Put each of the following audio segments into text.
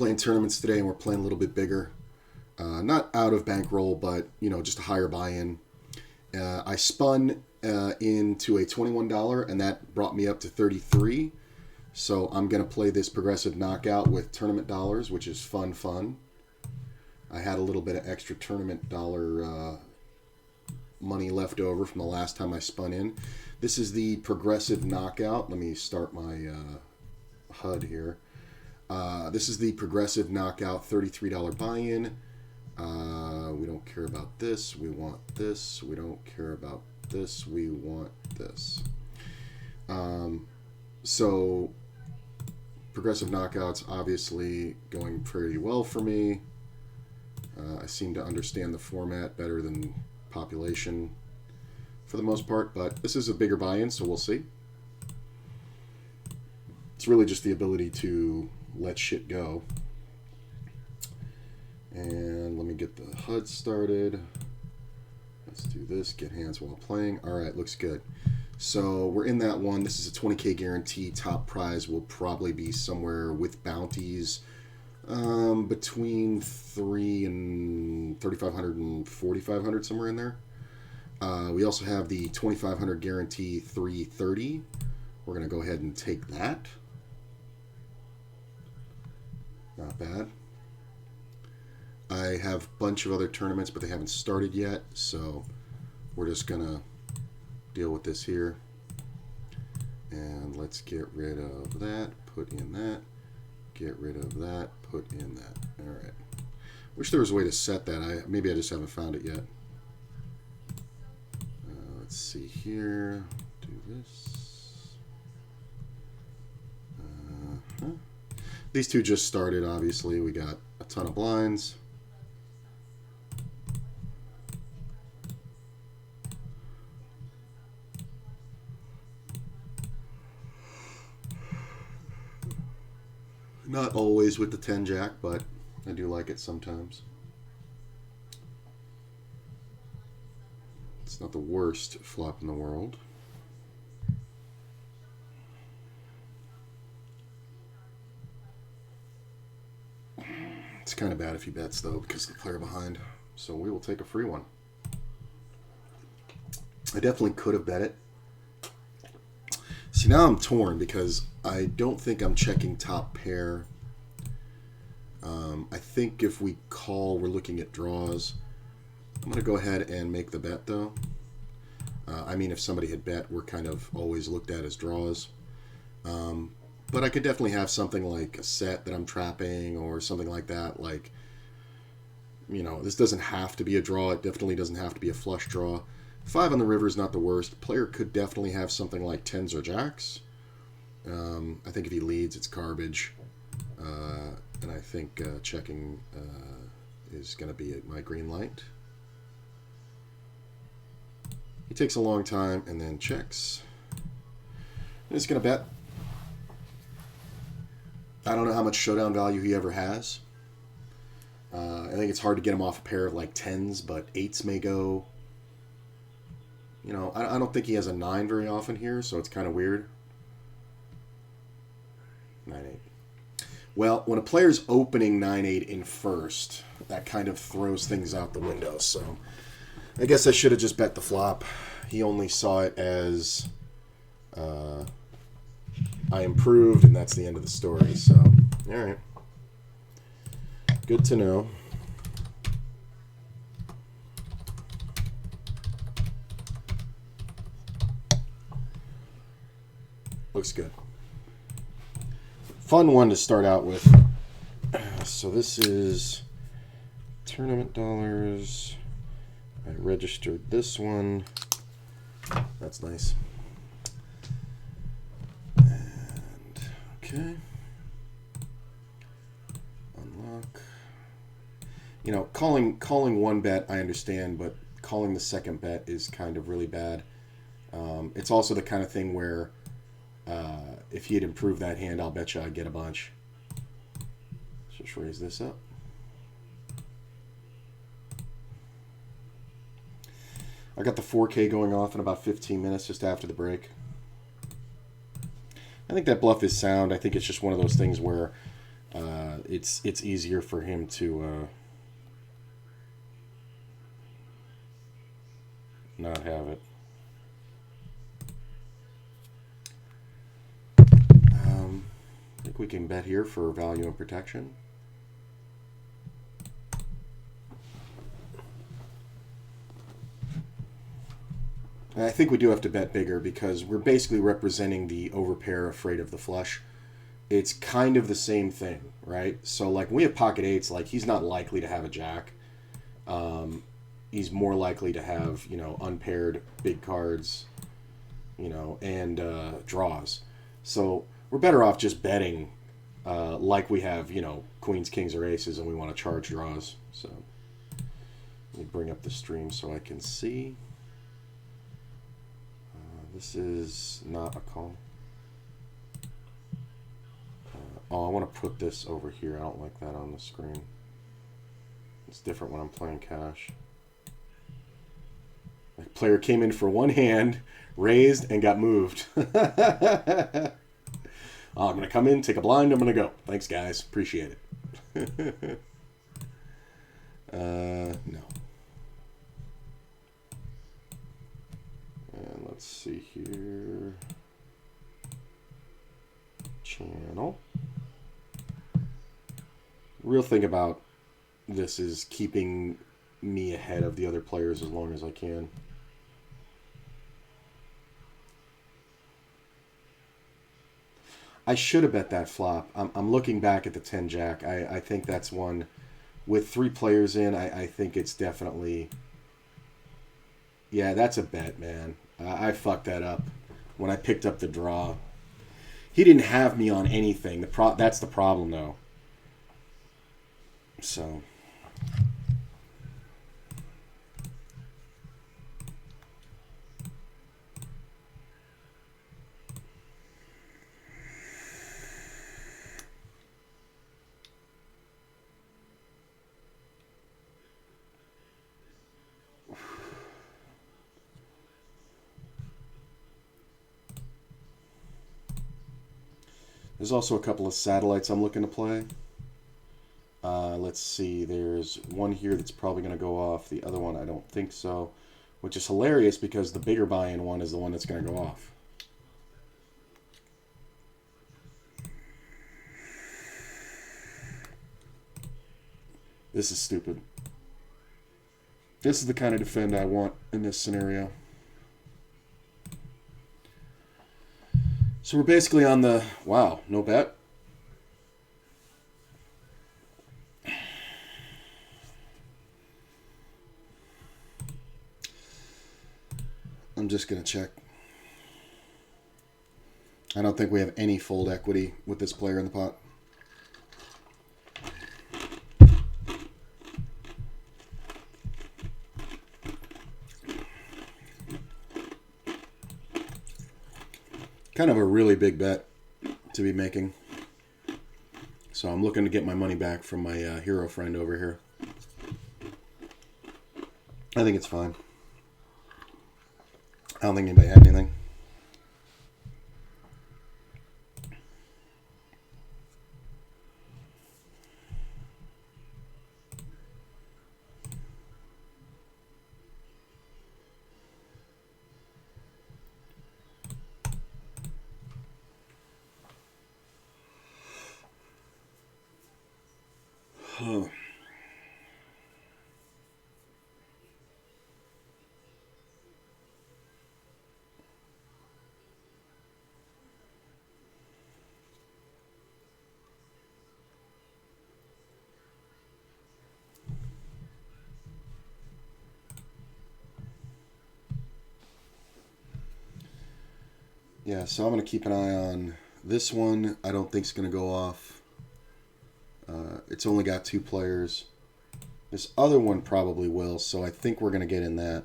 Playing tournaments today, and we're playing a little bit bigger. Not out of bankroll, but just a higher buy-in. I spun into a $21, and that brought me up to 33. So I'm gonna play this progressive knockout with tournament dollars, which is fun. I had a little bit of extra tournament dollar money left over from the last time I spun in. This is the progressive knockout. Let me start my HUD here. This is the progressive knockout $33 buy-in. We don't care about this. We want this. We don't care about this. We want this. So progressive knockouts obviously going pretty well for me. I seem to understand the format better than population for the most part, but this is a bigger buy-in, so we'll see. It's really just the ability to let shit go. And let me get the HUD started. Let's do this, get hands while playing. All right, looks good. So we're in that one. This is a 20K guarantee. Top prize will probably be somewhere with bounties between 3 and 3,500 and 4,500, somewhere in there. We also have the 2,500 guarantee 330. We're going to go ahead and take that. Not bad. I have a bunch of other tournaments, but they haven't started yet, so we're just going to deal with this here. And let's get rid of that, put in that, get rid of that, put in that. All right. Wish there was a way to set that. Maybe I just haven't found it yet. Let's see here. Do this. These two just started, obviously. We got a ton of blinds. Not always with the 10 jack, but I do like it sometimes. It's not the worst flop in the world. It's kind of bad if he bets, though, because of the player behind. So we will take a free one. I definitely could have bet it. See, now I'm torn because I don't think I'm checking top pair. I think if we call, we're looking at draws. I'm going to go ahead and make the bet, though. I mean, if somebody had bet, we're kind of always looked at as draws. But I could definitely have something like a set that I'm trapping or something like that. Like, this doesn't have to be a draw. It definitely doesn't have to be a flush draw. 5 on the river is not the worst. Player could definitely have something like 10s or jacks. I think if he leads, it's garbage. And I think checking is going to be my green light. He takes a long time and then checks. And he's going to bet. I don't know how much showdown value he ever has. I think it's hard to get him off a pair of like 10s, but 8s may go. I don't think he has a 9 very often here, so it's kind of weird. 9-8. Well, when a player's opening 9-8 in first, that kind of throws things out the window. So I guess I should have just bet the flop. He only saw it as I improved, and that's the end of the story. So, all right. Good to know. Looks good. Fun one to start out with. So this is tournament dollars. I registered this one. That's nice. And okay. Unlock. Calling one bet I understand, but calling the second bet is kind of really bad. It's also the kind of thing where if he had improved that hand, I'll bet you I'd get a bunch. Let's just raise this up. I got the 4K going off in about 15 minutes just after the break. I think that bluff is sound. I think it's just one of those things where it's easier for him to not have it. I think we can bet here for value and protection. And I think we do have to bet bigger because we're basically representing the overpair afraid of the flush. It's kind of the same thing, right? So like when we have pocket eights, like he's not likely to have a jack. He's more likely to have, you know, unpaired big cards, you know, and draws. So we're better off just betting like we have, you know, queens, kings, or aces, and we want to charge draws. So let me bring up the stream so I can see. This is not a call. Oh, I want to put this over here. I don't like that on the screen. It's different when I'm playing cash. The player came in for one hand, raised, and got moved. I'm going to come in, take a blind, I'm going to go. Thanks, guys. Appreciate it. No. And let's see here. Channel. Real thing about this is keeping me ahead of the other players as long as I can. I should have bet that flop. I'm looking back at the 10 jack. I think that's one with 3 players in. I think it's definitely, yeah, that's a bet, man. I fucked that up when I picked up the draw. He didn't have me on anything. That's the problem, though. So. There's also a couple of satellites I'm looking to play. Let's see. There's one here that's probably going to go off. The other one, I don't think so. Which is hilarious because the bigger buy-in one is the one that's going to go off. This is stupid. This is the kind of defend I want in this scenario. So we're basically on the, wow, no bet. I'm just going to check. I don't think we have any fold equity with this player in the pot. Kind of a really big bet to be making. So I'm looking to get my money back from my hero friend over here. I think it's fine. I don't think anybody had anything. Huh. Yeah, so I'm going to keep an eye on this one. I don't think it's going to go off. It's only got 2 players. This other one probably will, so I think we're going to get in that.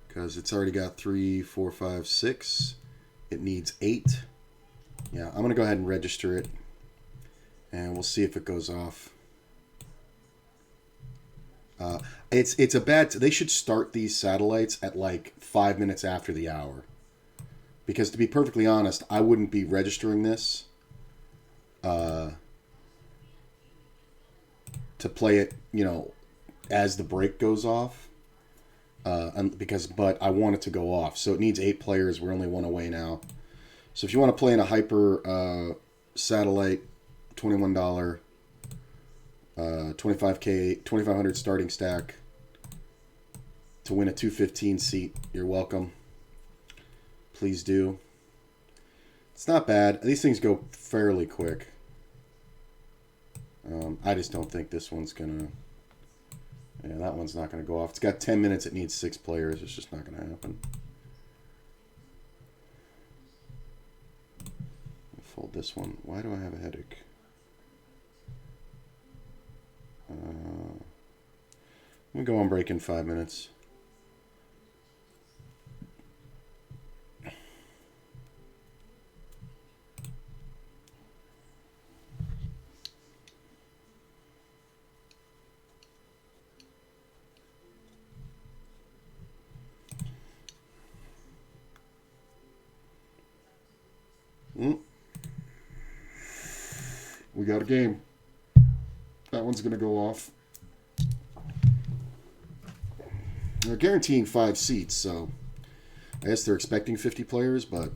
Because it's already got 3, 4, 5, 6. It needs 8. Yeah, I'm going to go ahead and register it. And we'll see if it goes off. It's a bad... They should start these satellites at like 5 minutes after the hour. Because to be perfectly honest, I wouldn't be registering this to play it, you know, as the break goes off. But I want it to go off. So it needs 8 players. We're only 1 away now. So if you want to play in a hyper satellite, $21, 25K, 2,500 starting stack to win a 215 seat, you're welcome. Please do. It's not bad. These things go fairly quick. I just don't think this one's gonna. Yeah, that one's not gonna go off. It's got 10 minutes. It needs 6 players. It's just not gonna happen. Fold this one. Why do I have a headache? I'm gonna go on break in 5 minutes. We got a game. That one's going to go off. They're guaranteeing 5 seats, so I guess they're expecting 50 players, but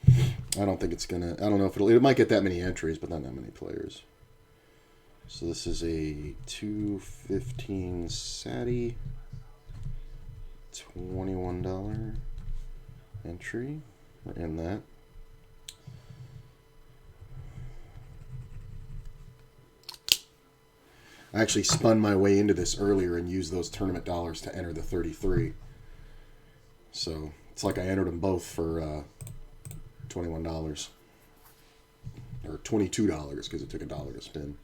I don't think it's going to... I don't know if it might get that many entries, but not that many players. So this is a 215 Sati, $21 entry. We're in that. I actually spun my way into this earlier and used those tournament dollars to enter the 33. So it's like I entered them both for $21. Or $22 because it took $1 to spin.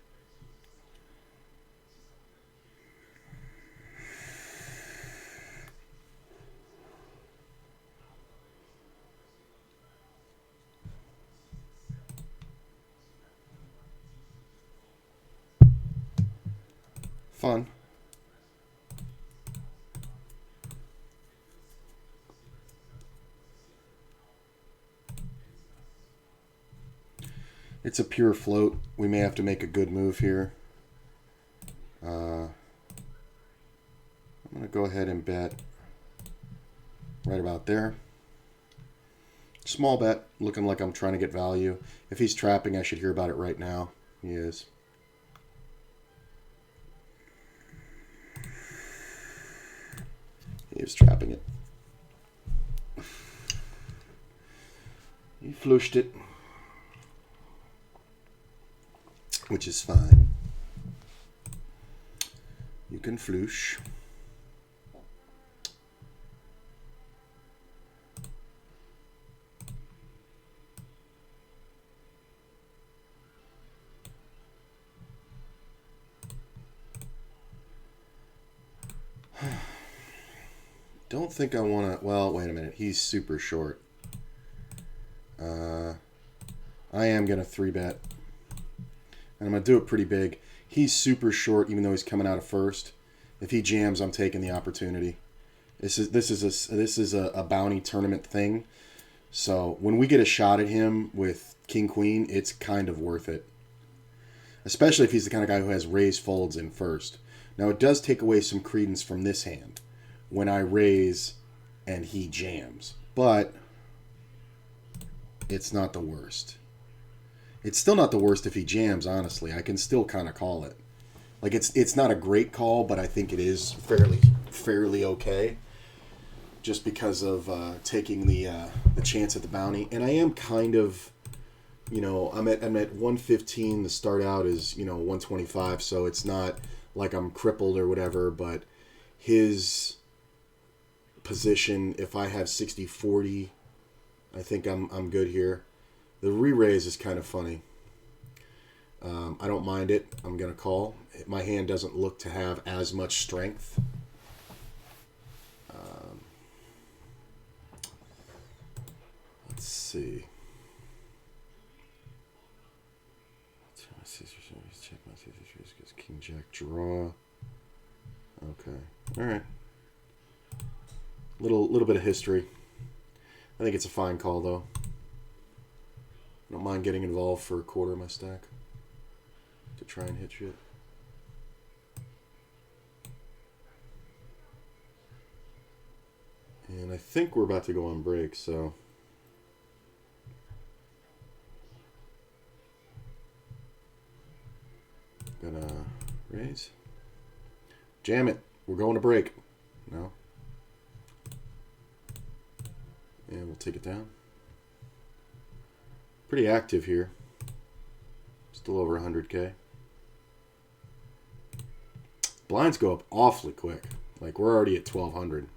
Fun. It's a pure float. We may have to make a good move here. I'm going to go ahead and bet right about there. Small bet, looking like I'm trying to get value. If he's trapping, I should hear about it right now. He is. He was trapping it. He flushed it. Which is fine. You can flush. Don't think I want to... Well, wait a minute. He's super short. I am going to 3-bet. And I'm going to do it pretty big. He's super short, even though he's coming out of first. If he jams, I'm taking the opportunity. This is a bounty tournament thing. So when we get a shot at him with King Queen, it's kind of worth it. Especially if he's the kind of guy who has raise folds in first. Now it does take away some credence from this hand when I raise and he jams. But it's not the worst. It's still not the worst if he jams, honestly. I can still kind of call it. Like, it's not a great call, but I think it is fairly okay. Just because of taking the chance at the bounty. And I am kind of, you know, I'm at 115. The start out is, you know, 125. So it's not like I'm crippled or whatever. But his position, if I have 60-40, I think I'm good here. The re-raise is kind of funny. I don't mind it. I'm going to call. My hand doesn't look to have as much strength. Let's see. Check my scissors because King Jack draw. Okay. All right. Little bit of history. I think it's a fine call, though. I don't mind getting involved for a quarter of my stack to try and hit shit. And I think we're about to go on break, so... Gonna raise. Jam it. We're going to break. No. And we'll take it down. Pretty active here. Still over 100K. Blinds go up awfully quick. Like, we're already at 1,200.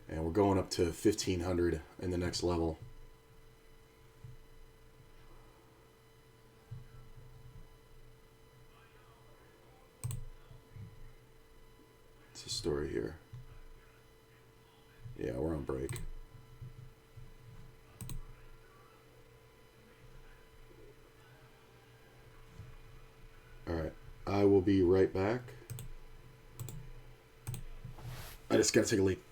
And we're going up to 1,500 in the next level. What's the story here? Yeah, we're on break. Alright, I will be right back. I just gotta take a leak.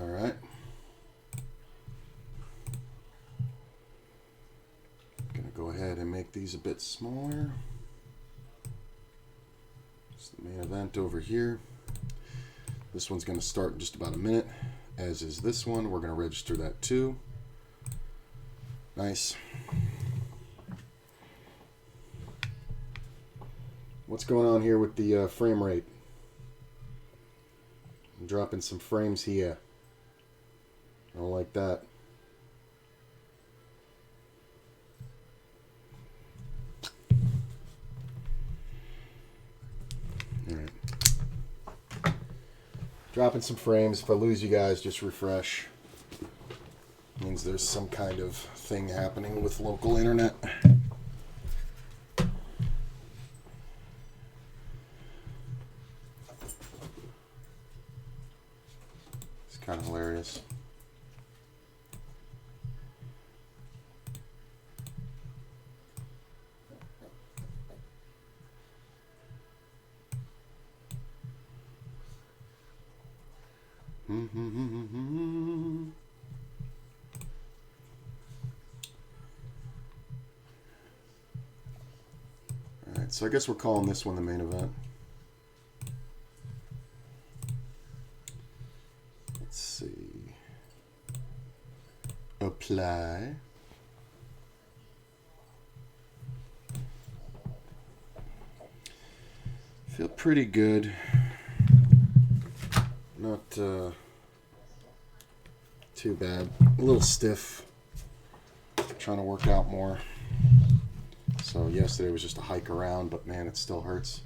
Alright. Gonna go ahead and make these a bit smaller. It's the main event over here. This one's gonna start in just about a minute, as is this one. We're gonna register that too. Nice. What's going on here with the frame rate? I'm dropping some frames here. I don't like that. Alright. Dropping some frames. If I lose you guys, just refresh. Means there's some kind of thing happening with local internet. It's kind of hilarious. Alright, so I guess we're calling this one the main event. Let's see. Apply. Feel pretty good. Not too bad. A little stiff. Trying to work out more. So yesterday was just a hike around, but man, it still hurts.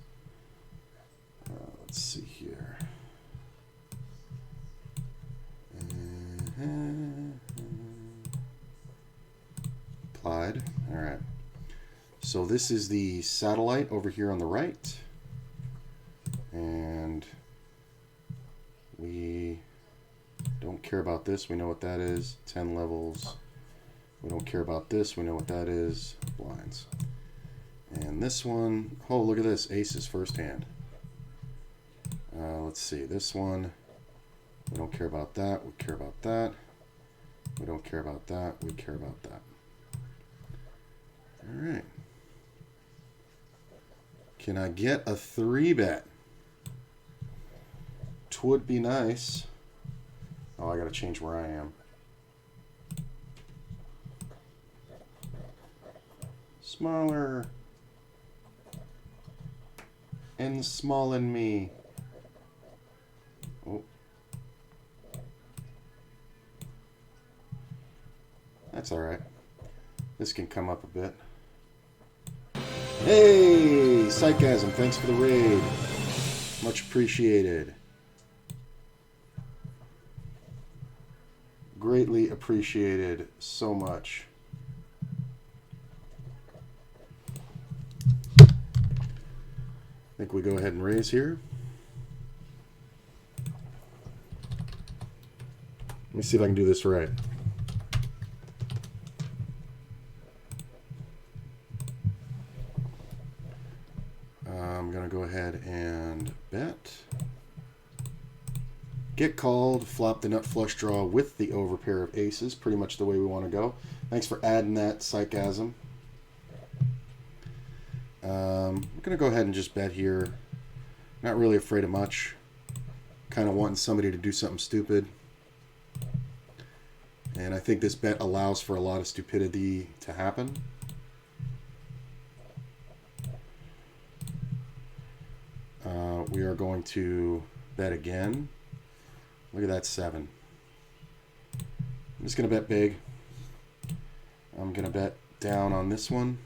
Let's see here. Applied. All right. So this is the satellite over here on the right. And we don't care about this. We know what that is. 10 levels. We don't care about this. We know what that is. Blinds. And this one, oh, look at this. Aces first hand. Let's see. This one, we don't care about that. We care about that. We don't care about that. We care about that. All right. Can I get a 3-bet? Twould be nice. Oh, I got to change where I am. Smaller. And small in me. Oh. That's alright. This can come up a bit. Hey! Sarcasm, thanks for the raid. Much appreciated. Greatly appreciated so much. I think we go ahead and raise here. Let me see if I can do this right. I'm going to go ahead and bet. Get called, flop the nut flush draw with the overpair of aces. Pretty much the way we want to go. Thanks for adding that, Sarcasm. I'm going to go ahead and just bet here. Not really afraid of much. Kind of wanting somebody to do something stupid. And I think this bet allows for a lot of stupidity to happen. We are going to bet again. Look at that 7. I'm just going to bet big. I'm going to bet down on this one.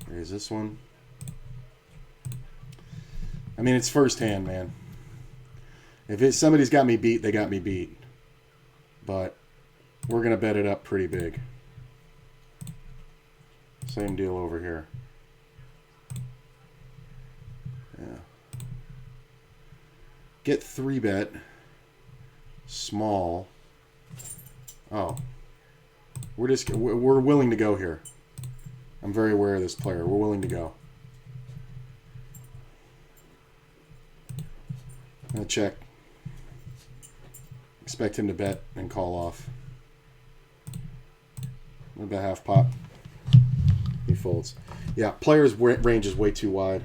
Raise this one. I mean, it's first hand, man. If somebody's got me beat, they got me beat. But we're going to bet it up pretty big. Same deal over here. Yeah. Get 3-bet. Small. Oh. We're willing to go here. I'm very aware of this player. We're willing to go. I'm going to check. Expect him to bet and call off. What about half pot? He folds. Yeah, player's range is way too wide.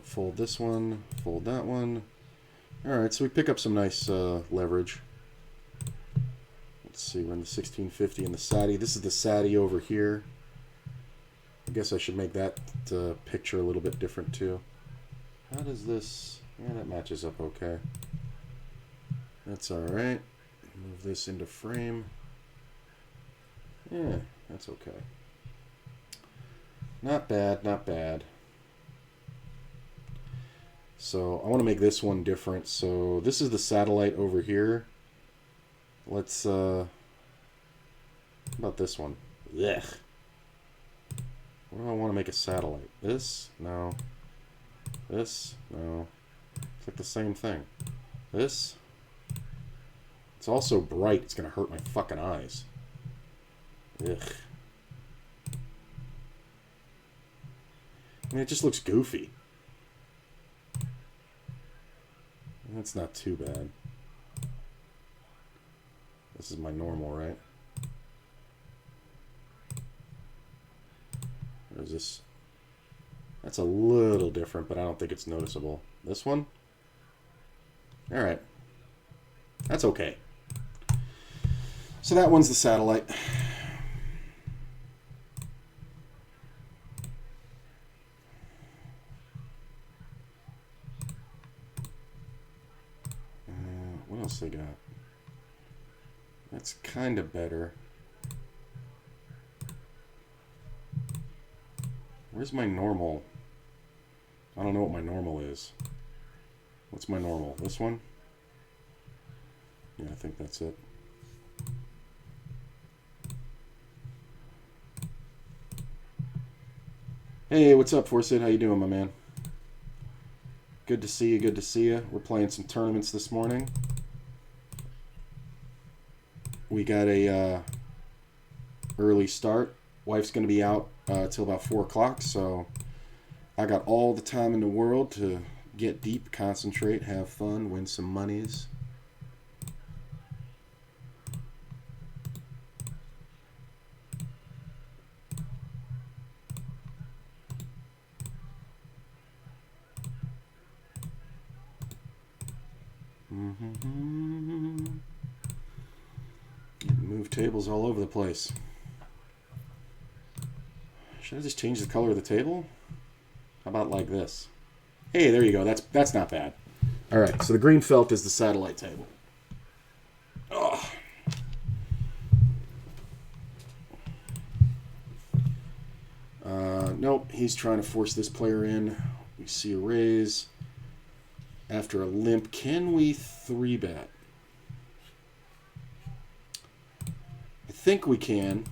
Fold this one, fold that one. Alright, so we pick up some nice leverage. Let's see, we're in the 1650 and the Sadi. This is the Sadi over here. I guess I should make that picture a little bit different too. How does this... Yeah, that matches up okay. That's alright. Move this into frame. Yeah, that's okay. Not bad, not bad. So I want to make this one different. So this is the satellite over here. Let's, how about this one? Blech. What do I want to make a satellite? This? No. This? No. It's like the same thing. This? It's also bright. It's going to hurt my fucking eyes. Ugh. I mean, it just looks goofy. That's not too bad. This is my normal, right? Or is this... That's a little different, but I don't think it's noticeable. This one? Alright. That's okay. So that one's the satellite. What else they got? That's kind of better. Where's my normal? I don't know what my normal is. What's my normal? This one? Yeah, I think that's it. Hey, what's up, Forsyth? How you doing, my man? Good to see you, good to see you. We're playing some tournaments this morning. We got a early start. Wife's going to be out till about 4 o'clock, so I got all the time in the world to get deep, concentrate, have fun, win some monies. Move tables all over the place. Should I just change the color of the table? How about like this? Hey, there you go. That's not bad. All right, so the green felt is the satellite table. Oh. Nope, he's trying to force this player in. We see a raise. After a limp, can we 3-bet? I think we can.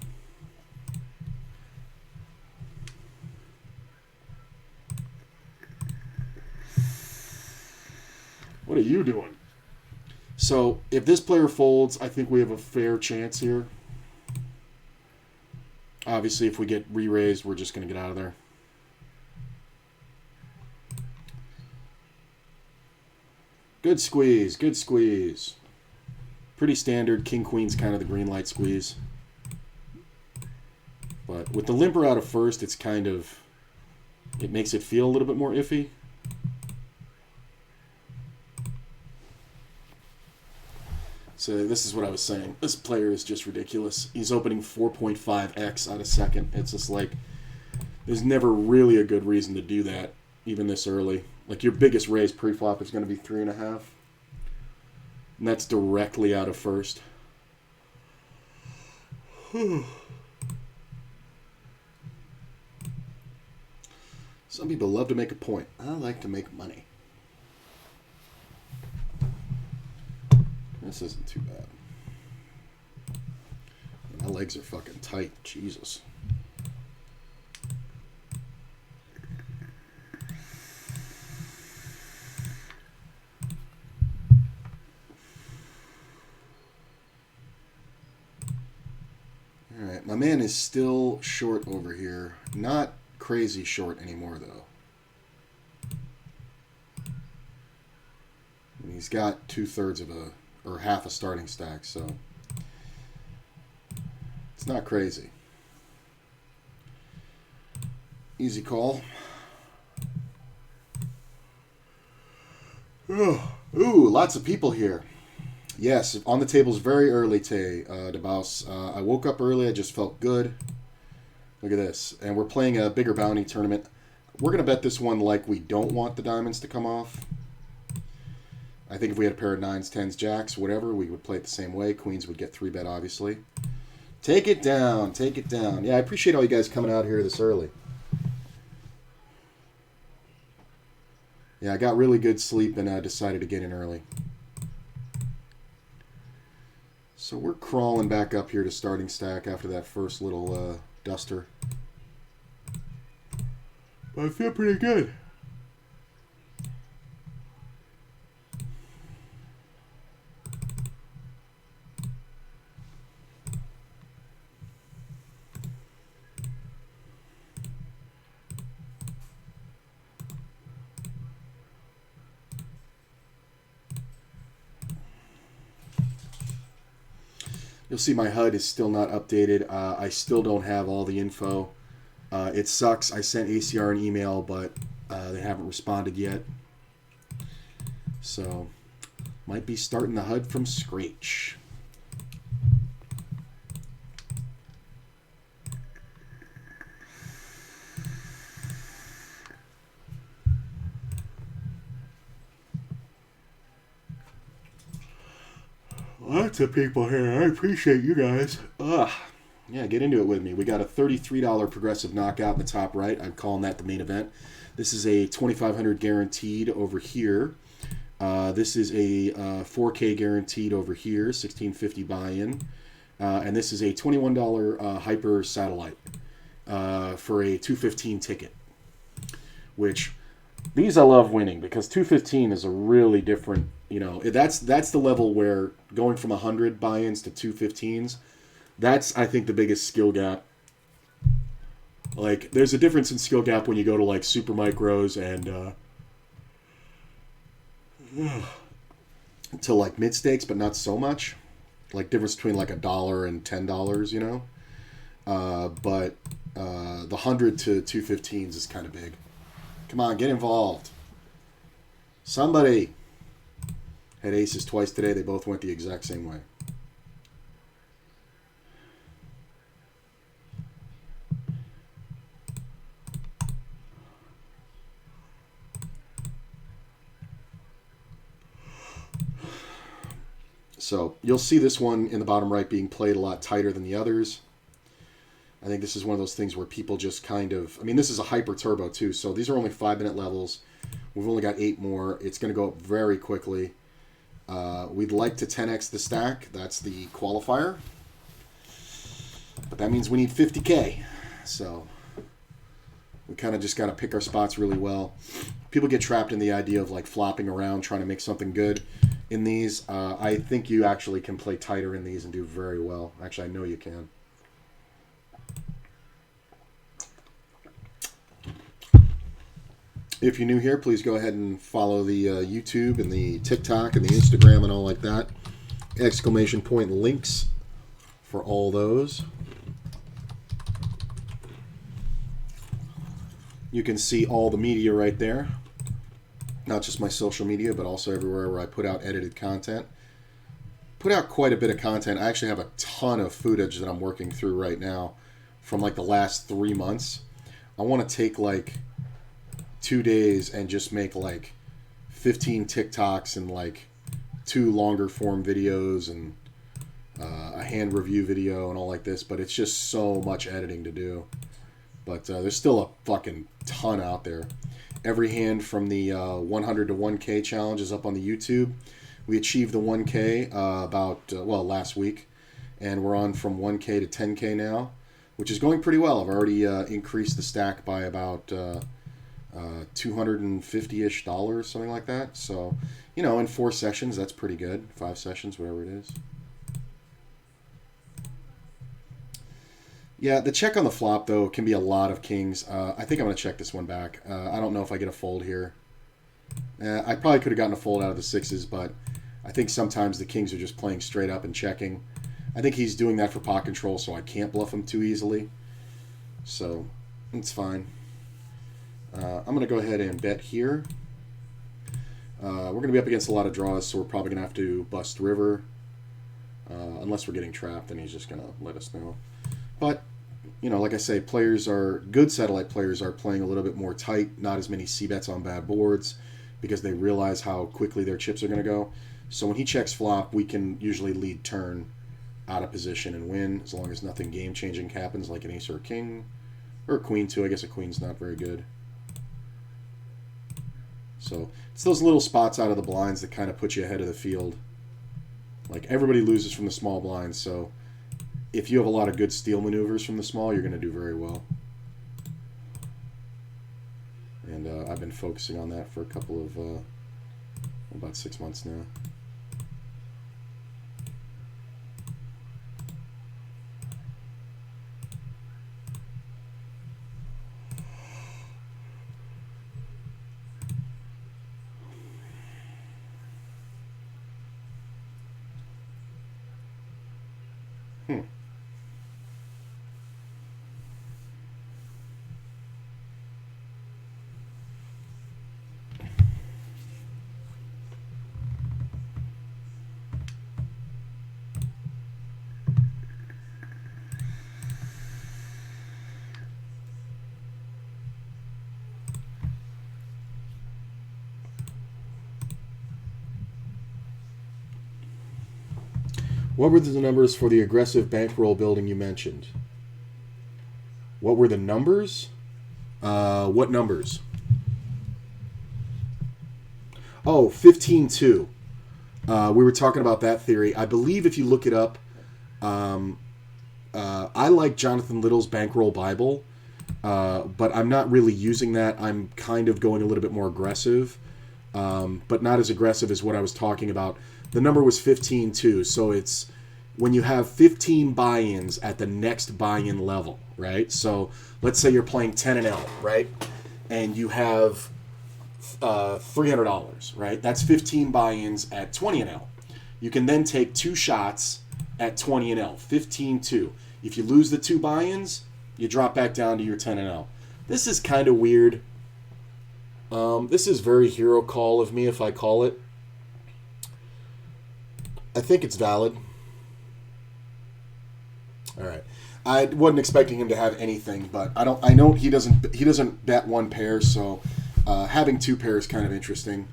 What are you doing? So, if this player folds, I think we have a fair chance here. Obviously, if we get re-raised, we're just going to get out of there. Good squeeze, good squeeze. Pretty standard. King-Queen's kind of the green light squeeze. But with the limper out of first, it's kind of... It makes it feel a little bit more iffy. So this is what I was saying. This player is just ridiculous. He's opening 4.5x out of second. It's just like, there's never really a good reason to do that, even this early. Like, your biggest raise pre-flop is going to be 3.5. And that's directly out of first. Some people love to make a point. I like to make money. This isn't too bad. My legs are fucking tight. Jesus. Alright, my man is still short over here. Not crazy short anymore, though. And he's got 2/3 of a... or half a starting stack, so it's not crazy. Easy call. Ooh, lots of people here. Yes, on the tables very early today, DeBaus. I woke up early, I just felt good. Look at this. And we're playing a bigger bounty tournament. We're going to bet this one like we don't want the diamonds to come off. I think if we had a pair of 9s, 10s, jacks, whatever, we would play it the same way. Queens would get 3-bet, obviously. Take it down. Take it down. Yeah, I appreciate all you guys coming out here this early. Yeah, I got really good sleep and I decided to get in early. So we're crawling back up here to starting stack after that first little duster. But I feel pretty good. You'll see my HUD is still not updated. I still don't have all the info. It sucks. I sent ACR an email, but they haven't responded yet. So, might be starting the HUD from scratch. Lots of people here. I appreciate you guys. Yeah, get into it with me. We got a $33 progressive knockout in the top right. I'm calling that the main event. This is a $2,500 guaranteed over here. This is a 4K guaranteed over here, $1,650 buy-in. And this is a $21 hyper satellite for a $215 ticket. Which, these I love winning because $215 is a really different, that's the level where going from 100 buy-ins to $215s, that's, I think, the biggest skill gap. Like, there's a difference in skill gap when you go to, like, super micros and to, like, mid-stakes, but not so much. Like, difference between, like, $1 and $10, but the 100 to 215s is kind of big. Come on, get involved. Somebody. Had aces twice today. They both went the exact same way. So you'll see this one in the bottom right being played a lot tighter than the others. I think this is one of those things where people just kind of... I mean, this is a hyper turbo too, so these are only 5-minute levels. We've only got 8 more. It's going to go up very quickly. We'd like to 10x the stack. That's the qualifier. But that means we need 50K. So we kind of just got to pick our spots really well. People get trapped in the idea of like flopping around, trying to make something good in these. I think you actually can play tighter in these and do very well. Actually, I know you can. If you're new here, please go ahead and follow the YouTube and the TikTok and the Instagram and all like that. Exclamation point links for all those. You can see all the media right there. Not just my social media, but also everywhere where I put out edited content. Put out quite a bit of content. I actually have a ton of footage that I'm working through right now from like the last 3 months. I want to take like 2 days and just make like 15 TikToks and like 2 longer form videos and a hand review video and all like this, but it's just so much editing to do. But there's still a fucking ton out there. Every hand from the 100 to 1K challenge is up on the YouTube. We achieved the 1K last week, and we're on from 1K to 10K now, which is going pretty well. I've already increased the stack by about $250-ish, something like that. So, in 4 sessions, that's pretty good. 5 sessions, whatever it is. Yeah, the check on the flop, though, can be a lot of kings. I think I'm going to check this one back. I don't know if I get a fold here. I probably could have gotten a fold out of the 6s, but I think sometimes the kings are just playing straight up and checking. I think he's doing that for pot control, so I can't bluff him too easily. So, it's fine. I'm going to go ahead and bet here. We're going to be up against a lot of draws, so we're probably going to have to bust river. Unless we're getting trapped, then he's just going to let us know. But, like I say, good satellite players are playing a little bit more tight, not as many c-bets on bad boards, because they realize how quickly their chips are going to go. So when he checks flop, we can usually lead turn out of position and win, as long as nothing game-changing happens, like an ace or a king. Or a queen, too. I guess a queen's not very good. So it's those little spots out of the blinds that kind of put you ahead of the field. Like, everybody loses from the small blinds, so if you have a lot of good steal maneuvers from the small, you're going to do very well. And I've been focusing on that for a couple of, about 6 months now. What were the numbers for the aggressive bankroll building you mentioned? What were the numbers? What numbers? Oh, 15-2. We were talking about that theory. I believe if you look it up, I like Jonathan Little's Bankroll Bible, but I'm not really using that. I'm kind of going a little bit more aggressive, but not as aggressive as what I was talking about. The number was 15-2, so it's when you have 15 buy-ins at the next buy-in level, right? So let's say you're playing 10 and L, right? And you have $300, right? That's 15 buy-ins at 20 and L. You can then take 2 shots at 20 and L, 15-2. If you lose the 2 buy-ins, you drop back down to your 10 and L. This is kind of weird. This is very hero call of me if I call it. I think it's valid. All right. I wasn't expecting him to have anything, but I know he doesn't bet 1 pair, so having 2 pairs is kind of interesting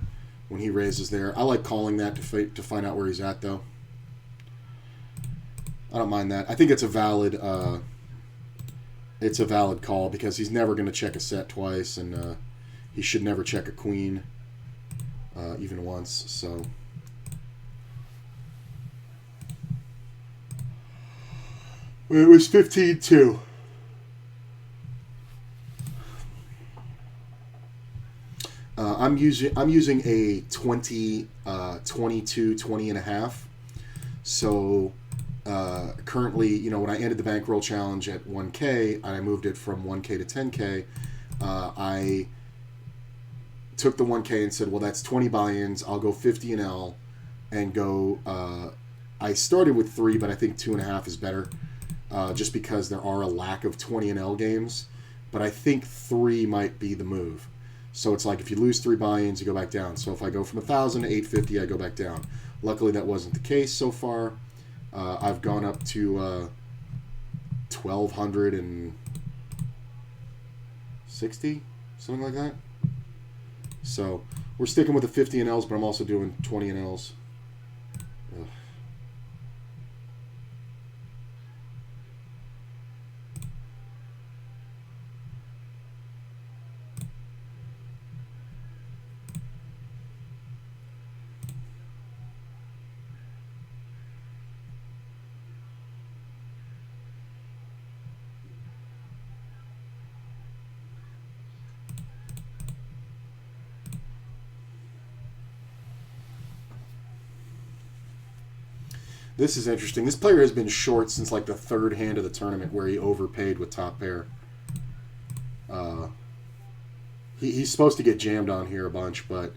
when he raises there. I like calling that to find out where he's at, though. I don't mind that. I think it's a valid call because he's never going to check a set twice, and he should never check a queen even once. So it was 15-2. I'm using a 20, 22, 20 and a half. So currently, when I ended the bankroll challenge at 1K, and I moved it from 1K to 10K, I took the 1K and said, well, that's 20 buy-ins. I'll go 50 and L and go. I started with 3, but I think 2.5 is better, just because there are a lack of 20 and L games. But I think 3 might be the move. So it's like if you lose 3 buy-ins, you go back down. So if I go from 1,000 to 850, I go back down. Luckily, that wasn't the case so far. I've gone up to 1,260, something like that. So we're sticking with the 50 and Ls, but I'm also doing 20 and Ls. Ugh. This is interesting. This player has been short since like the 3rd hand of the tournament where he overpaid with top pair. He's supposed to get jammed on here a bunch, but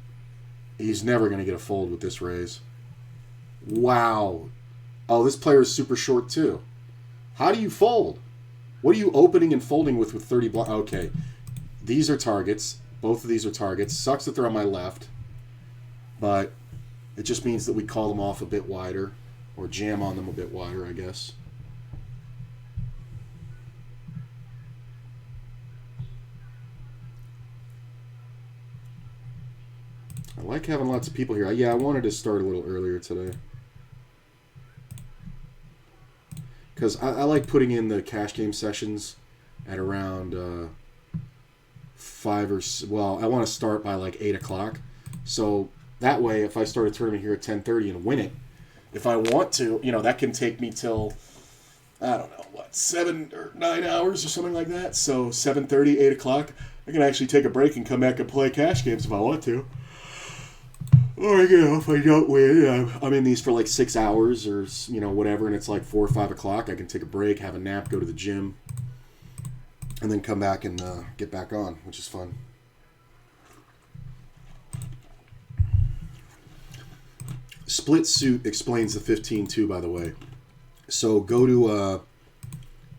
he's never going to get a fold with this raise. Wow. Oh, this player is super short too. How do you fold? What are you opening and folding with 30 blinds? Okay. These are targets. Both of these are targets. Sucks that they're on my left, but it just means that we call them off a bit wider. Or jam on them a bit wider, I guess. I like having lots of people here. Yeah, I wanted to start a little earlier today. Because I like putting in the cash game sessions at around 5 or... Well, I want to start by like 8 o'clock. So that way, if I start a tournament here at 10:30 and win it, if I want to, that can take me till, I don't know, 7 or 9 hours or something like that. So 7:30, 8 o'clock, I can actually take a break and come back and play cash games if I want to. Or, if I don't win, I'm in these for like 6 hours or, whatever, and it's like 4 or 5 o'clock. I can take a break, have a nap, go to the gym, and then come back and get back on, which is fun. Split Suit explains the 15-2, by the way. So go to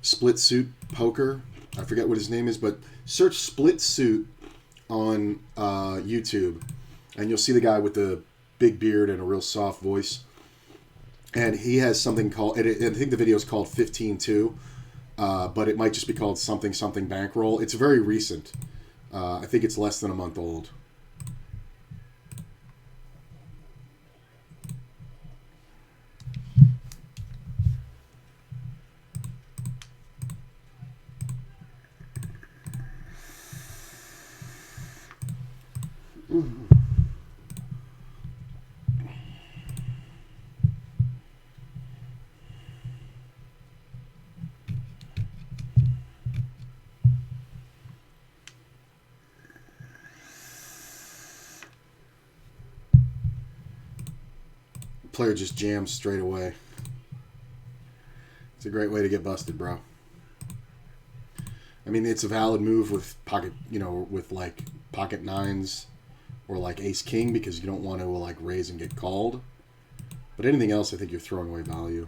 Split Suit Poker. I forget what his name is, but search Split Suit on YouTube, and you'll see the guy with the big beard and a real soft voice. And he has something called, I think the video is called 15-2, but it might just be called something bankroll. It's very recent. I think it's less than a month old. Player just jams straight away. It's a great way to get busted, bro. I mean, it's a valid move with pocket, with like pocket nines or like ace king because you don't want to like raise and get called. But anything else, I think you're throwing away value.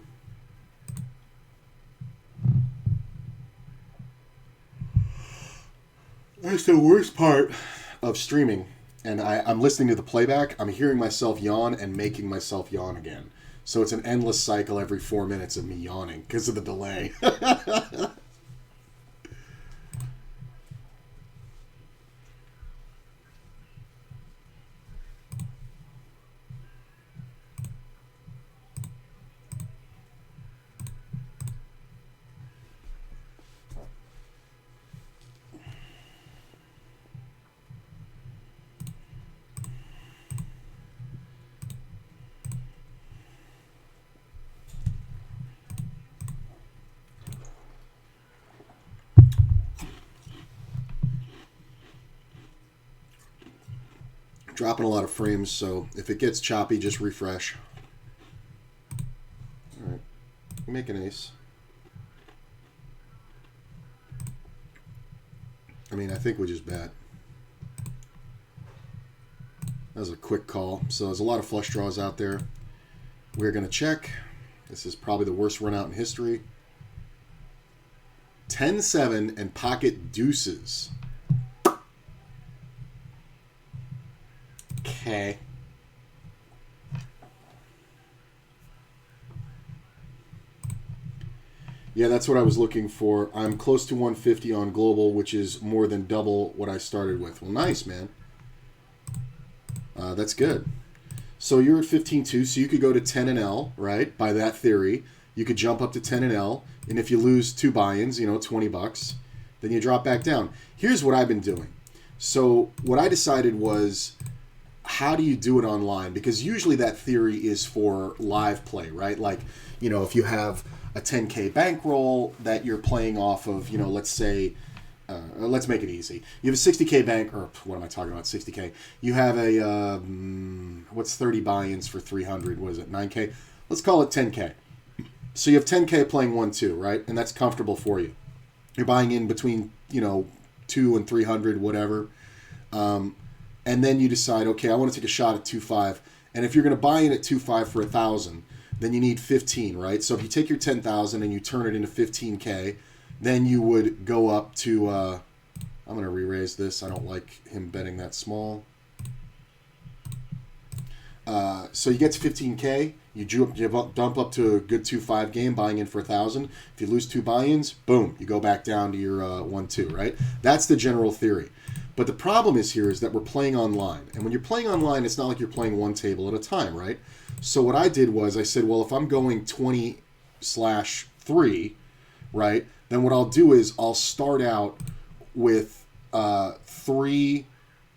That's the worst part of streaming. And I'm listening to the playback. I'm hearing myself yawn and making myself yawn again. So it's an endless cycle every 4 minutes of me yawning because of the delay. Dropping a lot of frames, so if it gets choppy, just refresh. Alright, make an ace. I mean, I think we just bet. That was a quick call. So there's a lot of flush draws out there. We're going to check. This is probably the worst run out in history. 10-7 and pocket deuces. Okay. Yeah, that's what I was looking for. I'm close to 150 on global, which is more than double what I started with. Well, nice, man. That's good. So you're at 15-2, so you could go to 10 and L, right? By that theory, you could jump up to 10 and L, and if you lose 2 buy-ins, $20, then you drop back down. Here's what I've been doing. So what I decided was, how do you do it online? Because usually that theory is for live play, right? Like, if you have a 10K bankroll that you're playing off of, let's say, let's make it easy. You have a 60K bank, or what am I talking about, 60K? You have a, what's 30 buy-ins for 300? What is it, 9K? Let's call it 10K. So you have 10K playing 1-2, right? And that's comfortable for you. You're buying in between, 2 and 300, whatever. And then you decide, okay, I want to take a shot at 2.5. And if you're going to buy in at 2.5 for 1,000, then you need 15, right? So if you take your 10,000 and you turn it into 15K, then you would go up to, I'm going to re-raise this. I don't like him betting that small. So you get to 15K, you dump up to a good 2.5 game, buying in for 1,000. If you lose 2 buy-ins, boom, you go back down to your 1-2, right? That's the general theory. But the problem is that we're playing online. And when you're playing online, it's not like you're playing one table at a time, right? So what I did was I said, well, if I'm going 20/3, right, then what I'll do is I'll start out with 3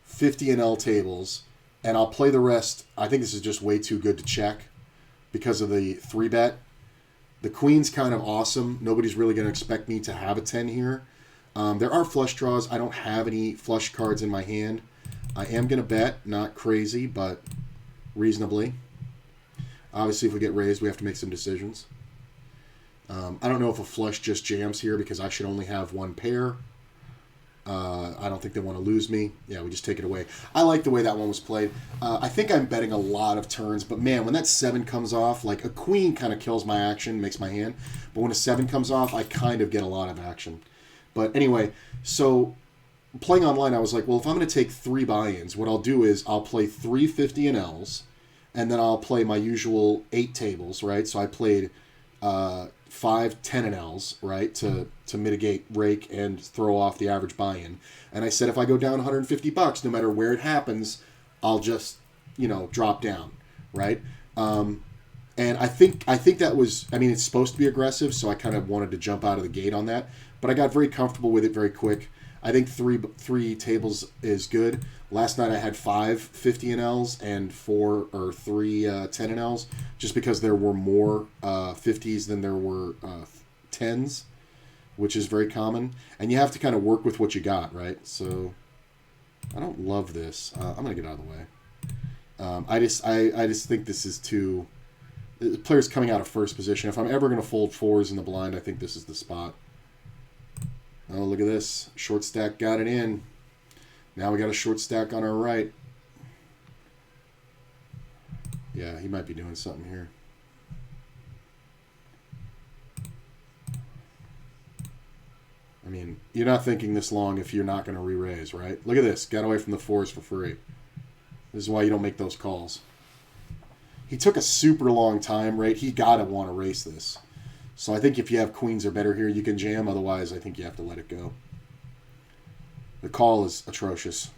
50 and L tables, and I'll play the rest. I think this is just way too good to check because of the 3-bet. The queen's kind of awesome. Nobody's really going to expect me to have a 10 here. There are flush draws. I don't have any flush cards in my hand. I am going to bet, not crazy, but reasonably. Obviously, if we get raised, we have to make some decisions. I don't know if a flush just jams here because I should only have one pair. I don't think they want to lose me. Yeah, we just take it away. I like the way that one was played. I think I'm betting a lot of turns, but man, when that 7 comes off, like a queen kind of kills my action, makes my hand. But when a 7 comes off, I kind of get a lot of action. But anyway, so playing online, I was like, well, if I'm going to take 3 buy-ins, what I'll do is I'll play 3 50 and Ls, and then I'll play my usual 8 tables, right? So I played 5 10 and Ls, right, to mitigate rake and throw off the average buy-in. And I said if I go down $150, no matter where it happens, I'll just, drop down, right? And I think that was, it's supposed to be aggressive, so I kind of wanted to jump out of the gate on that. But I got very comfortable with it very quick. I think three tables is good. Last night I had 5 50NLs and 4 or 3 10NLs, just because there were more 50s than there were 10s, which is very common. And you have to kind of work with what you got, right? So I don't love this. I'm gonna get out of the way. I just think this is too. The player's coming out of first position. If I'm ever gonna fold 4s in the blind, I think this is the spot. Oh, look at this. Short stack got it in. Now we got a short stack on our right. Yeah, he might be doing something here. I mean, you're not thinking this long if you're not going to re-raise, right? Look at this. Got away from the 4s for free. This is why you don't make those calls. He took a super long time, right? He got to want to race this. So I think if you have queens or better here, you can jam. Otherwise, I think you have to let it go. The call is atrocious.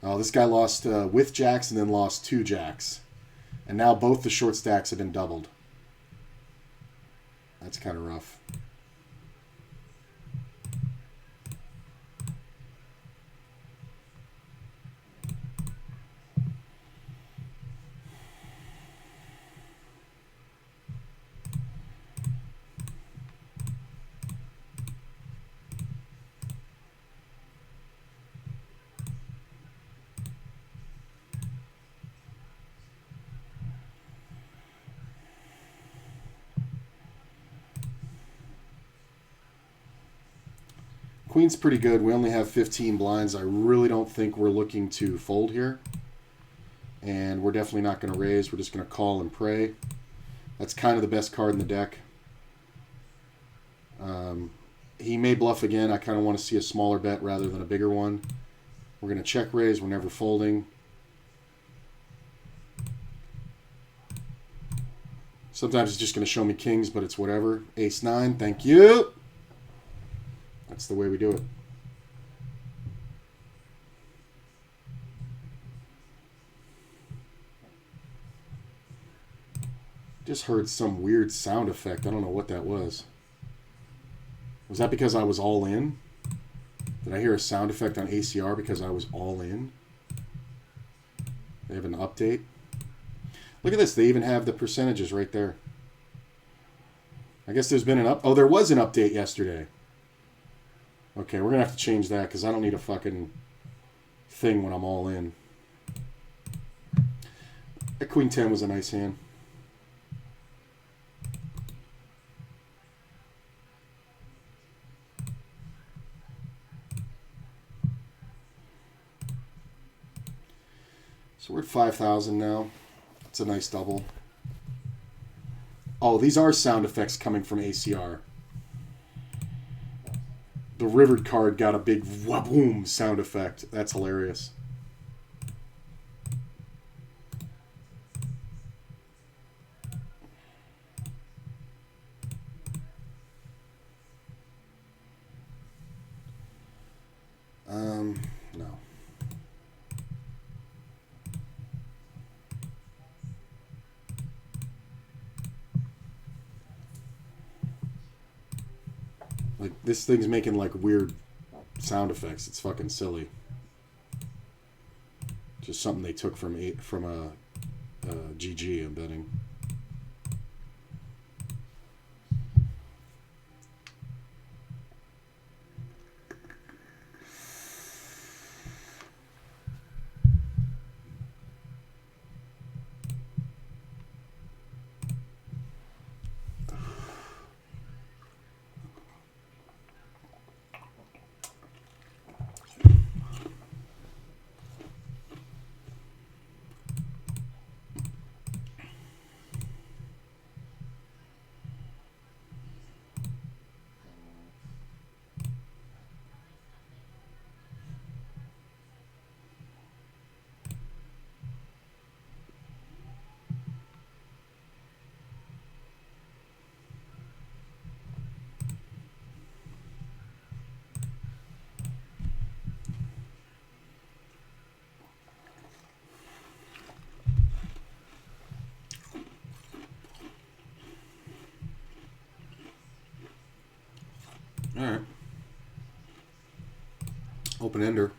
Oh, this guy lost with jacks and then lost 2 jacks. And now both the short stacks have been doubled. That's kind of rough. Queen's pretty good. We only have 15 blinds. I really don't think we're looking to fold here. And we're definitely not going to raise. We're just going to call and pray. That's kind of the best card in the deck. He may bluff again. I kind of want to see a smaller bet rather than a bigger one. We're going to check raise. We're never folding. Sometimes it's just going to show me kings, but it's whatever. Ace-9, thank you. That's the way we do it. Just heard some weird sound effect. I don't know what that was. Was that because I was all in? Did I hear a sound effect on ACR because I was all in? They have an update. Look at this. They even have the percentages right there. I guess there's been an oh, there was an update yesterday. Okay, we're going to have to change that because I don't need a fucking thing when I'm all in. That Queen 10 was a nice hand. So we're at 5,000 now. It's a nice double. Oh, these are sound effects coming from ACR. The rivered card got a big waboom sound effect. That's hilarious. No. Like, this thing's making, like, weird sound effects. It's fucking silly. Just something they took from a GG, I'm betting. All right. Open ender.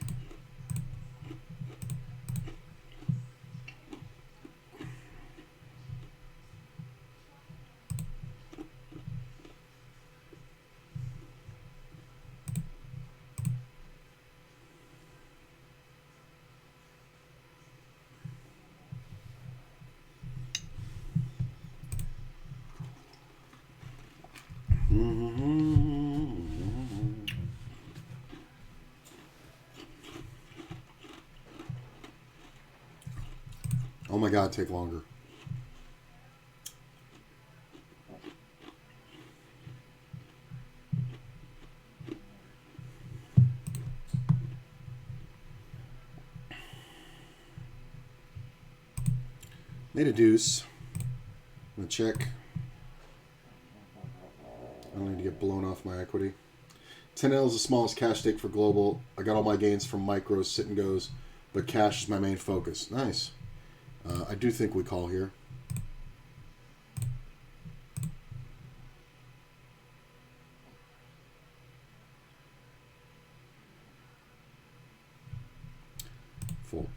Oh my God, take longer. Made a deuce. I'm gonna check. I don't need to get blown off my equity. 10L is the smallest cash stake for global. I got all my gains from micros, sit and goes, but cash is my main focus. Nice. I do think we call here. Full.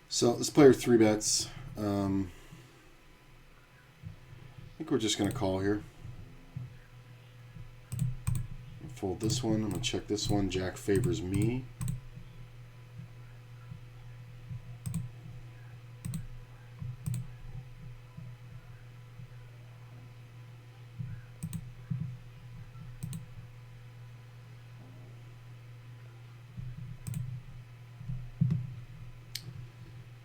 So this player 3-bets. I think we're just going to call here. Fold this one. I'm going to check this one. Jack favors me.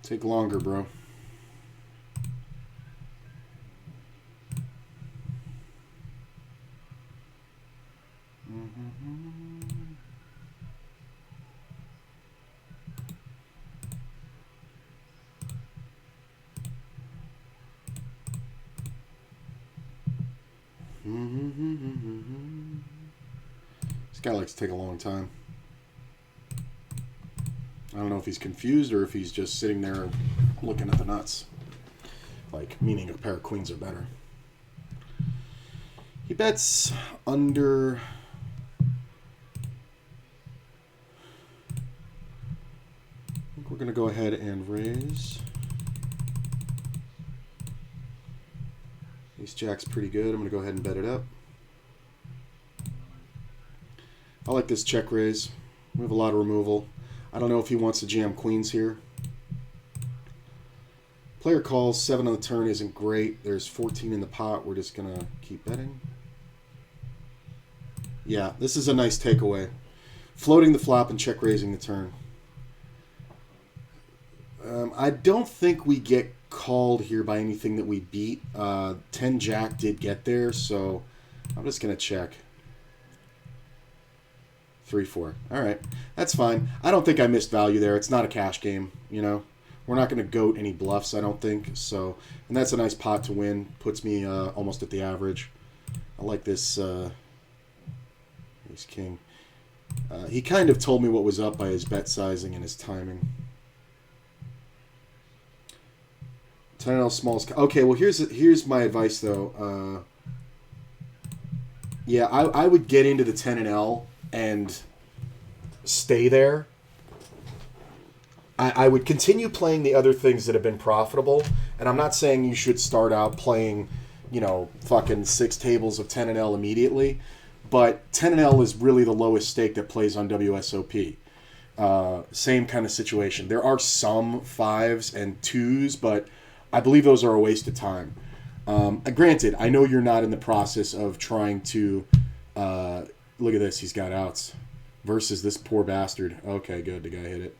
Take longer, bro. This guy likes to take a long time. I don't know if he's confused or if he's just sitting there looking at the nuts. Like, meaning a pair of queens are better. He bets under... I think we're going to go ahead and raise. Ace Jack's pretty good. I'm going to go ahead and bet it up. I like this check raise. We have a lot of removal. I don't know if he wants to jam queens here. Player calls, 7 on the turn isn't great. There's 14 in the pot. We're just going to keep betting. Yeah, this is a nice takeaway. Floating the flop and check raising the turn. I don't think we get called here by anything that we beat. 10 Jack did get there, so I'm just going to check. 3-4. All right. That's fine. I don't think I missed value there. It's not a cash game, you know. We're not going to goat any bluffs, I don't think. So, and that's a nice pot to win. Puts me almost at the average. I like this ace king. He kind of told me what was up by his bet sizing and his timing. 10L smalls. Okay, well here's my advice though. Yeah, I would get into the 10 and L and stay there. I would continue playing the other things that have been profitable, and I'm not saying you should start out playing, you know, fucking 6 tables of 10 and L immediately, but 10 and L is really the lowest stake that plays on WSOP. Same kind of situation. There are some 5s and 2s, but I believe those are a waste of time. Granted, I know you're not in the process of trying to... look at this, he's got outs. Versus this poor bastard. Okay, good, the guy hit it.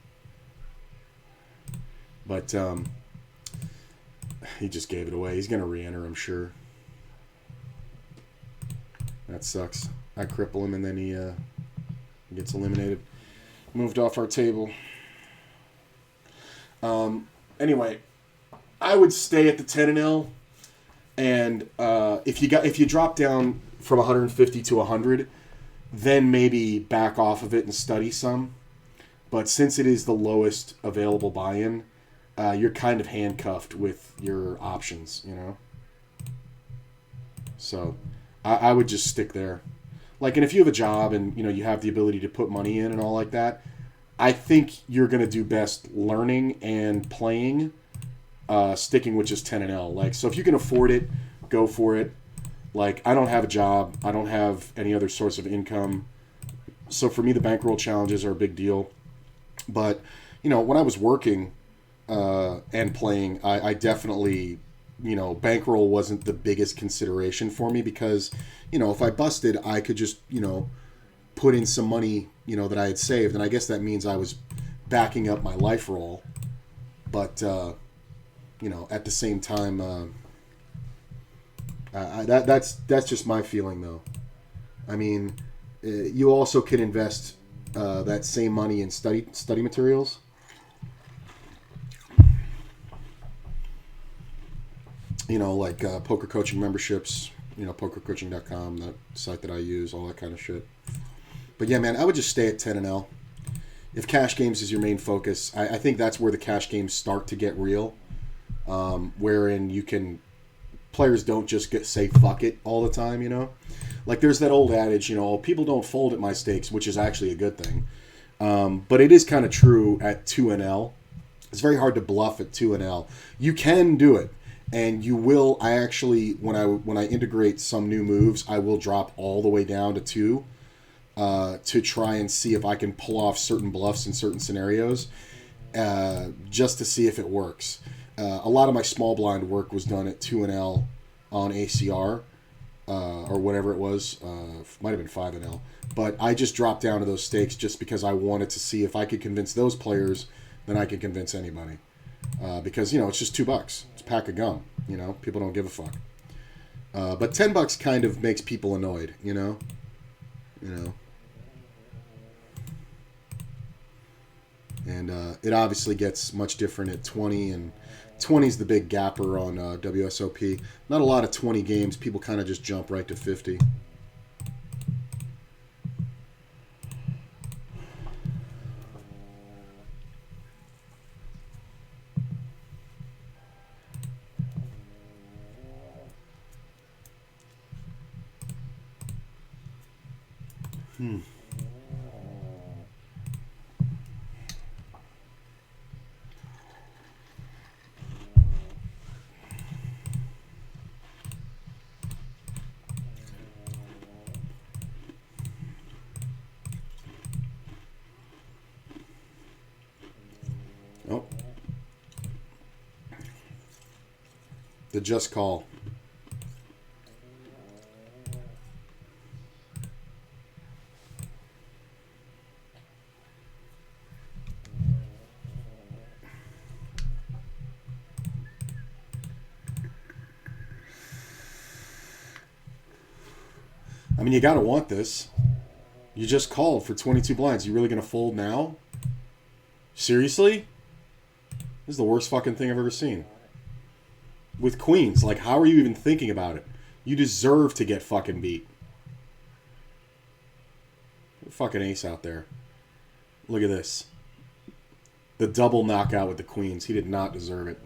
But he just gave it away. He's going to re-enter, I'm sure. That sucks. I cripple him and then he gets eliminated. Moved off our table. Anyway, I would stay at the 10-0, and if you drop down from 150 to 100, then maybe back off of it and study some. But since it is the lowest available buy-in, you're kind of handcuffed with your options, you know? So I would just stick there. Like, and if you have a job and, you know, you have the ability to put money in and all like that, I think you're going to do best learning and playing, sticking with just 10-0. Like, so if you can afford it, go for it. Like, I don't have a job. I don't have any other source of income. So for me, the bankroll challenges are a big deal. But, you know, when I was working and playing, I definitely, you know, bankroll wasn't the biggest consideration for me because, you know, if I busted, I could just, you know, put in some money, you know, that I had saved. And I guess that means I was backing up my life roll. But, you know, at the same time, that's just my feeling, though. I mean, you also can invest that same money in study materials. You know, like poker coaching memberships, you know, pokercoaching.com, that site that I use, all that kind of shit. But yeah, man, I would just stay at 10-0. If cash games is your main focus, I think that's where the cash games start to get real, wherein players don't just say fuck it all the time, you know? Like, there's that old adage, you know, people don't fold at my stakes, which is actually a good thing. But it is kind of true at 2-L. It's very hard to bluff at 2-L. You can do it, and you will. I actually, when I integrate some new moves, I will drop all the way down to 2 to try and see if I can pull off certain bluffs in certain scenarios, just to see if it works. A lot of my small blind work was done at 2-L on ACR. Or whatever it was, might have been 5-L. But I just dropped down to those stakes just because I wanted to see if I could convince those players, then I could convince anybody. Because, you know, it's just $2. It's a pack of gum. You know, people don't give a fuck. But $10 kind of makes people annoyed. You know. And it obviously gets much different at 20, and 20 is the big gapper on WSOP. Not a lot of 20 games. People kind of just jump right to 50. Oh. The just call. I mean, you got to want this. You just called for 22 blinds. You really going to fold now? Seriously? This is the worst fucking thing I've ever seen. With queens, like, how are you even thinking about it? You deserve to get fucking beat. Fucking ace out there. Look at this. The double knockout with the queens. He did not deserve it.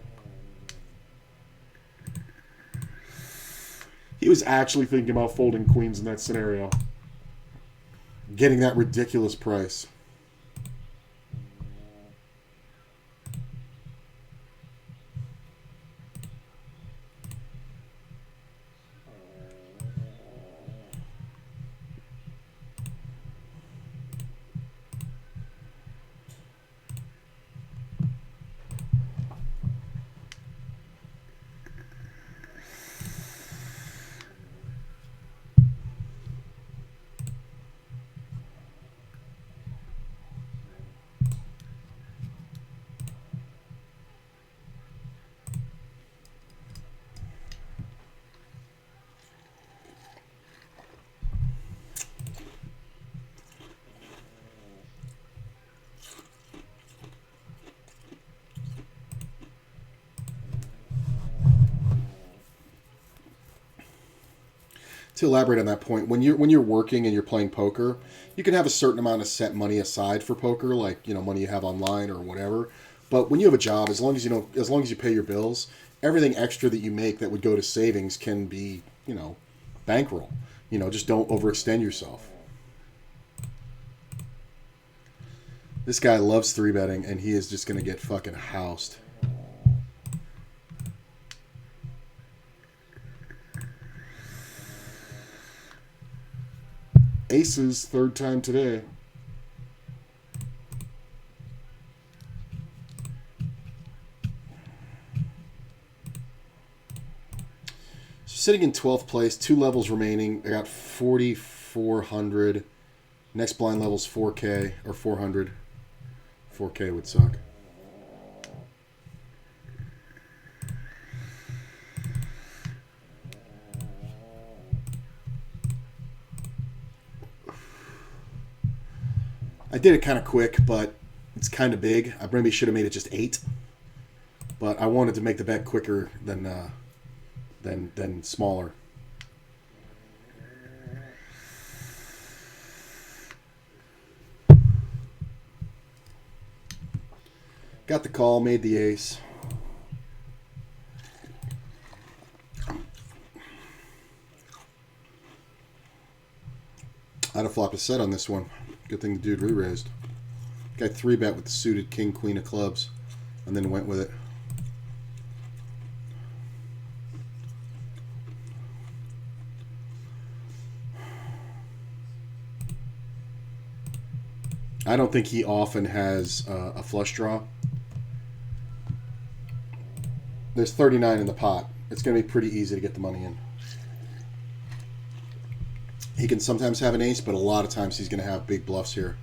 He was actually thinking about folding queens in that scenario. Getting that ridiculous price. to elaborate on that point, when you're working and you're playing poker, you can have a certain amount of set money aside for poker, like money you have online or whatever. But when you have a job, as long as you pay your bills, everything extra that you make that would go to savings can be bankroll. Just don't overextend yourself. This guy loves 3-betting, and he is just gonna get fucking housed. Aces, third time today. So sitting in 12th place, 2 levels remaining. I got 4,400. Next blind level's 4K or 400. 4K would suck. I did it kind of quick, but it's kind of big. I maybe should have made it just 8, but I wanted to make the bet quicker than smaller. Got the call, made the ace. I'd have flopped a set on this one. Good thing the dude re-raised. Guy 3-bet with the suited king, queen of clubs, and then went with it. I don't think he often has a flush draw. There's 39 in the pot. It's going to be pretty easy to get the money in. He can sometimes have an ace, but a lot of times he's going to have big bluffs here.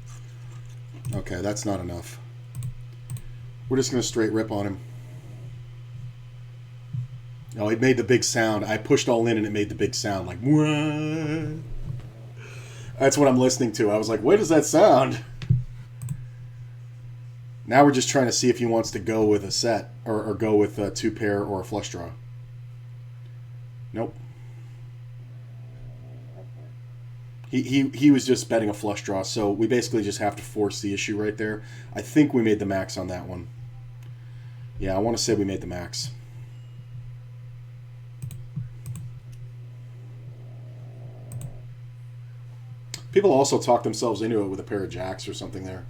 Okay, that's not enough. We're just going to straight rip on him. Oh, it made the big sound. I pushed all in and it made the big sound. Like, what? That's what I'm listening to. I was like, what does that sound? Now we're just trying to see if he wants to go with a set or go with a 2-pair or a flush draw. Nope. He was just betting a flush draw, so we basically just have to force the issue right there. I think we made the max on that one. Yeah, I want to say we made the max. People also talk themselves into it with a pair of jacks or something there.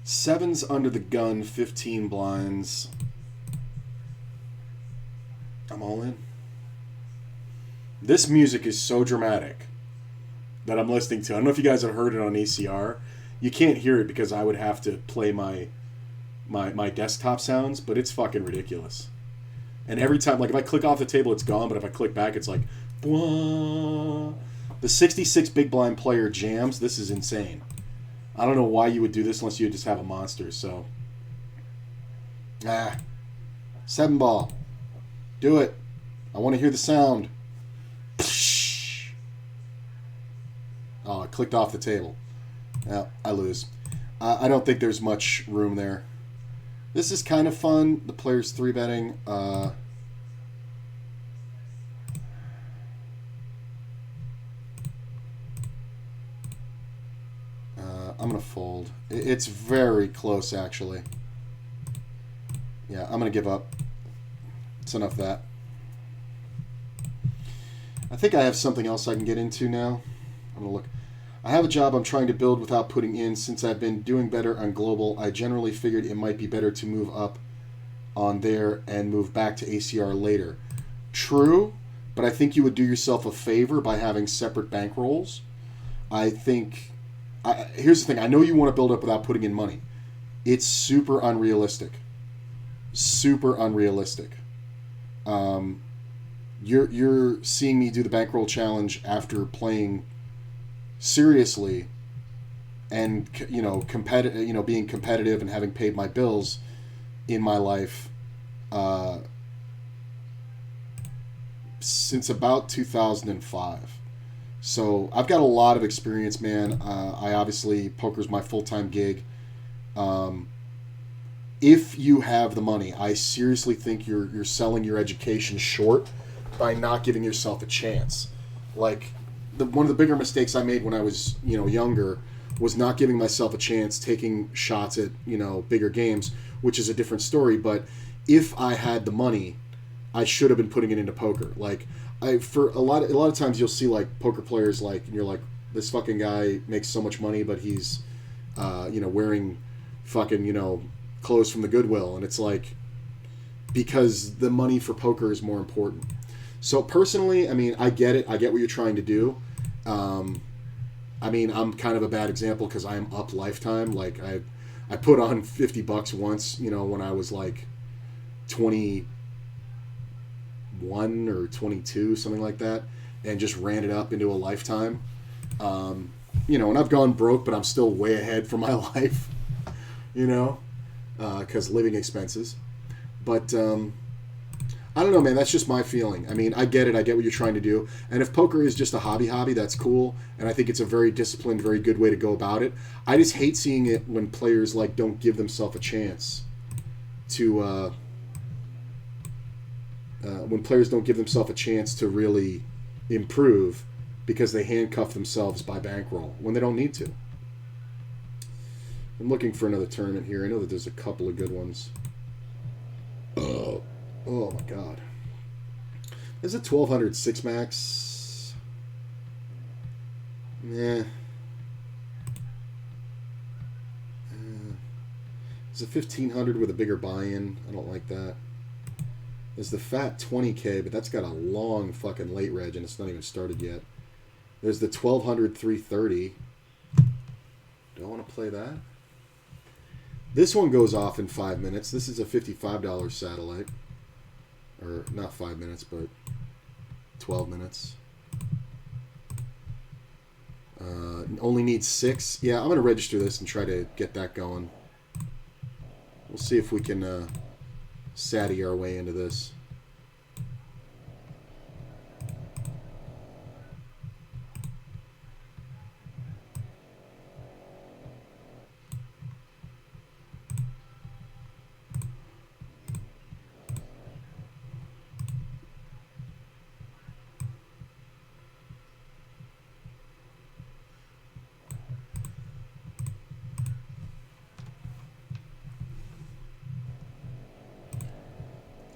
Sevens under the gun, 15 blinds. I'm all in. This music is so dramatic that I'm listening to. I don't know if you guys have heard it on ACR. You can't hear it because I would have to play my desktop sounds, but it's fucking ridiculous. And every time, like if I click off the table, it's gone, but if I click back, it's like, Bwah. The 66 big blind player jams. This is insane. I don't know why you would do this unless you just have a monster, so. 7 ball. Do it. I want to hear the sound. Oh, it clicked off the table. Yeah, I lose. I don't think there's much room there. This is kind of fun. The player's 3-betting. I'm going to fold. It's very close, actually. Yeah, I'm going to give up. It's enough of that. I think I have something else I can get into now. I'm going to look. I have a job I'm trying to build without putting in. Since I've been doing better on global, I generally figured it might be better to move up on there and move back to ACR later. True, but I think you would do yourself a favor by having separate bankrolls. I think... here's the thing. I know you want to build up without putting in money. It's super unrealistic. Super unrealistic. You're seeing me do the bankroll challenge after playing seriously and being competitive and having paid my bills. in my life since about 2005. So I've got a lot of experience, man. I obviously, poker's my full-time gig. If you have the money, I seriously think you're selling your education short by not giving yourself a chance. Like, one of the bigger mistakes I made when I was, younger was not giving myself a chance, taking shots at, bigger games, which is a different story. But if I had the money, I should have been putting it into poker. Like, for a lot of times you'll see like poker players, like, and you're like, this fucking guy makes so much money, but he's wearing fucking clothes from the Goodwill, and it's like, because the money for poker is more important. So personally, I mean, I get it. I get what you're trying to do. I mean, I'm kind of a bad example because I am up lifetime. Like, I put on $50 once, when I was like 21 or 22, something like that, and just ran it up into a lifetime. And I've gone broke, but I'm still way ahead for my life, because living expenses. But I don't know, man. That's just my feeling. I mean, I get it. I get what you're trying to do. And if poker is just a hobby, that's cool. And I think it's a very disciplined, very good way to go about it. I just hate seeing it when players like don't give themselves a chance to. When players don't give themselves a chance to really improve because they handcuff themselves by bankroll when they don't need to. I'm looking for another tournament here. I know that there's a couple of good ones. Oh my god. There's a 1200 6 max. Yeah. There's a 1500 with a bigger buy-in. I don't like that. There's the fat 20K, but that's got a long fucking late reg and it's not even started yet. There's the 1200 330. Don't want to play that. This one goes off in 5 minutes. This is a $55 satellite. Or not 5 minutes, but 12 minutes. Only needs 6. Yeah, I'm going to register this and try to get that going. We'll see if we can Sadie our way into this.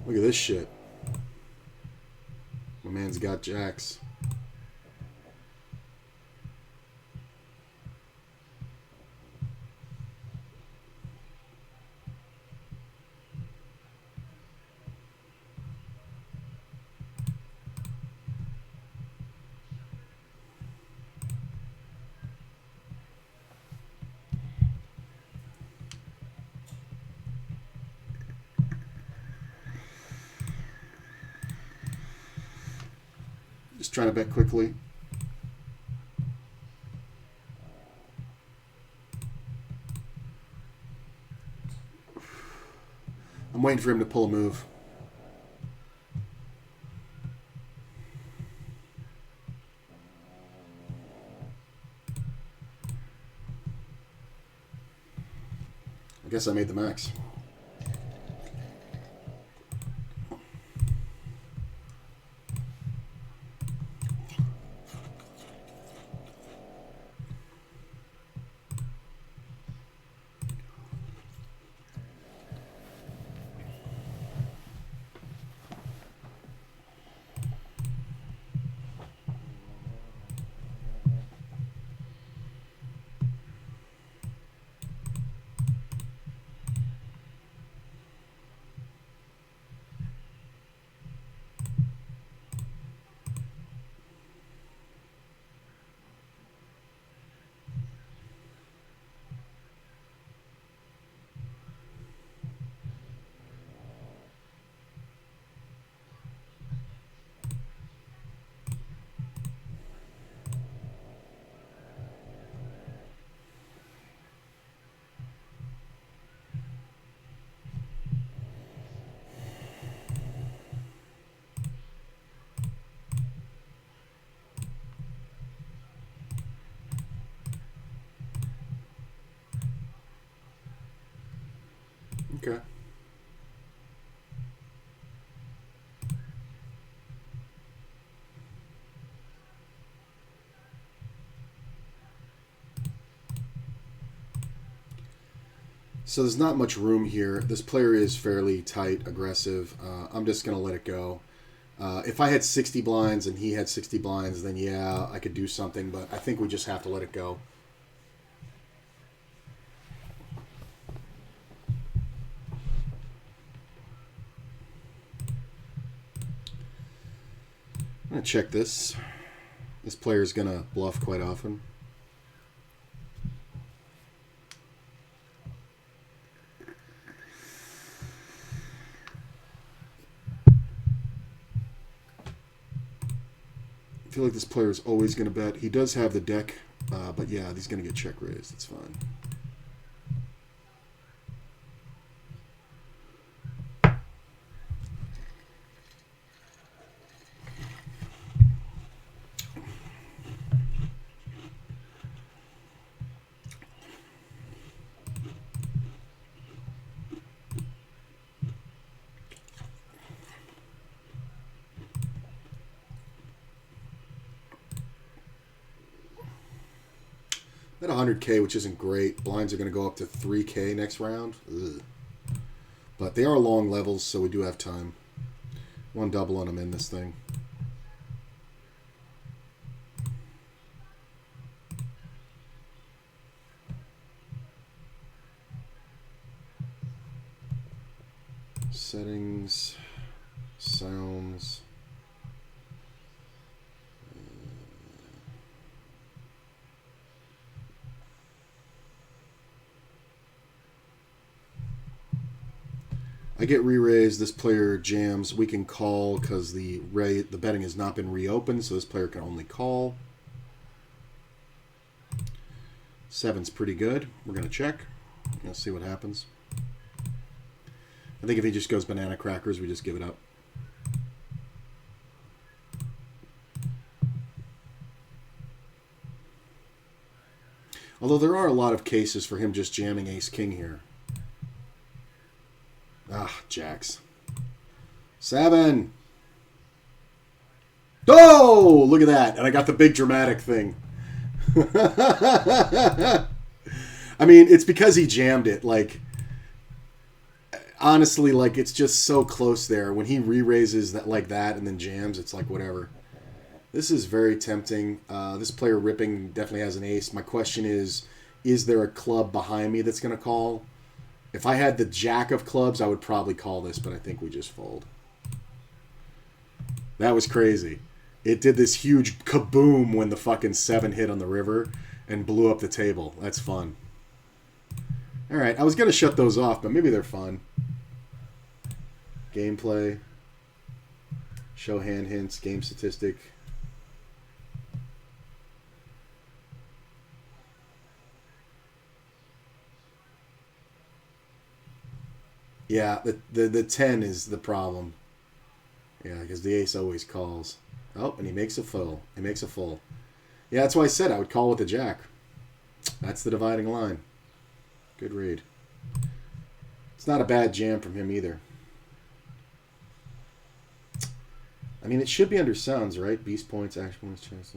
Look at this shit. My man's got jacks. Just trying to bet quickly. I'm waiting for him to pull a move. I guess I made the max. Okay. So there's not much room here. This player is fairly tight, aggressive. I'm just going to let it go. If I had 60 blinds and he had 60 blinds, then yeah, I could do something, but I think we just have to let it go. I'm going to check this. This player is going to bluff quite often. I feel like this player is always going to bet. He does have the deck, but yeah, he's going to get check raised. It's fine. At 100K, which isn't great. Blinds are going to go up to 3K next round. Ugh. But they are long levels, so we do have time. One double and I'm in this thing. Settings, sounds. I get re-raised. This player jams. We can call because the betting has not been reopened, so this player can only call. 7's pretty good. We're going to check. Let's see what happens. I think if he just goes banana crackers, we just give it up. Although there are a lot of cases for him just jamming ace-king here. Ah, jacks. 7. Oh, look at that. And I got the big dramatic thing. I mean, it's because he jammed it. Like, honestly, like, it's just so close there. When he re-raises that like that and then jams, it's like whatever. This is very tempting. This player ripping definitely has an ace. My question is there a club behind me that's going to call? If I had the jack of clubs, I would probably call this, but I think we just fold. That was crazy. It did this huge kaboom when the fucking 7 hit on the river and blew up the table. That's fun. All right, I was going to shut those off, but maybe they're fun. Gameplay. Show hand hints. Game statistic. Yeah, the 10 is the problem. Yeah, because the ace always calls. Oh, and he makes a full. He makes a full. Yeah, that's why I said I would call with the jack. That's the dividing line. Good read. It's not a bad jam from him either. I mean, it should be under sounds, right? Beast points, action points, chance,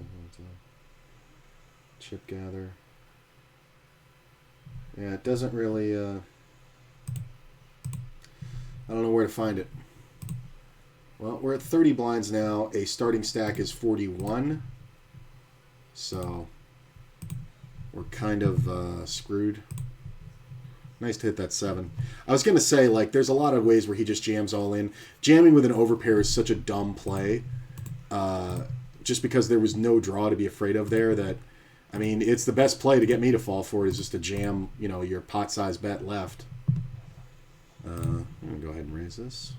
chip gather. Yeah, it doesn't really... I don't know where to find it. Well, we're at 30 blinds now. A starting stack is 41. So we're kind of screwed. Nice to hit that 7. I was going to say, like, there's a lot of ways where he just jams all in. Jamming with an overpair is such a dumb play. Just because there was no draw to be afraid of there that, I mean, it's the best play to get me to fall for it is just to jam, you know, your pot-size bet left. I'm going to go ahead and raise this.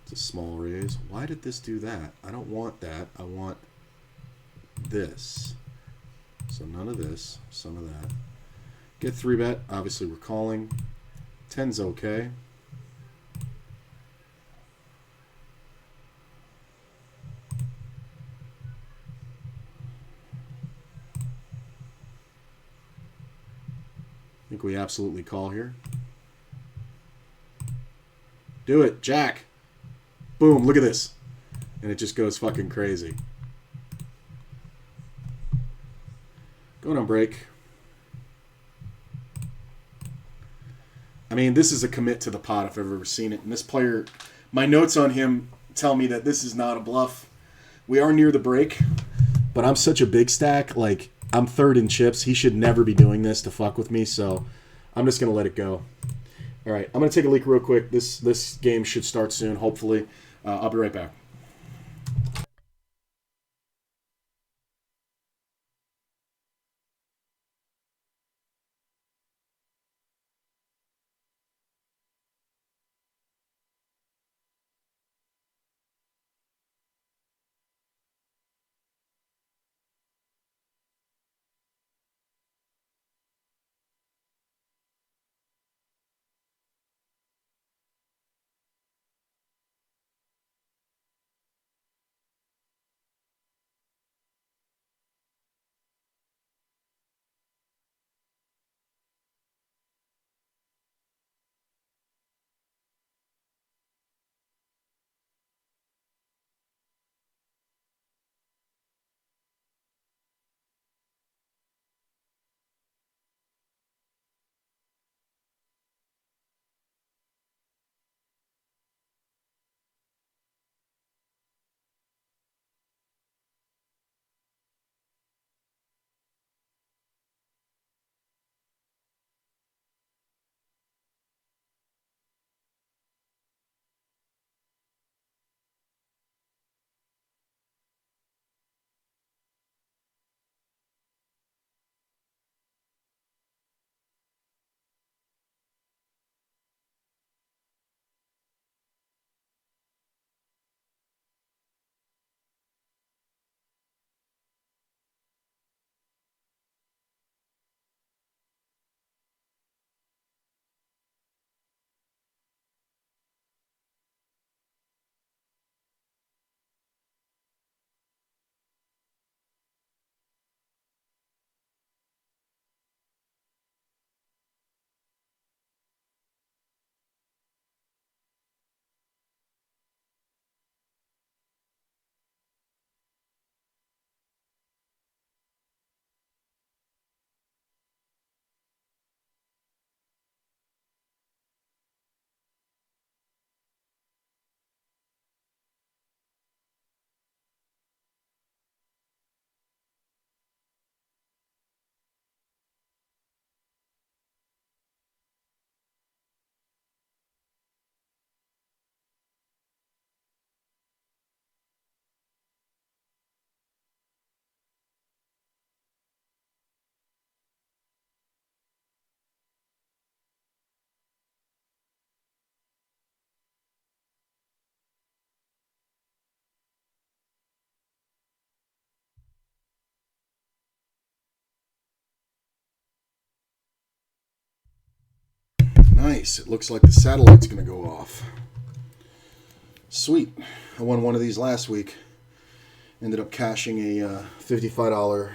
It's a small raise. Why did this do that? I don't want that. I want this. So none of this, some of that. Get 3-bet. Obviously, we're calling. 10's okay. I think we absolutely call here. Do it. Jack. Boom. Look at this. And it just goes fucking crazy. Going on break. I mean, this is a commit to the pot if I've ever seen it. And this player, my notes on him tell me that this is not a bluff. We are near the break, but I'm such a big stack. Like, I'm third in chips. He should never be doing this to fuck with me, so I'm just going to let it go. All right, I'm going to take a leak real quick. This game should start soon, hopefully. I'll be right back. Nice. It looks like the satellite's going to go off. Sweet. I won one of these last week. Ended up cashing a $55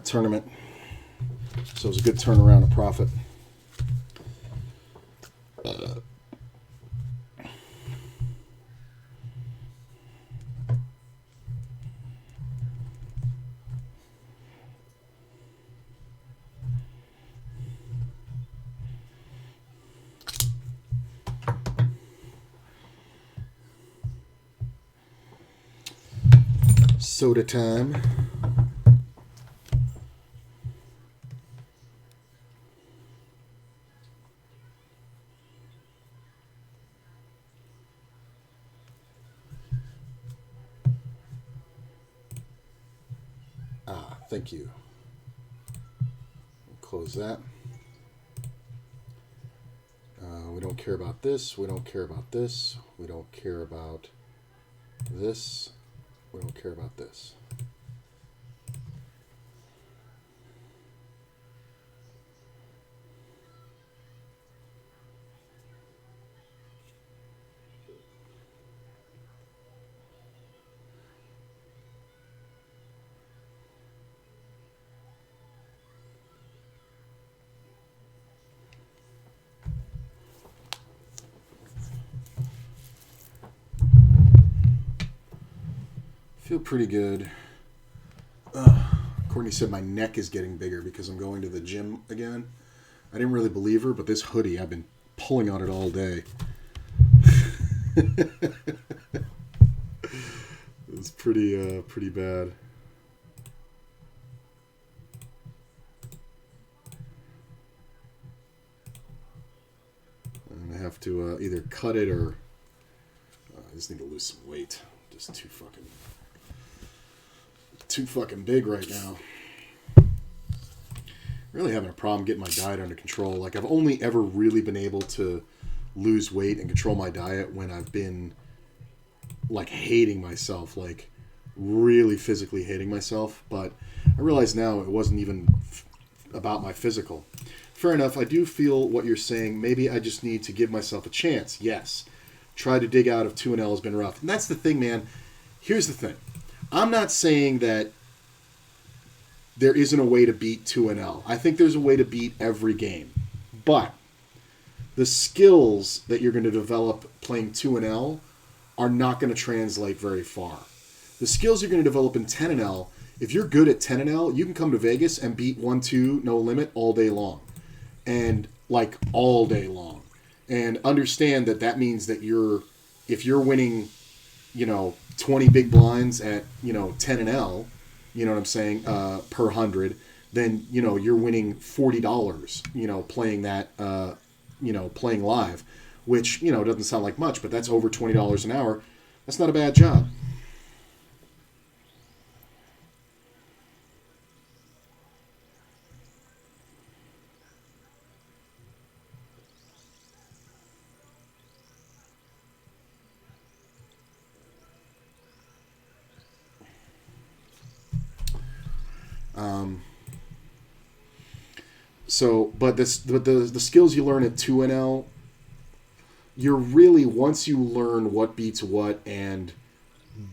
tournament. So it was a good turnaround of profit. Soda time. Thank you. Close that. We don't care about this. We don't care about this. We don't care about this. We don't care about this. Feel pretty good. Courtney said my neck is getting bigger because I'm going to the gym again. I didn't really believe her, but this hoodie, I've been pulling on it all day. It's pretty bad. And I have to either cut it or I just need to lose some weight. Just too fucking big right now. Really having a problem getting my diet under control. Like, I've only ever really been able to lose weight and control my diet when I've been like hating myself, like really physically hating myself. But I realize now it wasn't even about my physical. Fair enough. I do feel what you're saying. Maybe I just need to give myself a chance. Yes. Try to dig out of 2-0 has been rough. And that's the thing, man. Here's the thing. I'm not saying that there isn't a way to beat 2-0. I think there's a way to beat every game. But the skills that you're going to develop playing 2-L are not going to translate very far. The skills you're going to develop in 10-L, if you're good at 10-L, you can come to Vegas and beat 1-2 no limit all day long. And like all day long. And understand that means that if you're winning, 20 big blinds at, 10-L, you know what I'm saying, per 100, then, you're winning $40, playing that, playing live, which, doesn't sound like much, but that's over $20 an hour. That's not a bad job. But the skills you learn at 2-L, you're really, once you learn what beats what and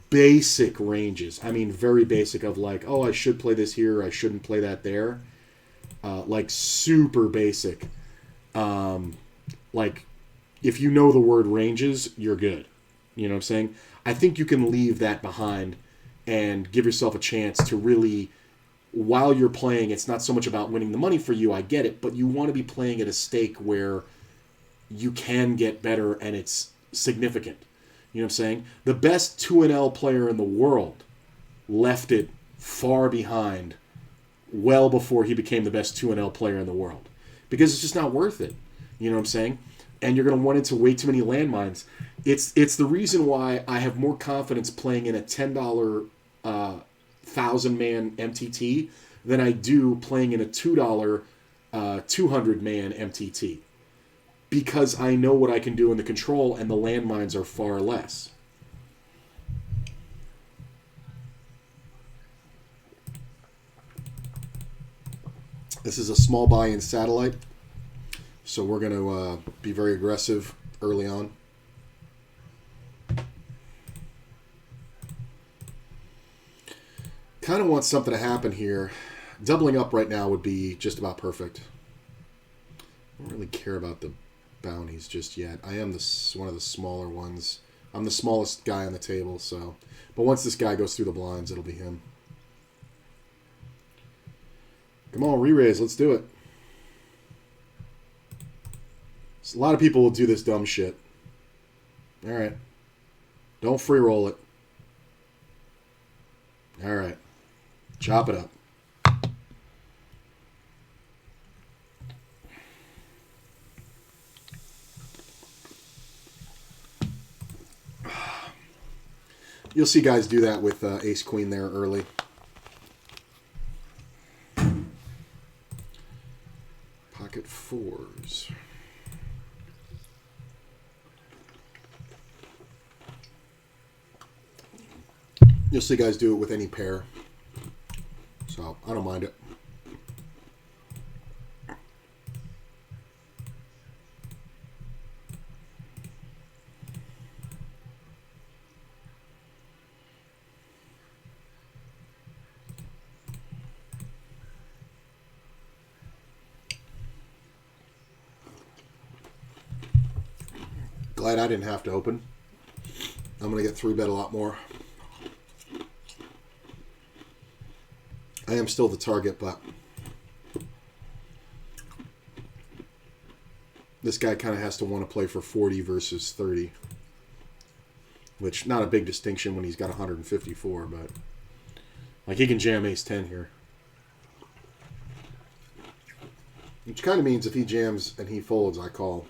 basic ranges, I mean very basic of like, oh, I should play this here, I shouldn't play that there, like super basic. Like if you know the word ranges, you're good. You know what I'm saying? I think you can leave that behind and give yourself a chance to really, while you're playing, it's not so much about winning the money for you, I get it, but you want to be playing at a stake where you can get better and it's significant. You know what I'm saying? The best 2-L player in the world left it far behind well before he became the best 2-L player in the world. Because it's just not worth it. You know what I'm saying? And you're going to run into way too many landmines. It's the reason why I have more confidence playing in a $10 1,000-man MTT than I do playing in a $2 200-man MTT. Because I know what I can do in the control and the landmines are far less. This is a small buy-in satellite, so we're going to be very aggressive early on. Kind of want something to happen here. Doubling up right now would be just about perfect. I don't really care about the bounties just yet. I am one of the smaller ones. I'm the smallest guy on the table, so. But once this guy goes through the blinds, it'll be him. Come on, re-raise. Let's do it. So a lot of people will do this dumb shit. All right. Don't free roll it. All right. Chop it up. You'll see guys do that with ace-queen there early. Pocket fours. You'll see guys do it with any pair. So, I don't mind it. Glad I didn't have to open. I'm going to get 3-bet a lot more. I am still the target, but this guy kind of has to want to play for 40 versus 30, which not a big distinction when he's got 154, but like he can jam ace-10 here. Which kind of means if he jams and he folds, I call.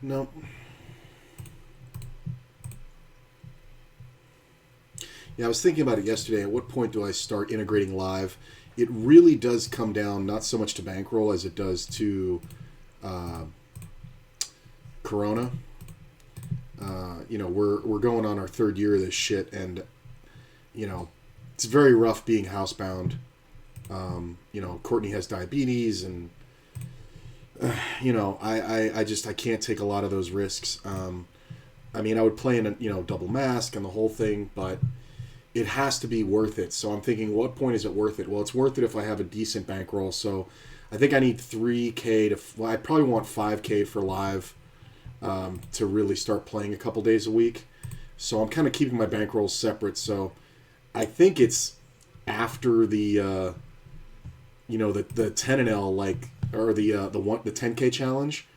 No. Yeah, I was thinking about it yesterday. At what point do I start integrating live? It really does come down not so much to bankroll as it does to Corona. We're going on our third year of this shit, and it's very rough being housebound. Courtney has diabetes, and I can't take a lot of those risks. I would play in a double mask and the whole thing, but it has to be worth it. So I'm thinking, what point is it worth it? Well, it's worth it if I have a decent bankroll. So I think I need 3K I probably want 5K for live to really start playing a couple days a week. So I'm kind of keeping my bankrolls separate. So I think it's after the 10 and L, like, or the 10K challenge.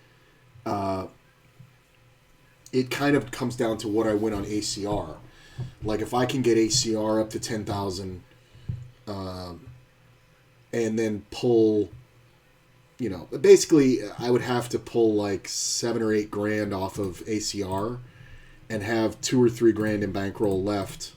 It kind of comes down to what I win on ACR. Like if I can get ACR up to 10,000, and then pull, basically I would have to pull like 7 or 8 grand off of ACR, and have 2 or 3 grand in bankroll left,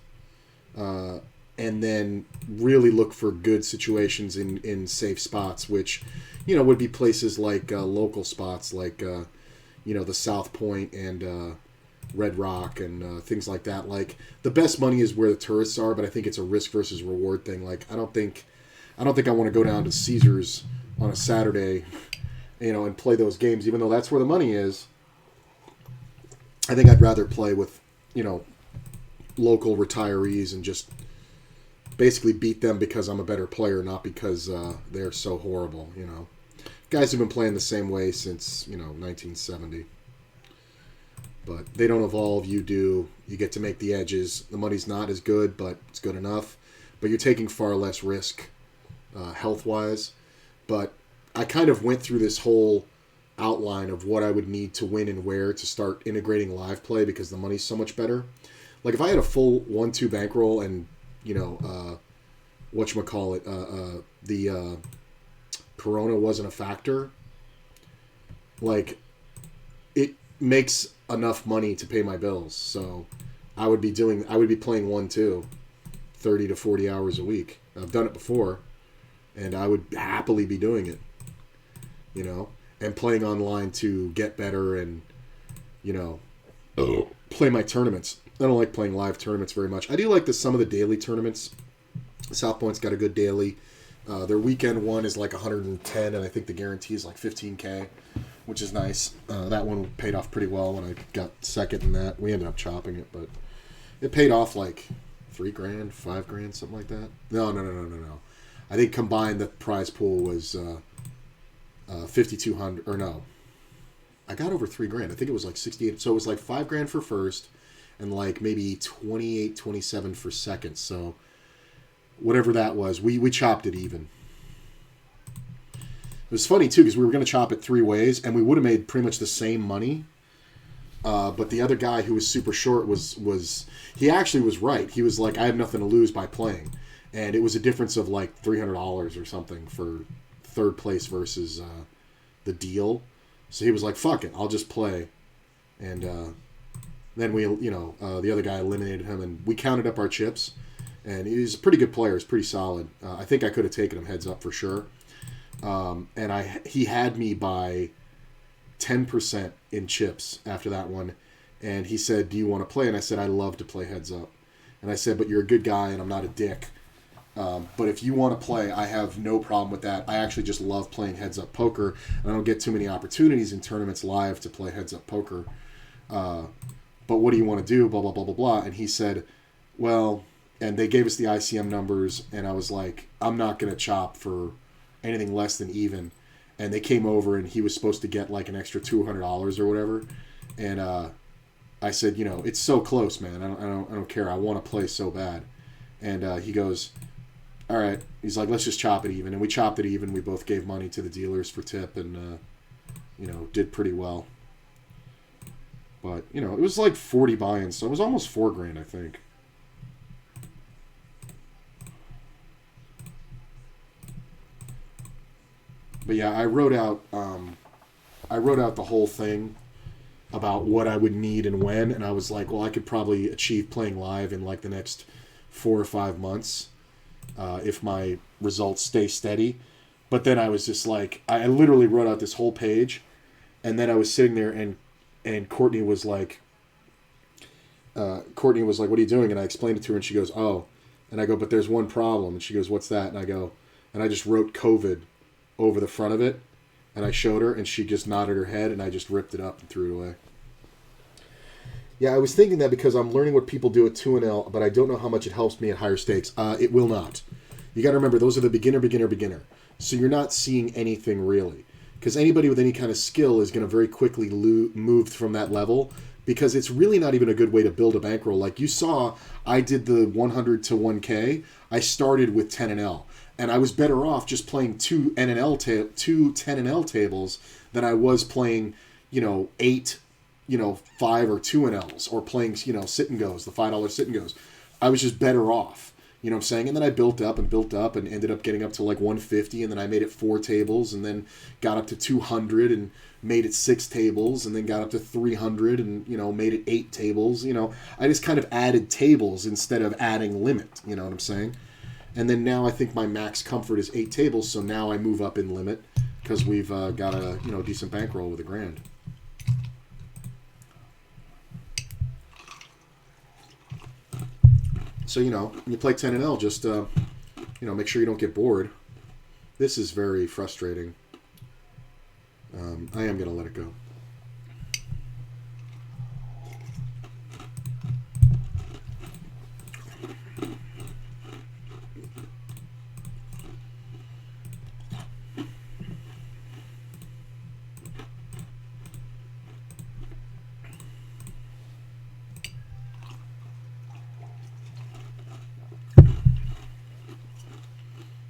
and then really look for good situations in safe spots, which would be places like local spots like the South Point and Red Rock and things like that. Like the best money is where the tourists are, but I think it's a risk versus reward thing. Like I don't think I want to go down to Caesars on a Saturday, and play those games, even though that's where the money is. I think I'd rather play with local retirees and just basically beat them because I'm a better player, not because they're so horrible. Guys have been playing the same way since 1970. But they don't evolve, you do. You get to make the edges. The money's not as good, but it's good enough. But you're taking far less risk health-wise. But I kind of went through this whole outline of what I would need to win and where to start integrating live play because the money's so much better. Like if I had a full 1-2 bankroll and, the Corona wasn't a factor, like it makes enough money to pay my bills. So I would be playing 1-2 30 to 40 hours a week. I've done it before, and I would happily be doing it, and playing online to get better and, play my tournaments. I don't like playing live tournaments very much. I do like some of the daily tournaments. South Point's got a good daily. Their weekend one is like 110, and I think the guarantee is like 15K, which is nice. That one paid off pretty well when I got second in that. We ended up chopping it, but it paid off like 3 grand, 5 grand, something like that. No. I think combined the prize pool was 5,200, or no. I got over 3 grand. I think it was like 68. So it was like 5 grand for first, and like maybe 28, 27 for second. So whatever that was, we chopped it even. It was funny too because we were going to chop it 3 ways, and we would have made pretty much the same money. But the other guy who was super short he actually was right. He was like, I have nothing to lose by playing, and it was a difference of like $300 or something for third place versus the deal. So he was like, fuck it, I'll just play. And then the other guy eliminated him, and we counted up our chips. And he's a pretty good player. He's pretty solid. I think I could have taken him heads up for sure. And he had me by 10% in chips after that one. And he said, do you want to play? And I said, I love to play heads up. And I said, but you're a good guy and I'm not a dick. But if you want to play, I have no problem with that. I actually just love playing heads up poker. And I don't get too many opportunities in tournaments live to play heads up poker. But what do you want to do? Blah, blah, blah, blah, blah. And he said, well, and they gave us the ICM numbers. And I was like, I'm not going to chop for anything less than even. And they came over and he was supposed to get like an extra $200 or whatever. And I said, it's so close, man. I don't care. I want to play so bad. And he goes, all right. He's like, let's just chop it even. And we chopped it even. We both gave money to the dealers for tip and, did pretty well. But, it was like 40 buy-ins. So it was almost $4,000, I think. But yeah, I wrote out the whole thing about what I would need and when, and I was like, well, I could probably achieve playing live in like the next 4 or 5 months if my results stay steady. But then I was just like, I literally wrote out this whole page, and then I was sitting there, and Courtney was like, what are you doing? And I explained it to her, and she goes, oh. And I go, but there's one problem. And she goes, what's that? And I go, and I just wrote COVID over the front of it, and I showed her, and she just nodded her head, and I just ripped it up and threw it away. Yeah, I was thinking that because I'm learning what people do at 2NL, but I don't know how much it helps me at higher stakes. It will not. You got to remember, those are the beginner. So you're not seeing anything really. Because anybody with any kind of skill is going to very quickly move from that level, because it's really not even a good way to build a bankroll. Like you saw, I did the 100 to 1K. I started with 10NL. And I was better off just playing two 10NL tables than I was playing, 8, 5 or 2NLs, or playing, sit and goes, the $5 sit and goes. I was just better off, you know what I'm saying? And then I built up and ended up getting up to like 150, and then I made it 4 tables, and then got up to 200 and made it 6 tables, and then got up to 300 and, made it 8 tables. I just kind of added tables instead of adding limit, you know what I'm saying? And then now I think my max comfort is 8 tables, so now I move up in limit because we've got a decent bankroll with $1,000. So when you play 10NL, just make sure you don't get bored. This is very frustrating. I am gonna let it go.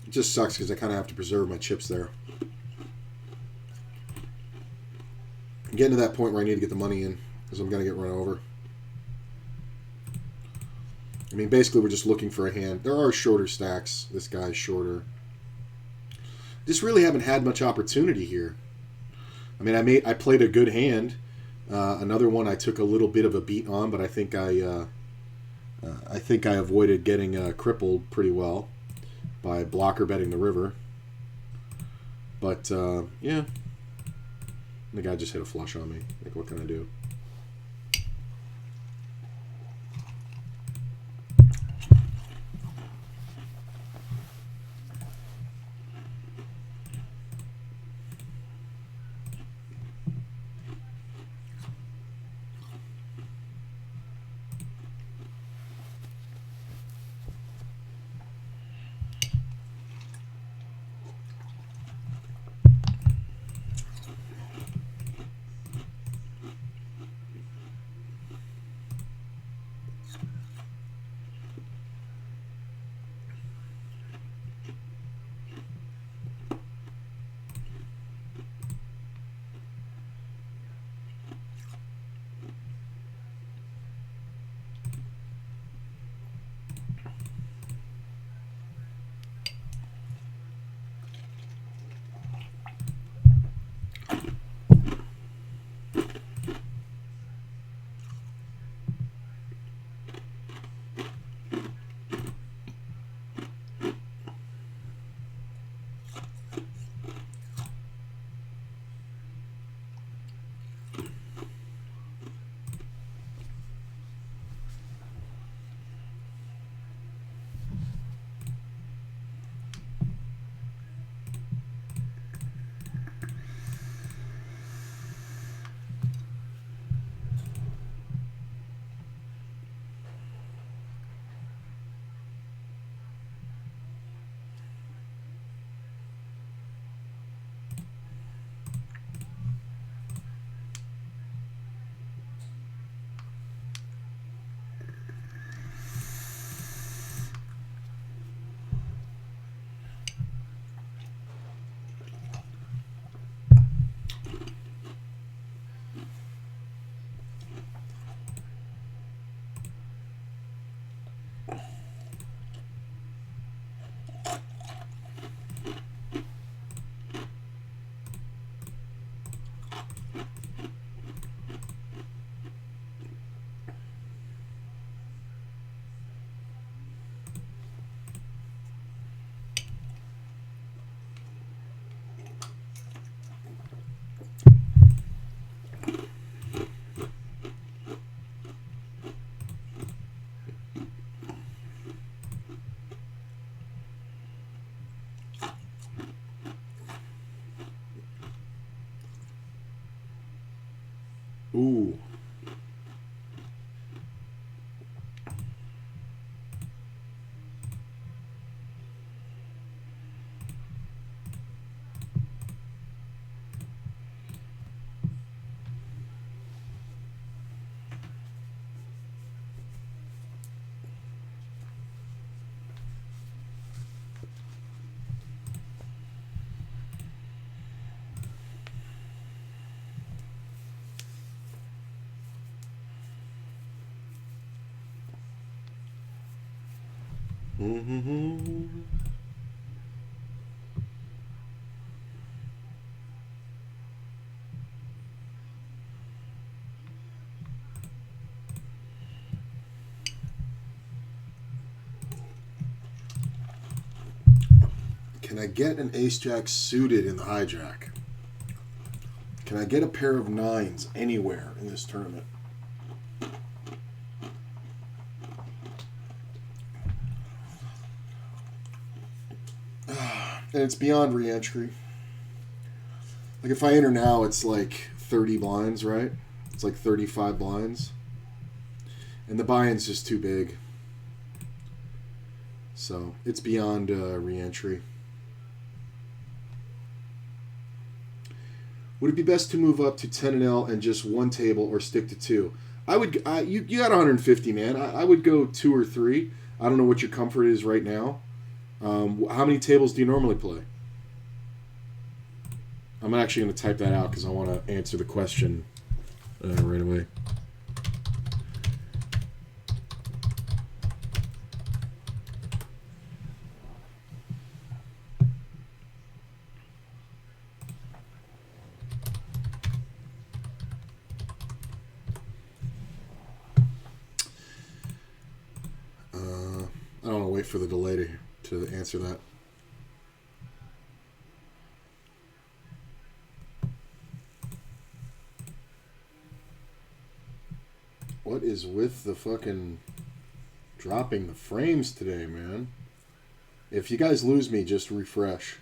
It just sucks because I kind of have to preserve my chips there. I'm getting to that point where I need to get the money in because I'm going to get run over. I mean, basically, we're just looking for a hand. There are shorter stacks. This guy's shorter. Just really haven't had much opportunity here. I mean, I played a good hand. Another one I took a little bit of a beat on, but I think I avoided getting crippled pretty well by blocker betting the river. But yeah, the guy just hit a flush on me. Like, what can I do? Ooh. Mm-hmm. Can I get an ace-jack suited in the hijack? Can I get a pair of nines anywhere in this tournament? And it's beyond re-entry. Like if I enter now, it's like 30 blinds, right? It's like 35 blinds. And the buy-in's just too big. So it's beyond re-entry. Would it be best to move up to 10 and L and just one table or stick to two? You got 150, man. I would go 2 or 3. I don't know what your comfort is right now. How many tables do you normally play? I'm actually going to type that out because I want to answer the question right away. I don't want to wait for the delay to answer that. What is with the fucking dropping the frames today, man? If you guys lose me, just refresh.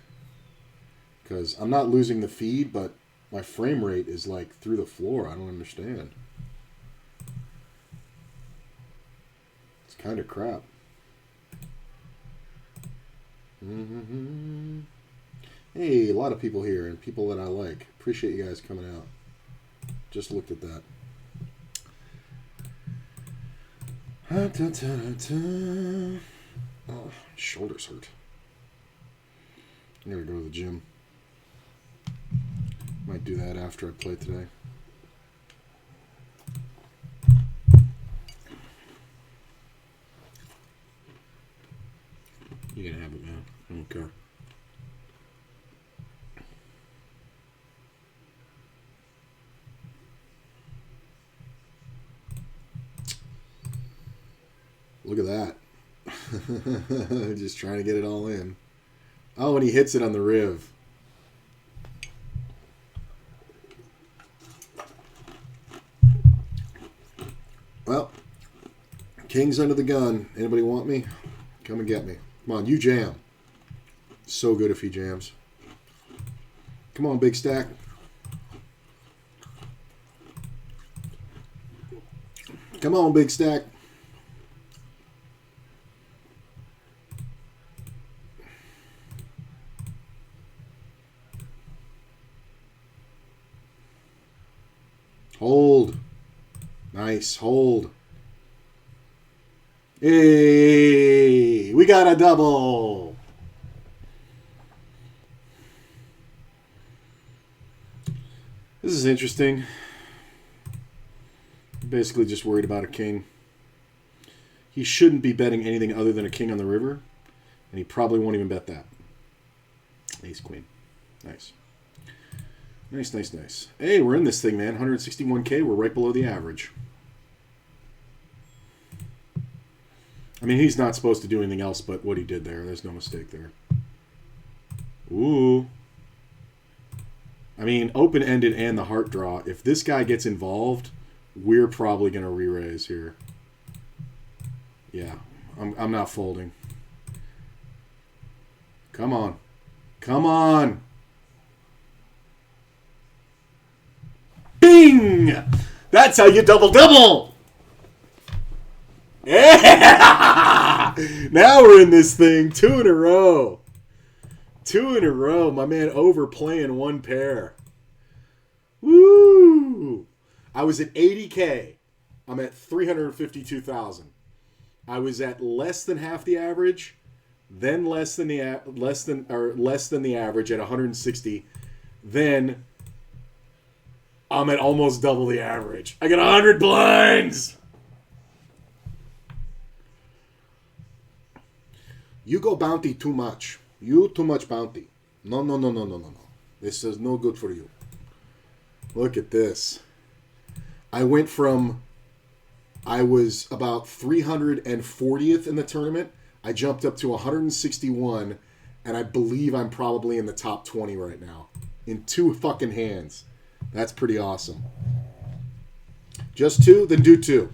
Because I'm not losing the feed, but my frame rate is like through the floor. I don't understand. It's kind of crap. Mm-hmm. Hey, a lot of people here and people that I like. Appreciate you guys coming out. Just looked at that. Oh, shoulders hurt. I gotta go to the gym. Might do that after I play today. You can have it, man. I don't care. Look at that. Just trying to get it all in. Oh, and he hits it on the riv. Well, king's under the gun. Anybody want me? Come and get me. Come on, you jam. So good if he jams. Come on, big stack. Come on, big stack. Hold. Nice. Hold. Hey, we got a double. This is interesting. Basically just worried about a king. he shouldn't be betting anything other than a king on the river, and he probably won't even bet that. Ace queen. Nice. Nice, nice, nice. Hey, we're in this thing, man. 161K. We're right below the average. I mean, he's not supposed to do anything else but what he did there. There's no mistake there. Ooh. I mean, open-ended and the heart draw. If this guy gets involved, we're probably going to re-raise here. Yeah, I'm not folding. Come on. Come on. Bing! That's how you double-double! Yeah! Now we're in this thing. 2 in a row. 2 in a row. My man overplaying one pair. Woo! I was at 80K. I'm at 352,000. I was at less than half the average, then less than the average at 160. Then I'm at almost double the average. I got 100 blinds. You go bounty too much. You too much bounty. No, no, no, no, no, no, no. This is no good for you. Look at this. I went from, I was about 340th in the tournament. I jumped up to 161, and I believe I'm probably in the top 20 right now. In 2 fucking hands. That's pretty awesome. Just 2? Then do 2.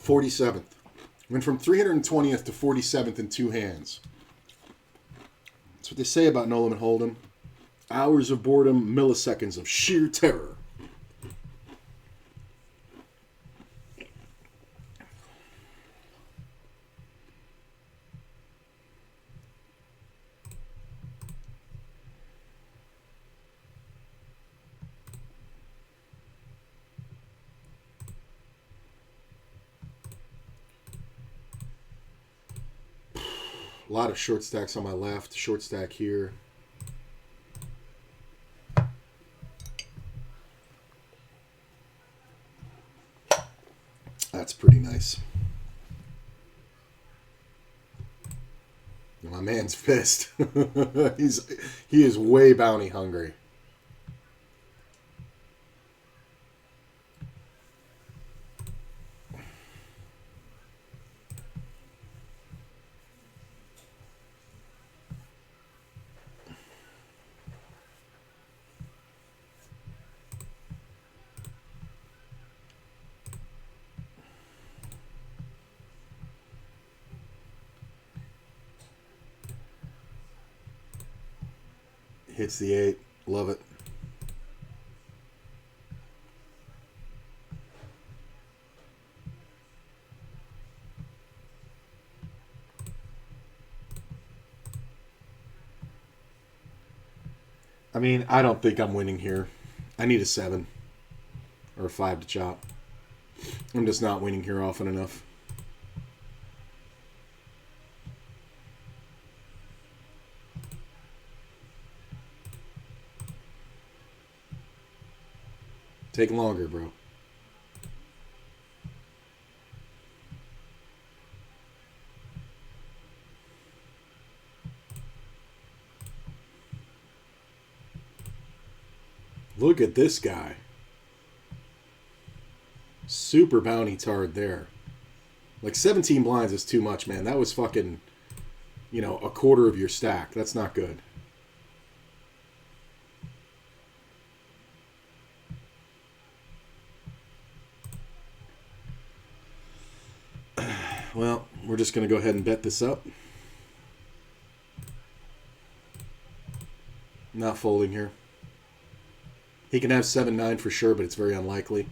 .47th. Went from 320th to 47th in 2 hands. That's what they say about no limit hold'em. Hours of boredom, milliseconds of sheer terror. A lot of short stacks on my left, short stack here. That's pretty nice. My man's pissed. He is way bounty hungry. Hits the 8. Love it. I mean, I don't think I'm winning here. I need a 7 or a 5 to chop. I'm just not winning here often enough. Take longer, bro. Look at this guy. Super bounty tard there. Like 17 blinds is too much, man. That was fucking, you know, a quarter of your stack. That's not good. Well, we're just going to go ahead and bet this up. Not folding here. He can have 7-9 for sure, but it's very unlikely.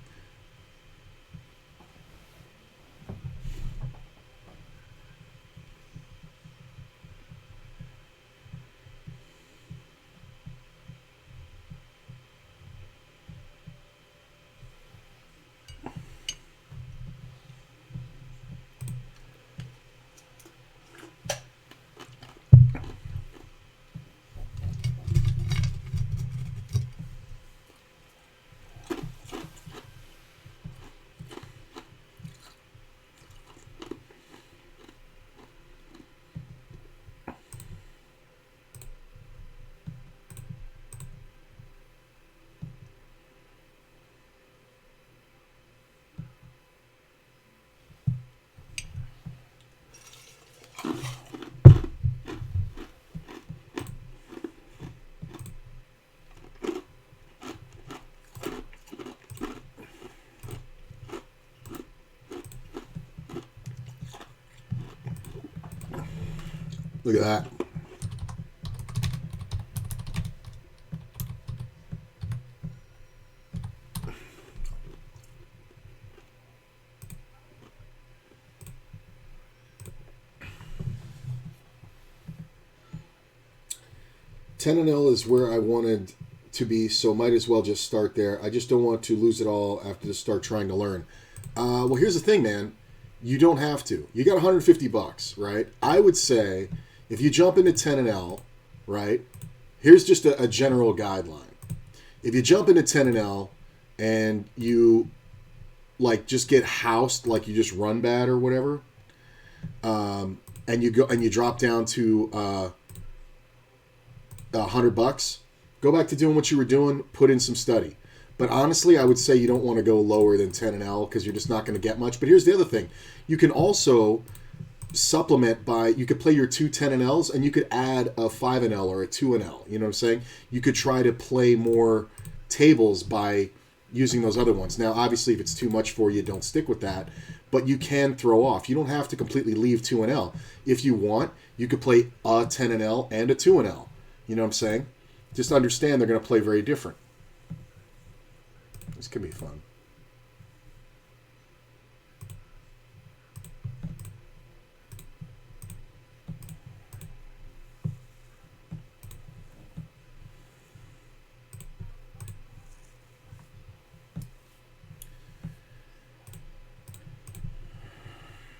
Look at that. Ten and L is where I wanted to be, so might as well just start there. I just don't want to lose it all after to start trying to learn. Well, here's the thing, man. You don't have to. You got $150, right? I would say if you jump into 10 and L, right? Here's just a general guideline. If you jump into 10 and L and you like just get housed, like you just run bad or whatever, and you drop down to $100, go back to doing what you were doing, put in some study. But honestly, I would say you don't want to go lower than 10 and L because you're just not going to get much. But here's the other thing. You can also supplement by, you could play your 2 10 and Ls and you could add a 5 and L or a 2 and L. You know what I'm saying? You could try to play more tables by using those other ones. Now, obviously, if it's too much for you, don't stick with that. But you can throw off. You don't have to completely leave 2 and L. If you want, you could play a 10 and L and a 2 and L. You know what I'm saying? Just understand they're going to play very different. This could be fun.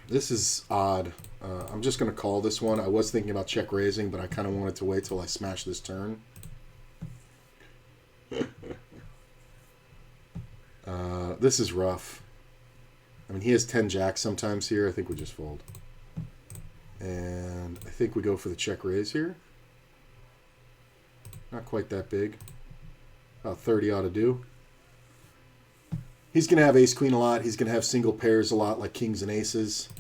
This is odd. I'm just going to call this one. I was thinking about check raising, but I kind of wanted to wait till I smash this turn. This is rough. I mean, he has 10 jacks sometimes here. I think we just fold. And I think we go for the check raise here. Not quite that big. About 30 ought to do. He's going to have ace-queen a lot. He's going to have single pairs a lot, like kings and aces.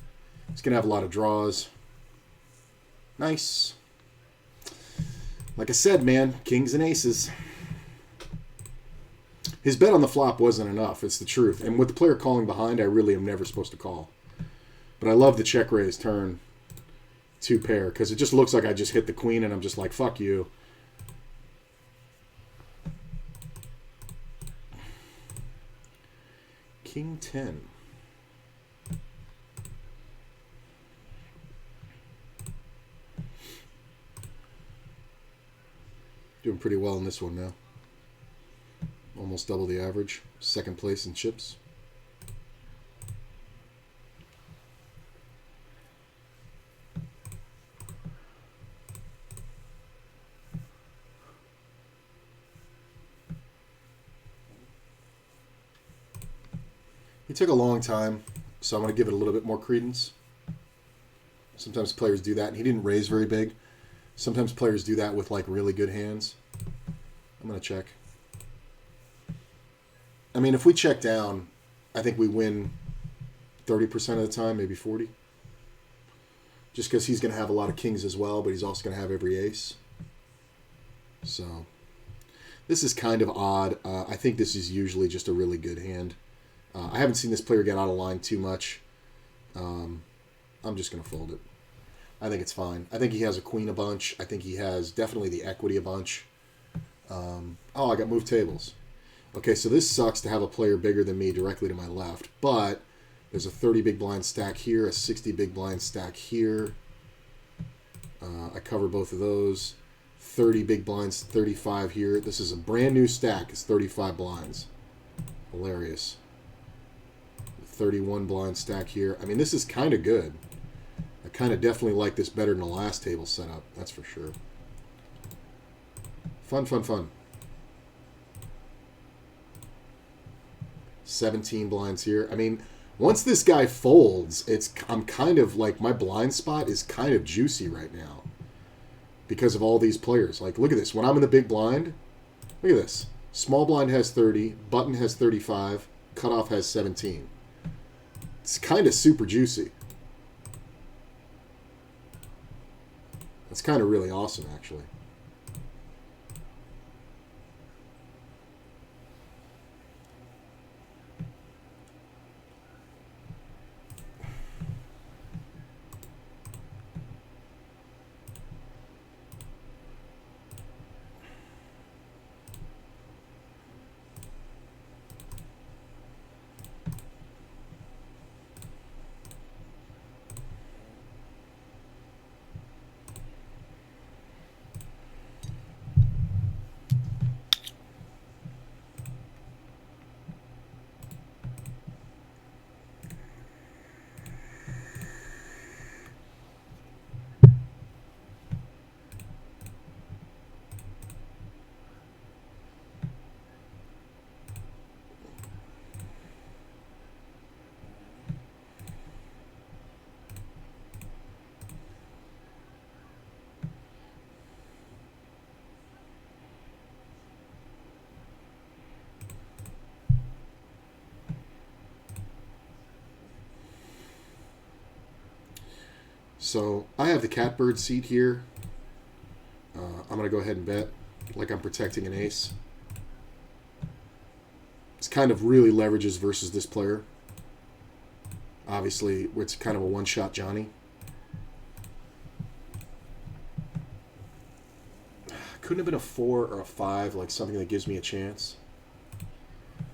He's going to have a lot of draws. Nice. Like I said, man, kings and aces. His bet on the flop wasn't enough. It's the truth. And with the player calling behind, I really am never supposed to call. But I love the check raise turn 2 pair because it just looks like I just hit the queen and I'm just like, fuck you. King 10. Doing pretty well in this one now. Almost double the average. Second place in chips. He took a long time, so I'm going to give it a little bit more credence. Sometimes players do that, and he didn't raise very big. Sometimes players do that with like really good hands. I'm going to check. I mean, if we check down, I think we win 30% of the time, maybe 40. Just because he's going to have a lot of kings as well, but he's also going to have every ace. So, this is kind of odd. I think this is usually just a really good hand. I haven't seen this player get out of line too much. I'm just going to fold it. I think it's fine. I think he has a queen a bunch. I think he has definitely the equity a bunch. Oh, I got moved tables. Okay, so this sucks to have a player bigger than me directly to my left, but there's a 30 big blind stack here, a 60 big blind stack here. I cover both of those. 30 big blinds, 35 here. This is a brand new stack. It's 35 blinds. Hilarious. 31 blind stack here. I mean, this is kind of good. I kind of definitely like this better than the last table setup. That's for sure. Fun, fun, fun. 17 blinds here. I mean, once this guy folds, I'm kind of like, my blind spot is kind of juicy right now because of all these players. Like, look at this. When I'm in the big blind, look at this. Small blind has 30, button has 35, cutoff has 17. It's kind of super juicy. It's kind of really awesome, actually. So I have the catbird seat here. I'm going to go ahead and bet like I'm protecting an ace. It's kind of really leverages versus this player. Obviously, it's kind of a one-shot Johnny. Couldn't have been a 4 or a 5, like something that gives me a chance.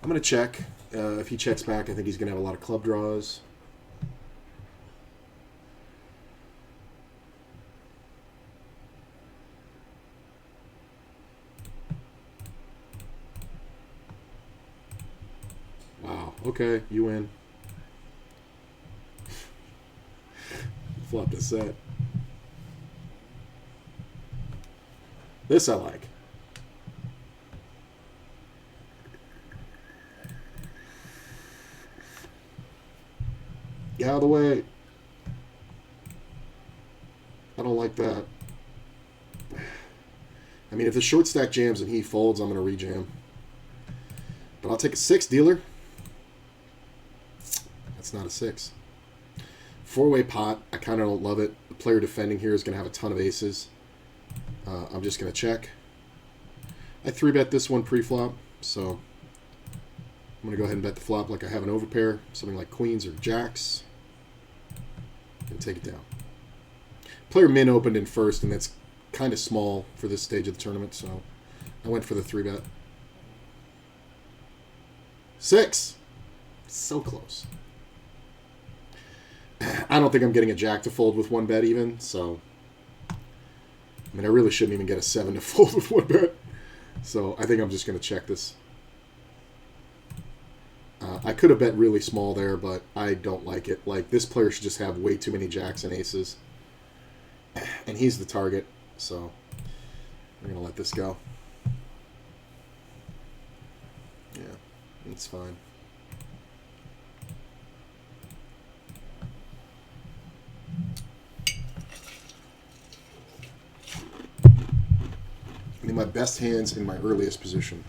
I'm going to check. If he checks back, I think he's going to have a lot of club draws. Okay, you win. Flop a set. This I like. Get out of the way. I don't like that. I mean, if the short stack jams and he folds, I'm going to rejam. But I'll take a 6, dealer. That's not a 6. 4-way pot. I kind of don't love it. The player defending here is going to have a ton of aces. I'm just going to check. I 3-bet this one pre-flop, so I'm going to go ahead and bet the flop like I have an overpair, something like queens or jacks, and take it down. Player min opened in first, and that's kind of small for this stage of the tournament, so I went for the 3-bet. 6. So close. I don't think I'm getting a jack to fold with 1 bet even, so I mean, I really shouldn't even get a 7 to fold with 1 bet. So I think I'm just going to check this. I could have bet really small there, but I don't like it. Like, this player should just have way too many jacks and aces. And he's the target, so we're going to let this go. Yeah, it's fine. I mean, my best hands in my earliest position.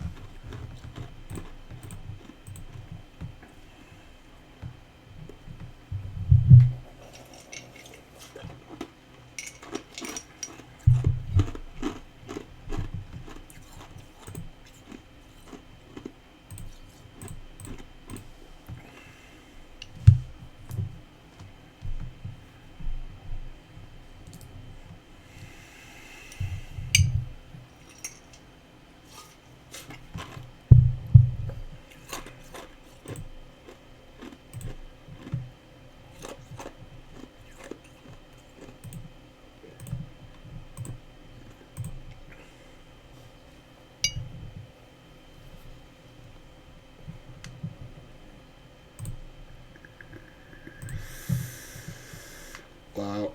Wow.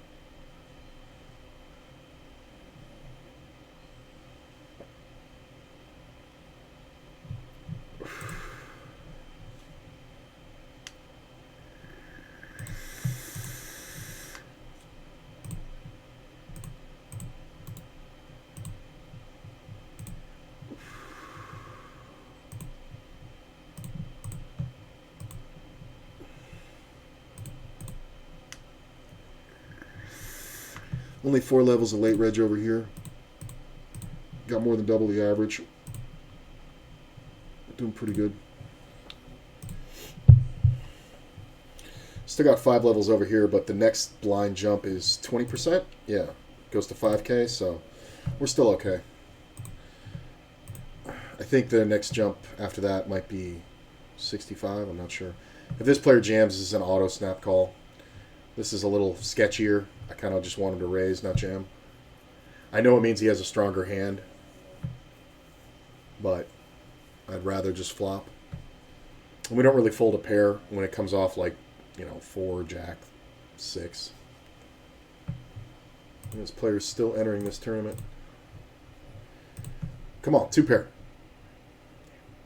Only 4 levels of late reg over here. Got more than double the average. Doing pretty good. Still got 5 levels over here, but the next blind jump is 20%. Yeah, goes to 5K, so we're still okay. I think the next jump after that might be 65. I'm not sure. If this player jams, this is an auto snap call. This is a little sketchier. I kind of just want him to raise, not jam. I know it means he has a stronger hand, but I'd rather just flop. And we don't really fold a pair when it comes off like, 4, jack, 6. And this player's still entering this tournament. Come on, 2 pair.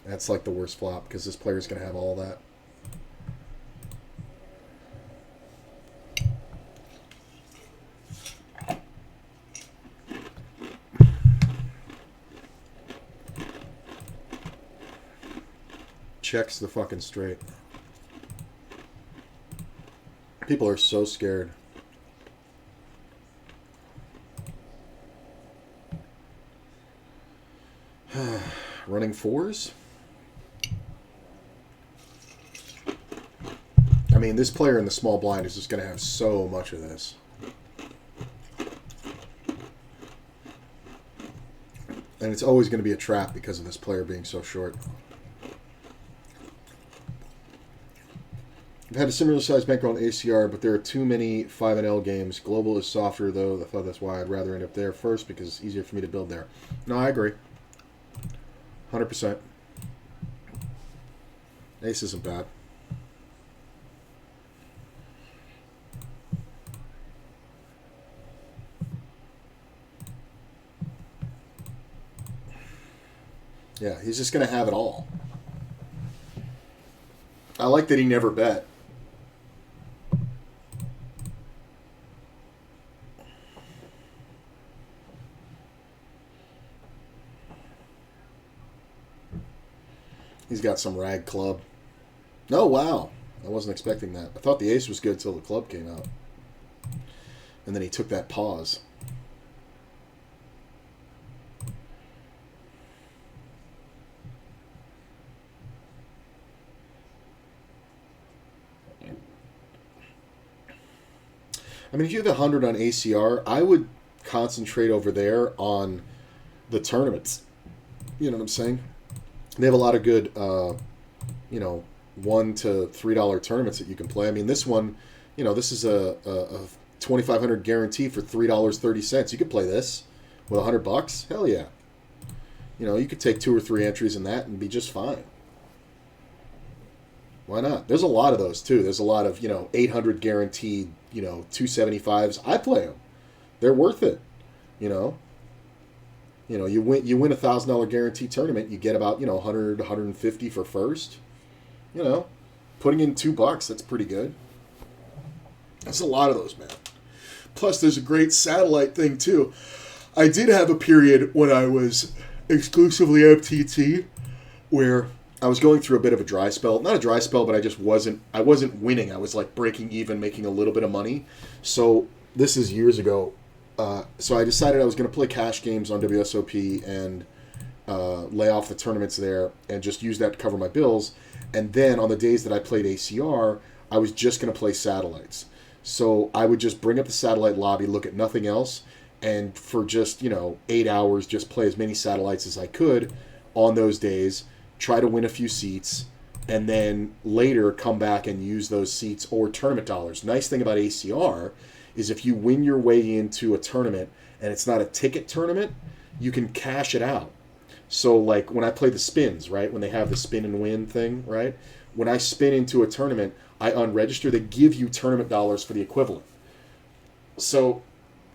That's like the worst flop because this player's going to have all that. Checks the fucking straight. People are so scared. Running 4s? I mean, this player in the small blind is just going to have so much of this. And it's always going to be a trap because of this player being so short. I've had a similar size bankroll in ACR, but there are too many 5L games. Global is softer, though. I thought that's why I'd rather end up there first because it's easier for me to build there. No, I agree. 100%. Ace isn't bad. Yeah, he's just going to have it all. I like that he never bet. He's got some rag club. Oh, wow. I wasn't expecting that. I thought the ace was good till the club came out. And then he took that pause. I mean, if you have 100 on ACR, I would concentrate over there on the tournaments. You know what I'm saying? They have a lot of good, $1 to $3 tournaments that you can play. I mean, this one, this is a 2,500 guarantee for $3.30. You could play this with $100. Hell yeah. You could take 2 or 3 entries in that and be just fine. Why not? There's a lot of those too. There's a lot of 800 guaranteed 275s. I play them. They're worth it. You win a $1,000 guarantee tournament. You get about 100 150 for first. Putting in $2, that's pretty good. That's a lot of those, man. Plus, there's a great satellite thing too. I did have a period when I was exclusively MTT where I was going through a bit of a dry spell. Not a dry spell, but I wasn't winning. I was like breaking even, making a little bit of money. So this is years ago. So I decided I was going to play cash games on WSOP and lay off the tournaments there and just use that to cover my bills. And then on the days that I played ACR, I was just going to play satellites. So I would just bring up the satellite lobby, look at nothing else, and for just, 8 hours, just play as many satellites as I could on those days, try to win a few seats, and then later come back and use those seats or tournament dollars. Nice thing about ACR is if you win your way into a tournament and it's not a ticket tournament, you can cash it out. So like when I play the spins, right, when they have the spin and win thing, right, when I spin into a tournament, I unregister, they give you tournament dollars for the equivalent. So,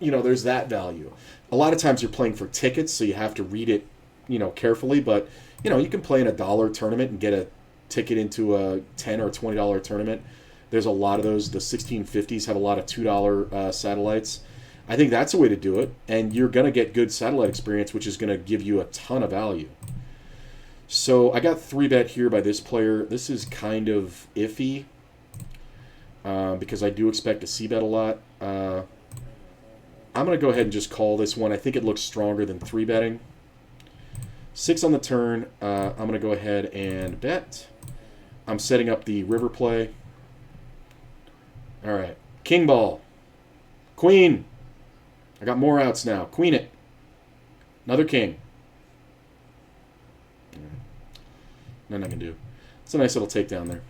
there's that value. A lot of times you're playing for tickets, so you have to read it, carefully. But you can play in a dollar tournament and get a ticket into a $10 or $20 tournament. There's a lot of those. The 1650s have a lot of $2 satellites. I think that's a way to do it, and you're going to get good satellite experience, which is going to give you a ton of value. So I got 3-bet here by this player. This is kind of iffy because I do expect to c-bet a lot. I'm going to go ahead and just call this one. I think it looks stronger than 3-betting. 6 on the turn. I'm going to go ahead and bet. I'm setting up the river play. All right. King ball. Queen. I got more outs now. Queen it. Another king. Nothing I can do. It's a nice little takedown there.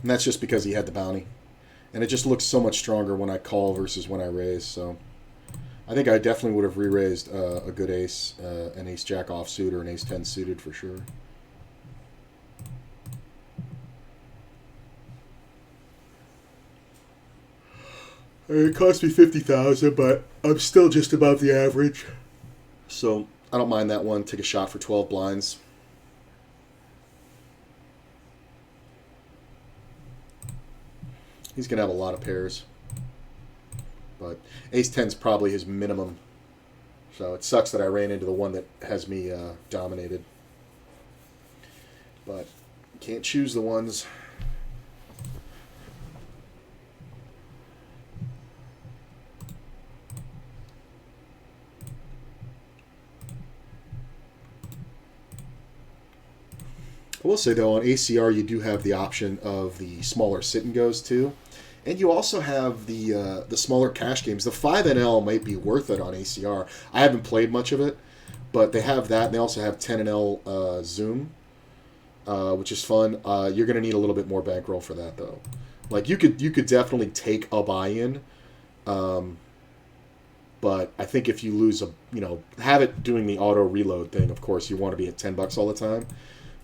And that's just because he had the bounty. And it just looks so much stronger when I call versus when I raise. So I think I definitely would have re-raised a good ace, an ace-jack offsuit or an ace-10 suited for sure. It cost me $50,000, but I'm still just above the average. So I don't mind that one. Take a shot for 12 blinds. He's going to have a lot of pairs. But ace-10 is probably his minimum. So it sucks that I ran into the one that has me dominated. But can't choose the ones. I will say, though, on ACR you do have the option of the smaller sit-and-goes, too. And you also have the smaller cash games. The 5NL might be worth it on ACR. I haven't played much of it, but they have that. And they also have 10NL Zoom, which is fun. You're going to need a little bit more bankroll for that, though. Like, you could definitely take a buy-in, but I think if you lose have it doing the auto reload thing. Of course, you want to be at $10 all the time.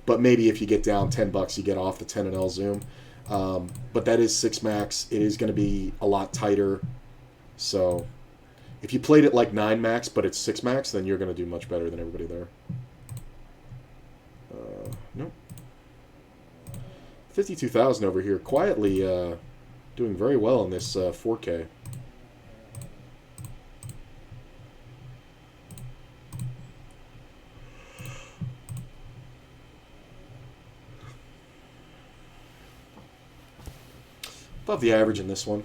But maybe if you get down $10, you get off the 10NL Zoom. But that is 6 max. It is going to be a lot tighter. So if you played it like 9 max, but it's 6 max, then you're going to do much better than everybody there. Nope. 52,000 over here. Quietly doing very well in this 4K. Above the average in this one.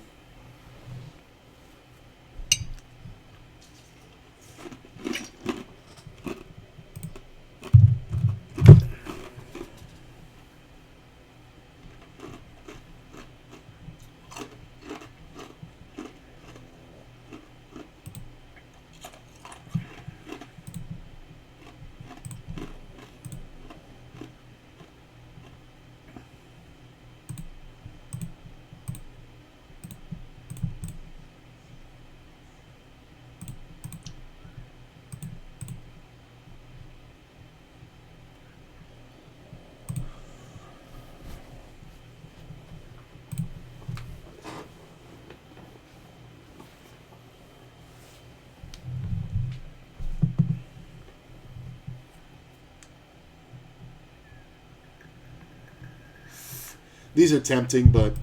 These are tempting, but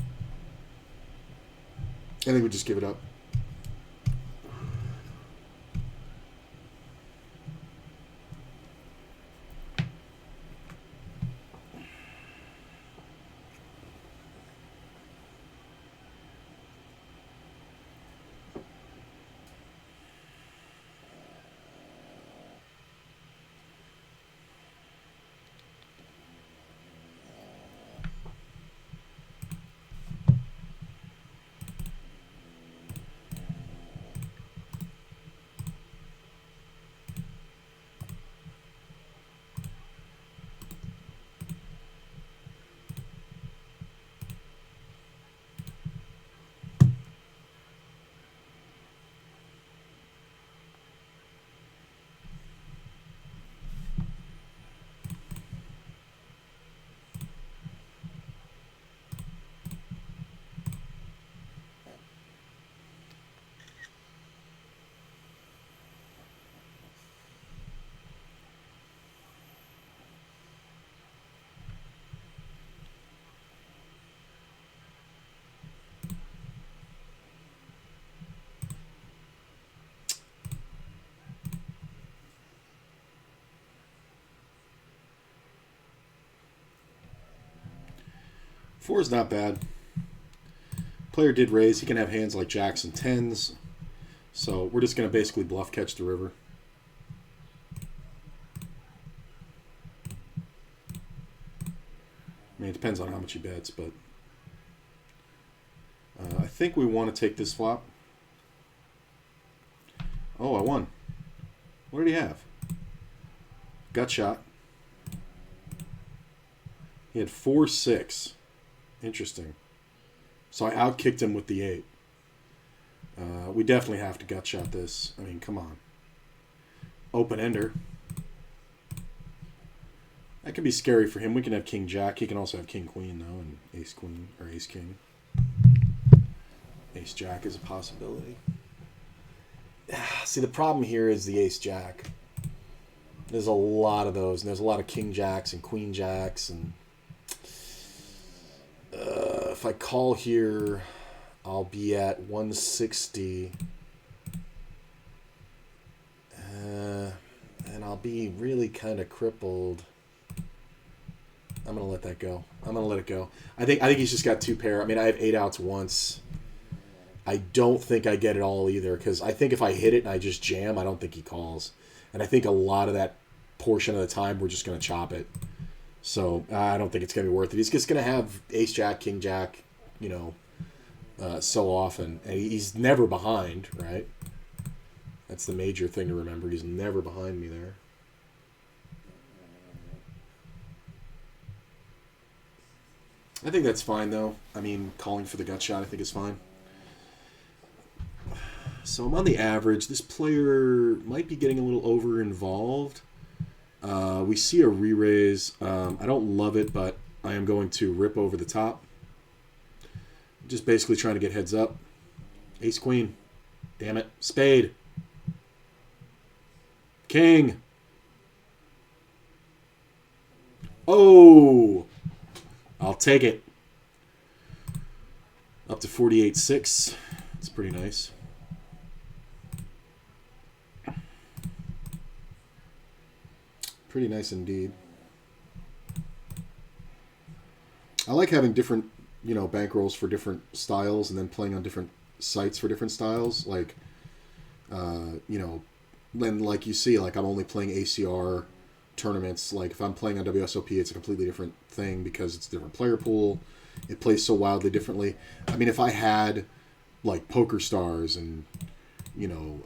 I think we just give it up. 4 is not bad. Player did raise. He can have hands like jacks and tens. So we're just going to basically bluff catch the river. I mean, it depends on how much he bets, but I think we want to take this flop. Oh, I won. What did he have? Gut shot. He had 4-6. Interesting. So I outkicked him with the 8. We definitely have to gut shot this. I mean, come on. Open ender. That can be scary for him. We can have king jack. He can also have king queen though, and ace queen or ace king. Ace jack is a possibility. See, the problem here is the ace jack. There's a lot of those, and there's a lot of king jacks and queen jacks, and if I call here, I'll be at 160, and I'll be really kind of crippled. I'm gonna let that go. I'm gonna let it go. I think he's just got 2 pair. I mean, I have 8 outs once. I don't think I get it all either, because I think if I hit it and I just jam, I don't think he calls. And I think a lot of that portion of the time we're just going to chop it. So I don't think it's going to be worth it. He's just going to have ace jack, king jack, you know, so often. And he's never behind, right? That's the major thing to remember. He's never behind me there. I think that's fine, though. I mean, calling for the gut shot I think is fine. So I'm on the average. This player might be getting a little over-involved. We see a re-raise. I don't love it, but I am going to rip over the top. Just basically trying to get heads up. Ace, queen. Damn it. Spade. King. Oh! I'll take it. Up to 48-6. It's pretty nice. Pretty nice indeed. I like having different, you know, bankrolls for different styles, and then playing on different sites for different styles. Like, you know, then like you see, like I'm only playing ACR tournaments. Like if I'm playing on WSOP, it's a completely different thing because it's a different player pool. It plays so wildly differently. I mean, if I had like Poker Stars and you know,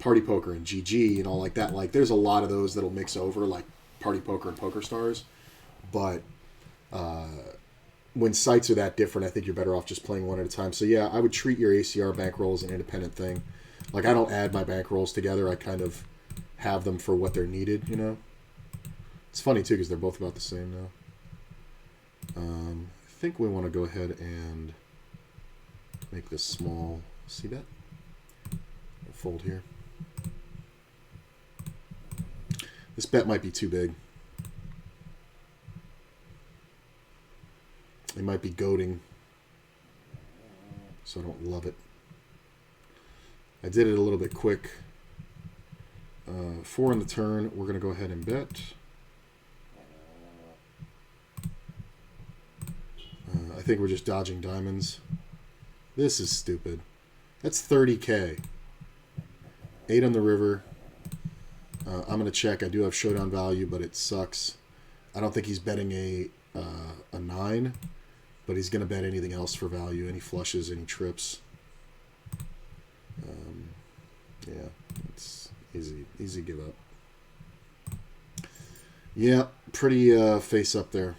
Party Poker and GG and all like that. Like, there's a lot of those that'll mix over, like Party Poker and Poker Stars. But when sites are that different, I think you're better off just playing one at a time. So yeah, I would treat your ACR bankroll as an independent thing. Like, I don't add my bankrolls together. I kind of have them for what they're needed, you know. It's funny too because they're both about the same now. I think we want to go ahead and make this small. See that? Fold here. This bet might be too big. It might be goading, so I don't love it. I did it a little bit quick. 4 on the turn. We're going to go ahead and bet. I think we're just dodging diamonds. This is stupid. That's 30K. 8 on the river. I'm going to check. I do have showdown value, but it sucks. I don't think he's betting a 9, but he's going to bet anything else for value. Any flushes, any trips. Yeah, it's easy give up. Yeah, pretty face up there.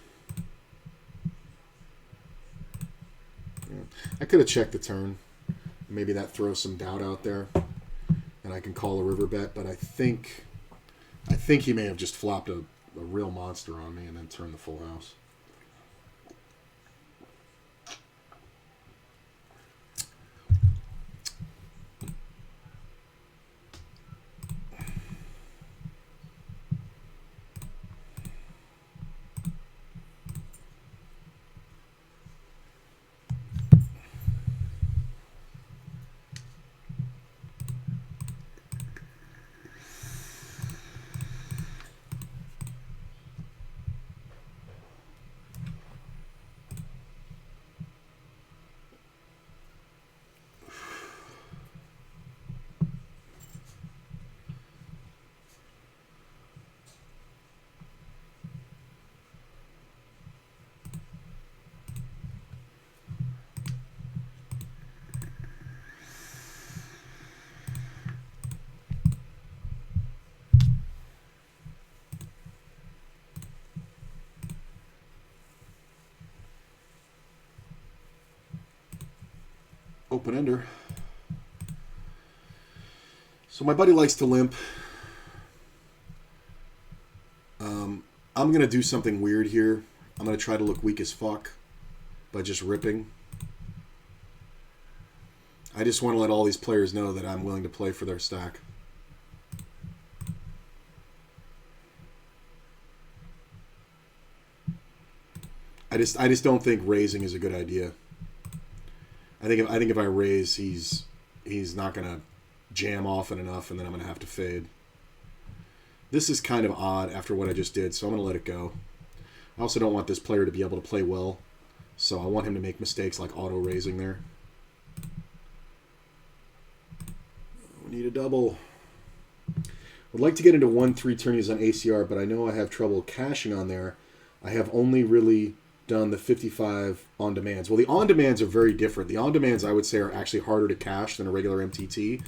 Yeah. I could have checked the turn. Maybe that throws some doubt out there. And I can call a river bet, but I think he may have just flopped a real monster on me and then turned the full house. Open ender. So my buddy likes to limp. I'm going to do something weird here. I'm going to try to look weak as fuck by just ripping. I just want to let all these players know that I'm willing to play for their stack. I just don't think raising is a good idea. I think if I raise, he's not gonna jam often enough, and then I'm gonna have to fade. This is kind of odd after what I just did, so I'm gonna let it go. I also don't want this player to be able to play well, so I want him to make mistakes like auto raising there. We need a double. Would like to get into 1-3 tourneys on ACR, but I know I have trouble cashing on there. I have only really done the 55 on-demands. Well, the on-demands are very different. The on-demands, I would say, are actually harder to cash than a regular MTT.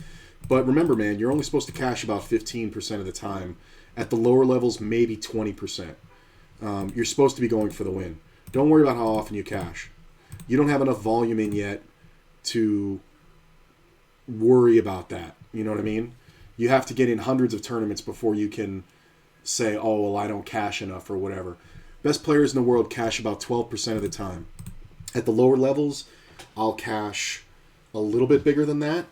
But remember, man, you're only supposed to cash about 15% of the time. At the lower levels, maybe 20%. You're supposed to be going for the win. Don't worry about how often you cash. You don't have enough volume in yet to worry about that. You know what I mean? You have to get in hundreds of tournaments before you can say, oh, well, I don't cash enough or whatever. Best players in the world cash about 12% of the time. At the lower levels, I'll cash a little bit bigger than that.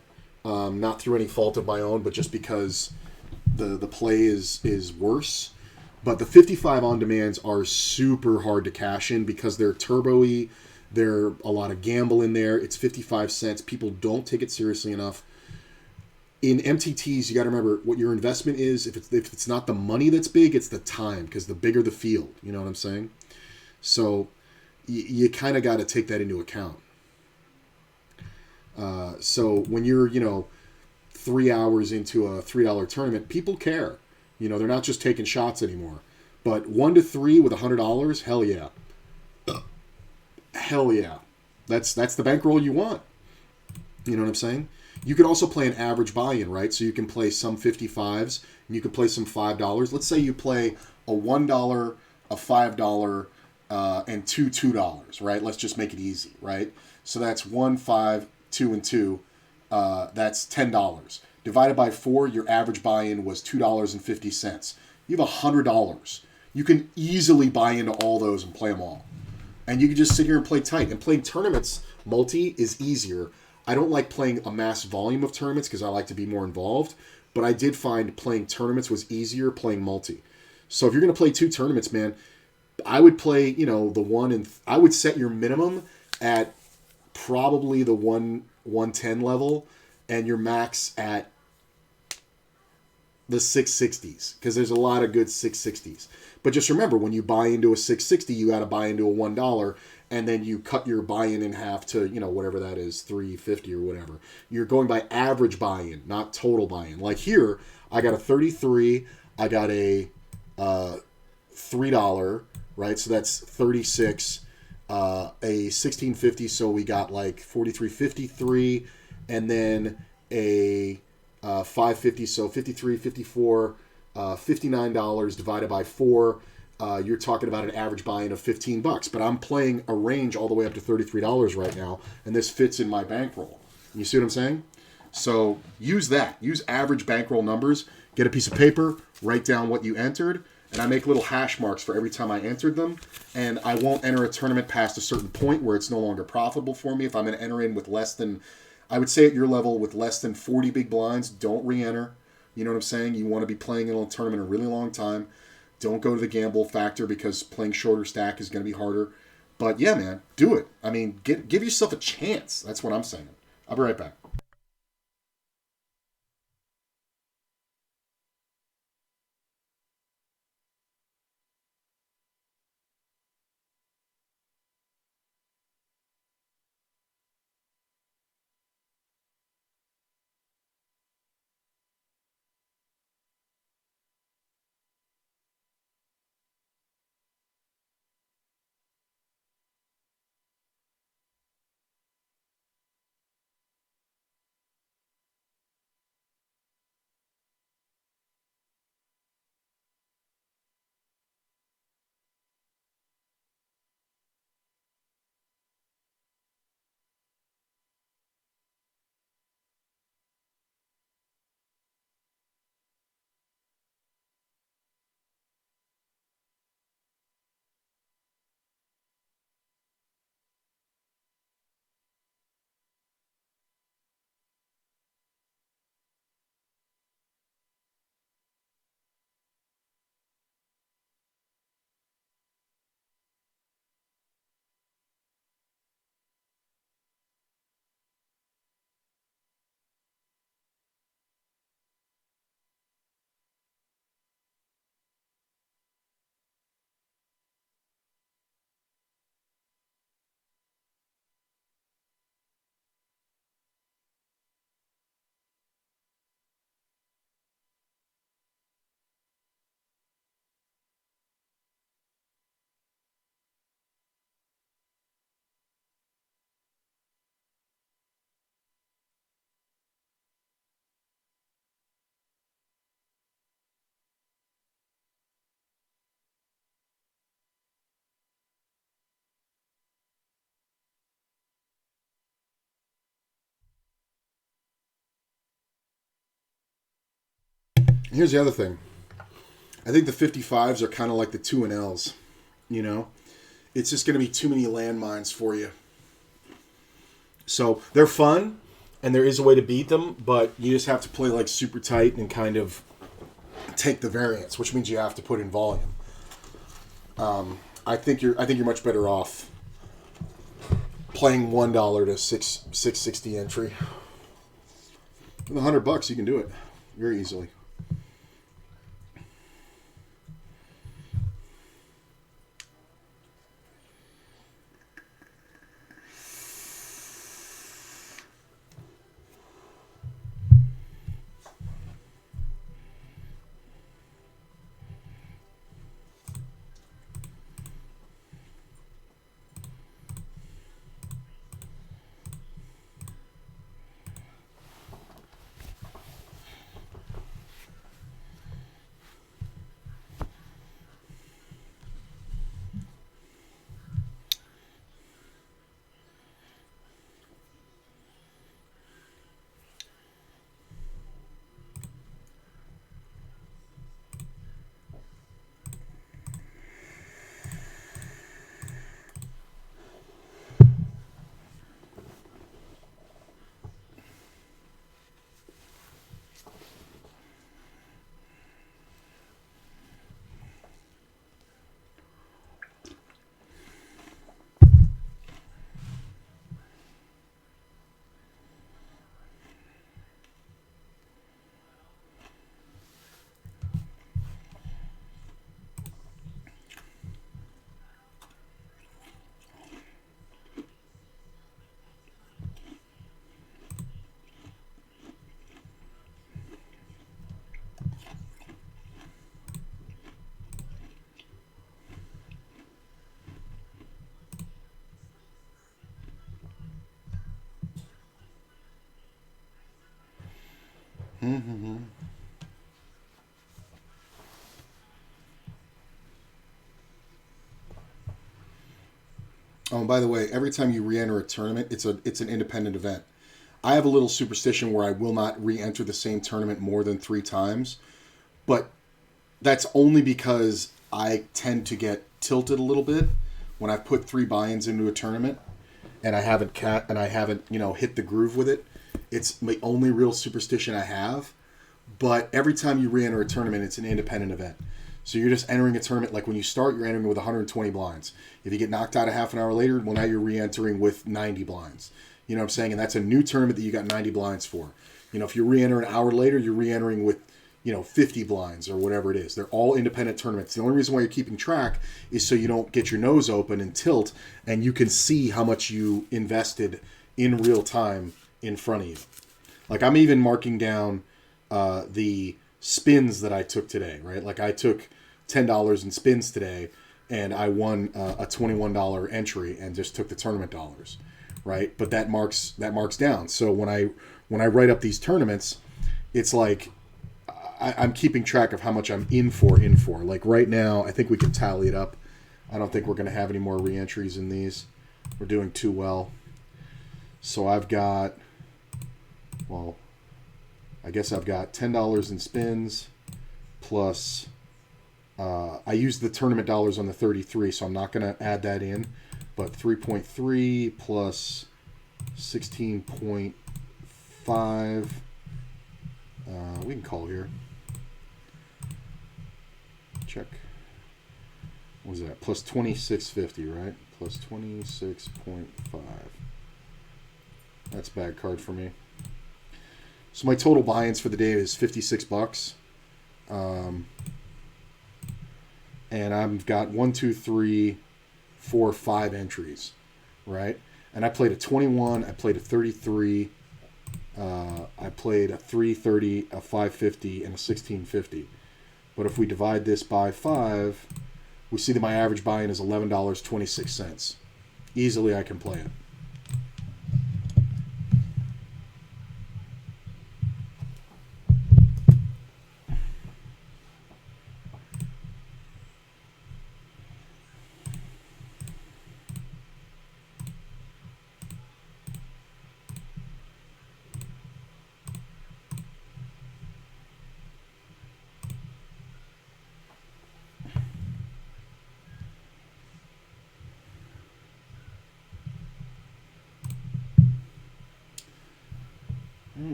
Not through any fault of my own, but just because the play is worse. But the 55 on-demands are super hard to cash in because they're turbo-y. There are a lot of gamble in there. It's 55 cents. People don't take it seriously enough. In MTTs, you got to remember what your investment is. If it's not the money that's big, it's the time, because the bigger the field. You know what I'm saying? So you kind of got to take that into account. So when you're 3 hours into a $3 tournament, people care. They're not just taking shots anymore. But 1-3 with $100, hell yeah, hell yeah. That's the bankroll you want. You know what I'm saying? You could also play an average buy-in, right? So you can play some 55s, and you can play some $5. Let's say you play a $1, a $5, and two $2, right? Let's just make it easy, right? So that's 1, 5, 2, and 2. That's $10. Divided by 4, your average buy-in was $2.50. You have $100. You can easily buy into all those and play them all. And you can just sit here and play tight. And playing tournaments multi is easier. I don't like playing a mass volume of tournaments because I like to be more involved, but I did find playing tournaments was easier playing multi. So if you're going to play 2 tournaments, man, I would play, the one, and I would set your minimum at probably the 110 level and your max at the 660s, because there's a lot of good 660s. But just remember, when you buy into a 660, you got to buy into a $1, and then you cut your buy-in in half to, whatever that is, $3.50 or whatever. You're going by average buy-in, not total buy-in. Like here, I got a 33, I got a $3, right? So that's 36, a 1650, so we got like 43.53, and then a 550, so 53, 54, $59 divided by 4. You're talking about an average buy-in of $15. But I'm playing a range all the way up to $33 right now, and this fits in my bankroll. You see what I'm saying? So use that. Use average bankroll numbers. Get a piece of paper, write down what you entered, and I make little hash marks for every time I entered them. And I won't enter a tournament past a certain point where it's no longer profitable for me. If I'm going to enter in with less than, I would say at your level, with less than 40 big blinds, don't re-enter. You know what I'm saying? You want to be playing in a tournament a really long time. Don't go to the gamble factor because playing shorter stack is going to be harder. But yeah, man, do it. I mean, give yourself a chance. That's what I'm saying. I'll be right back. And here's the other thing. I think the 55s are kind of like the 2 and Ls, you know? It's just going to be too many landmines for you. So they're fun, and there is a way to beat them, but you just have to play like super tight and kind of take the variance, which means you have to put in volume. I think you're much better off playing $1 to 660 entry. With $100, you can do it very easily. Mm-hmm. Oh, and by the way, every time you re-enter a tournament, it's an independent event. I have a little superstition where I will not re-enter the same tournament more than 3 times, but that's only because I tend to get tilted a little bit when I've put 3 buy-ins into a tournament and I haven't hit the groove with it. It's my only real superstition I have. But every time you re-enter a tournament, it's an independent event. So you're just entering a tournament. Like when you start, you're entering with 120 blinds. If you get knocked out a half an hour later, well, now you're re-entering with 90 blinds. You know what I'm saying? And that's a new tournament that you got 90 blinds for. You know, if you re-enter an hour later, you're re-entering with, 50 blinds or whatever it is. They're all independent tournaments. The only reason why you're keeping track is so you don't get your nose open and tilt, and you can see how much you invested in real time in front of you. Like I'm even marking down the spins that I took today, right? Like I took $10 in spins today, and I won a $21 entry and just took the tournament dollars, right? But that marks down. So when I write up these tournaments, it's like I'm keeping track of how much I'm in for. Like right now, I think we can tally it up. I don't think we're going to have any more re-entries in these. We're doing too well. So I've got, I guess I've got $10 in spins plus, I used the tournament dollars on the 33, so I'm not going to add that in, but 3.3 plus 16.5, we can call here. Check. What was that? Plus 26.50, right? Plus 26.5. That's a bad card for me. So my total buy-ins for the day is $56. And I've got 1, 2, 3, 4, 5 entries, right? And I played a 21, I played a 33, I played a 330, a 550, and a 1650. But if we divide this by 5, we see that my average buy-in is $11.26. Easily I can play it.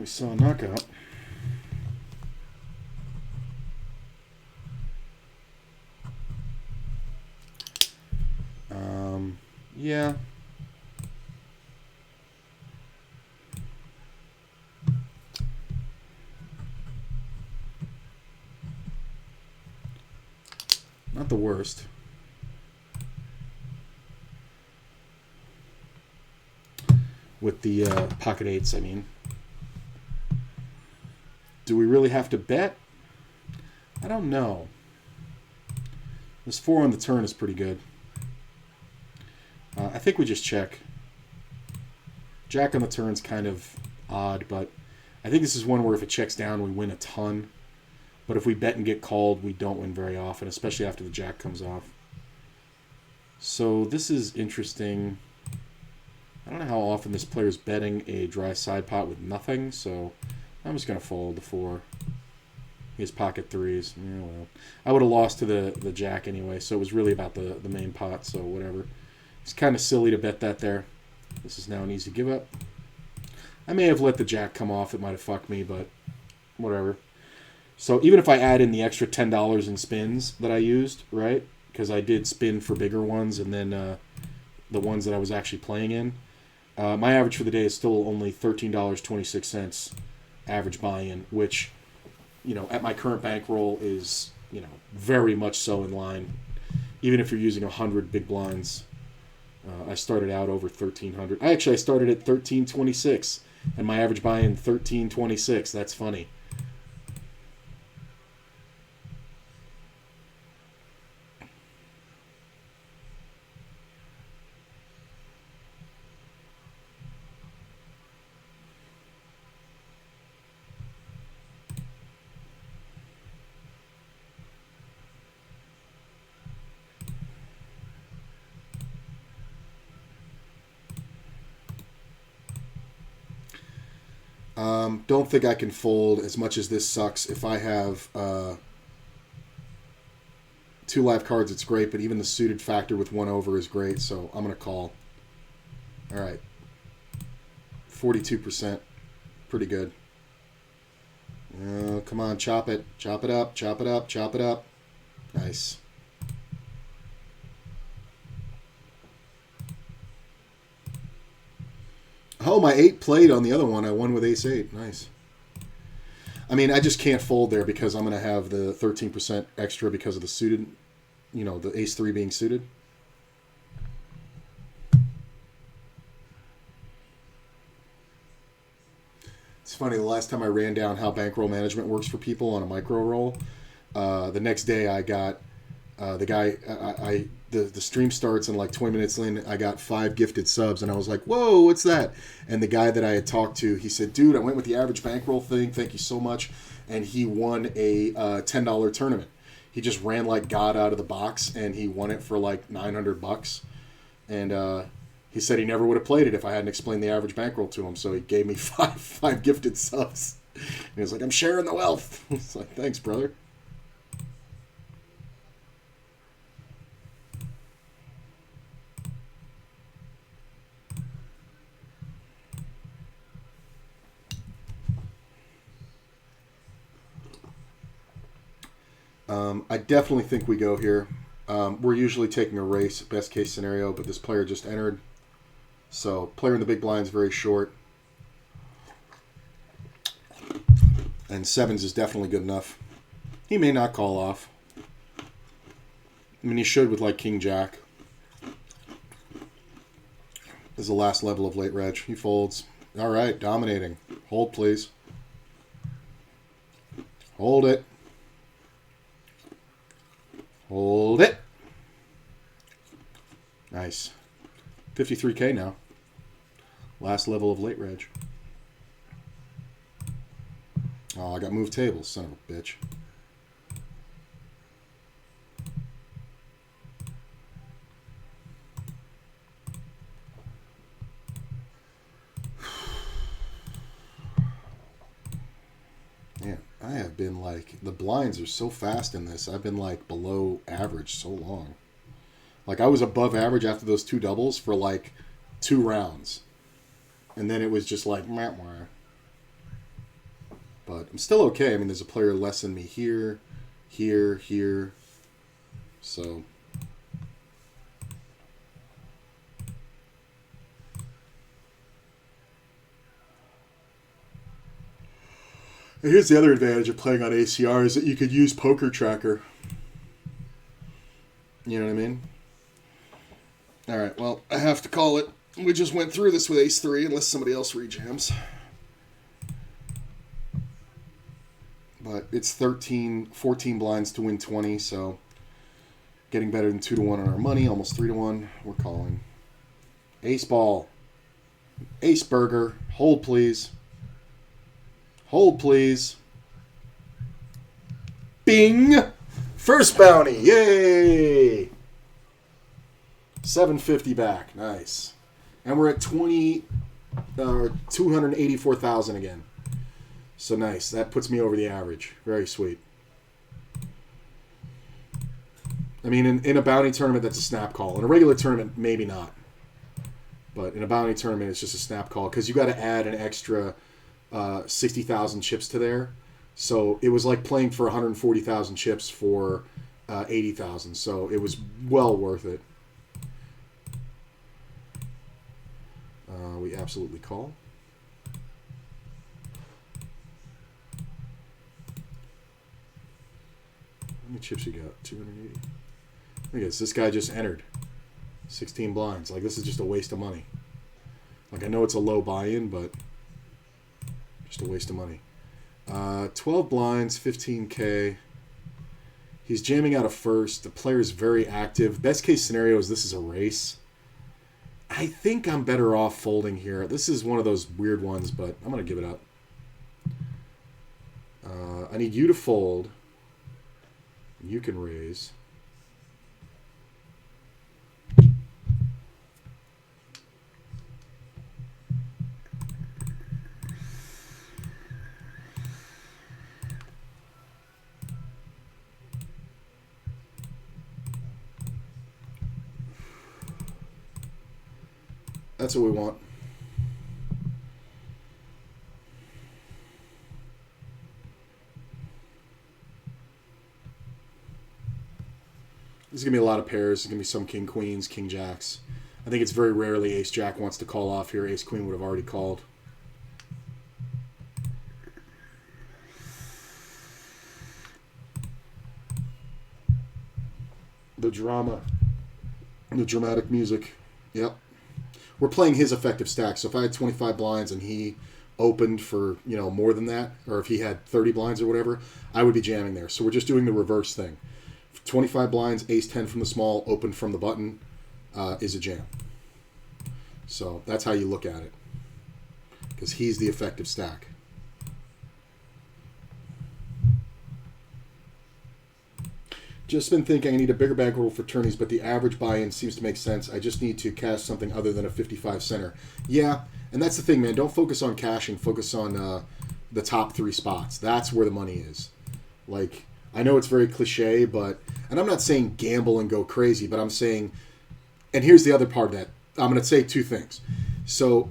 saw a knockout. Yeah. Not the worst. With the pocket eights, I mean. Do we really have to bet? I don't know. This 4 on the turn is pretty good. I think we just check. Jack on the turn's kind of odd, but I think this is one where if it checks down, we win a ton. But if we bet and get called, we don't win very often, especially after the jack comes off. So this is interesting. I don't know how often this player's betting a dry side pot with nothing, so I'm just going to fold the 4. He has pocket 3s. Yeah, well, I would have lost to the jack anyway, so it was really about the main pot, so whatever. It's kind of silly to bet that there. This is now an easy give up. I may have let the jack come off. It might have fucked me, but whatever. So even if I add in the extra $10 in spins that I used, right, because I did spin for bigger ones and then the ones that I was actually playing in, my average for the day is still only $13.26 average buy-in, which, you know, at my current bankroll is, you know, very much so in line. Even if you're using 100 big blinds, I started out over 1,300. I started at 13.26, and my average buy-in 13.26. That's funny. Don't think I can fold as much as this sucks. If I have 2 live cards, it's great, but even the suited factor with 1 over is great, so I'm going to call. All right. 42%. Pretty good. Oh, come on, chop it. Chop it up, chop it up, chop it up. Nice. Oh, my 8 played on the other one. I won with ace-8. Nice. I mean, I just can't fold there because I'm going to have the 13% extra because of the suited, you know, the ace-3 being suited. It's funny, the last time I ran down how bankroll management works for people on a micro roll, the next day I got the guy, the stream starts and like 20 minutes in, I got 5 gifted subs, and I was like, whoa, what's that? And the guy that I had talked to, he said, dude, I went with the average bankroll thing, thank you so much, and he won a $10 tournament. He just ran like God out of the box, and he won it for like $900, and he said he never would have played it if I hadn't explained the average bankroll to him, so he gave me five gifted subs. And he was like, I'm sharing the wealth. It's like, thanks, brother. I definitely think we go here. We're usually taking a race, best case scenario, but this player just entered. So player in the big blind is very short. And 7s is definitely good enough. He may not call off. I mean, he should with like King Jack. This is the last level of late reg. He folds. All right, dominating. Hold, please. Hold it. Hold it. Nice. 53K now. Last level of late reg. Oh, I got moved tables, son of a bitch. Man, I have been like, the blinds are so fast in this. I've been like below average so long. Like I was above average after those 2 doubles for like 2 rounds. And then it was just like, meh, meh. But I'm still okay. I mean, there's a player less than me here, here. So... And here's the other advantage of playing on ACR is that you could use Poker Tracker. You know what I mean? All right, well, I have to call it. We just went through this with Ace-3 unless somebody else rejams. But it's 14 blinds to win 20, so getting better than 2-1 on our money, almost 3-1. We're calling. Ace ball. Ace burger. Hold, please. Hold, please. Bing! First bounty. Yay! 750 back. Nice. And we're at 284,000 again. So nice. That puts me over the average. Very sweet. I mean, in a bounty tournament, that's a snap call. In a regular tournament, maybe not. But in a bounty tournament, it's just a snap call because you got to add an extra 60,000 chips to there. So it was like playing for 140,000 chips for 80,000. So it was well worth it. We absolutely call. How many chips you got? 280. I guess this guy just entered 16 blinds. Like, this is just a waste of money. Like, I know it's a low buy-in, but just a waste of money. 12 blinds, 15K. He's jamming out of first. The player's very active. Best case scenario is this is a race. I think I'm better off folding here. This is one of those weird ones, but I'm going to give it up. I need you to fold. You can raise. That's what we want. There's going to be a lot of pairs. There's going to be some king queens, king jacks. I think it's very rarely ace jack wants to call off here. Ace queen would have already called. The drama. The dramatic music. Yep. We're playing his effective stack. So if I had 25 blinds and he opened for, more than that, or if he had 30 blinds or whatever, I would be jamming there. So we're just doing the reverse thing. 25 blinds, ace 10 from the small, open from the button is a jam. So that's how you look at it. Because he's the effective stack. Just been thinking I need a bigger bankroll for tourneys, but the average buy-in seems to make sense. I just need to cash something other than a 55 center. Yeah, and that's the thing, man. Don't focus on cashing. Focus on the top 3 spots. That's where the money is. Like, I know it's very cliche, but... And I'm not saying gamble and go crazy, but I'm saying... And here's the other part of that. I'm going to say 2 things. So,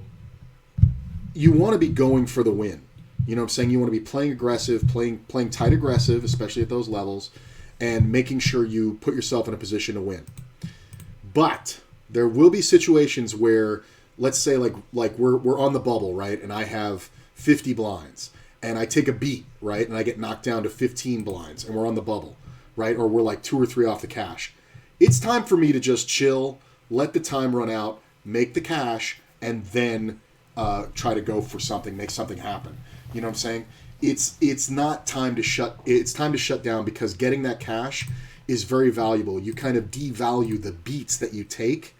you want to be going for the win. You know what I'm saying? You want to be playing aggressive, playing tight aggressive, especially at those levels, and making sure you put yourself in a position to win. But there will be situations where, let's say like we're on the bubble, right? And I have 50 blinds, and I take a beat, right? And I get knocked down to 15 blinds, and we're on the bubble, right? Or we're like 2 or 3 off the cash. It's time for me to just chill, let the time run out, make the cash, and then try to go for something, make something happen. You know what I'm saying? It's not time to shut. It's time to shut down because getting that cash is very valuable. You kind of devalue the beats that you take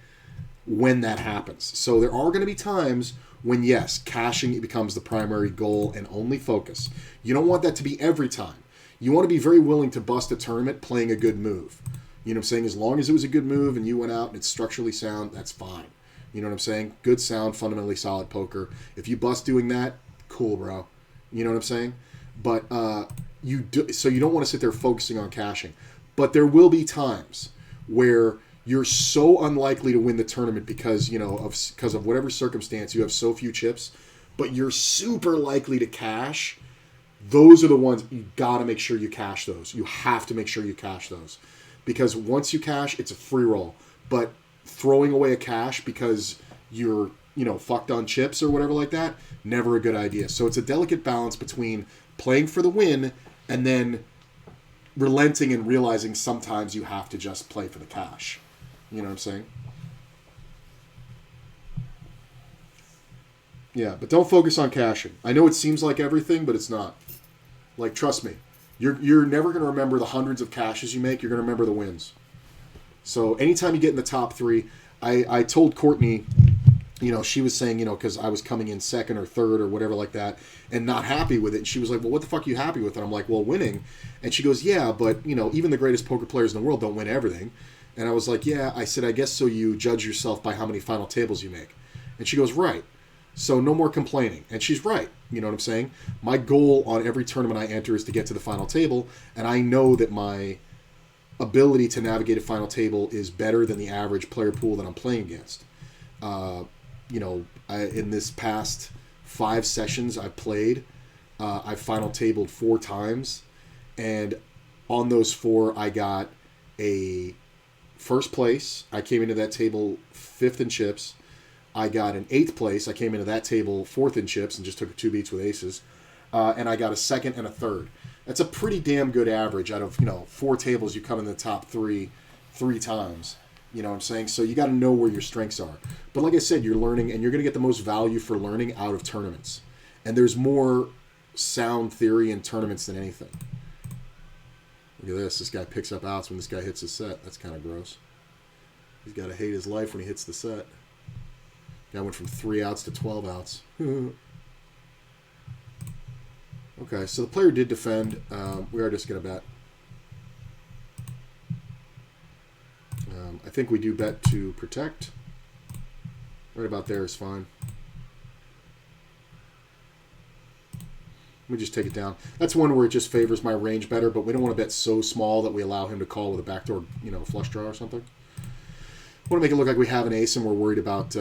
when that happens. So there are going to be times when, yes, cashing becomes the primary goal and only focus. You don't want that to be every time. You want to be very willing to bust a tournament playing a good move. You know what I'm saying? As long as it was a good move and you went out and it's structurally sound, that's fine. You know what I'm saying? Good sound, fundamentally solid poker. If you bust doing that, cool, bro. You know what I'm saying? But so you don't want to sit there focusing on cashing. But there will be times where you're so unlikely to win the tournament because of whatever circumstance you have so few chips, but you're super likely to cash those are the ones you got to make sure you cash those. You have to make sure you cash those, because once you cash, it's a free roll. But throwing away a cash because you're, fucked on chips or whatever like that, never a good idea. So it's a delicate balance between playing for the win and then relenting and realizing sometimes you have to just play for the cash. You know what I'm saying? Yeah, but don't focus on cashing. I know it seems like everything, but it's not. Like, trust me, you're never going to remember the hundreds of cashes you make. You're going to remember the wins. So anytime you get in the top three, I told Courtney, she was saying, because I was coming in second or third or whatever like that and not happy with it. And she was like, well, what the fuck are you happy with? And I'm like, well, winning. And she goes, yeah, but, even the greatest poker players in the world don't win everything. And I was like, yeah. I said, I guess so you judge yourself by how many final tables you make. And she goes, right. So no more complaining. And she's right. You know what I'm saying? My goal on every tournament I enter is to get to the final table. And I know that my ability to navigate a final table is better than the average player pool that I'm playing against. In this past 5 sessions I've played, I final tabled 4 times. And on those 4, I got a first place. I came into that table 5th in chips. I got an 8th place. I came into that table 4th in chips and just took 2 beats with aces. And I got a 2nd and a 3rd. That's a pretty damn good average out of, 4 tables. You come in the top 3 times. You know what I'm saying? So you got to know where your strengths are. But like I said, you're learning, and you're going to get the most value for learning out of tournaments. And there's more sound theory in tournaments than anything. Look at this. This guy picks up outs when this guy hits his set. That's kind of gross. He's got to hate his life when he hits the set. Guy went from 3 outs to 12 outs. Okay, so the player did defend. We are just going to bet. I think we do bet to protect. Right about there is fine. Let me just take it down. That's one where it just favors my range better, but we don't want to bet so small that we allow him to call with a backdoor, flush draw or something. We want to make it look like we have an ace and we're worried about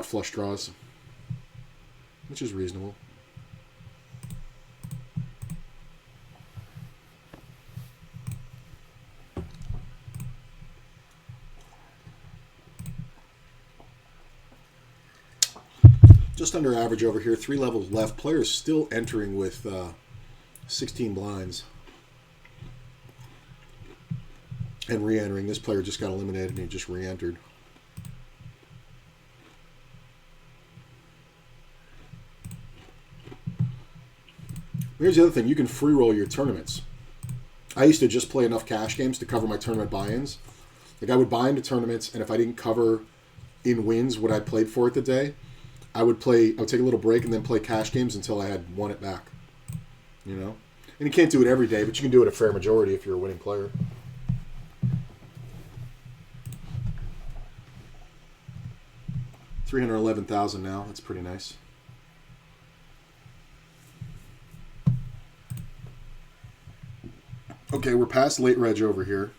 flush draws, which is reasonable. Just under average over here. 3 levels left. Players still entering with 16 blinds. And re-entering. This player just got eliminated and he just re-entered. Here's the other thing. You can free roll your tournaments. I used to just play enough cash games to cover my tournament buy-ins. Like I would buy into tournaments, and if I didn't cover in wins what I played for it the day, I would take a little break and then play cash games until I had won it back. And you can't do it every day, but you can do it a fair majority if you're a winning player. $311,000 now. That's pretty nice. Okay, we're past late reg over here.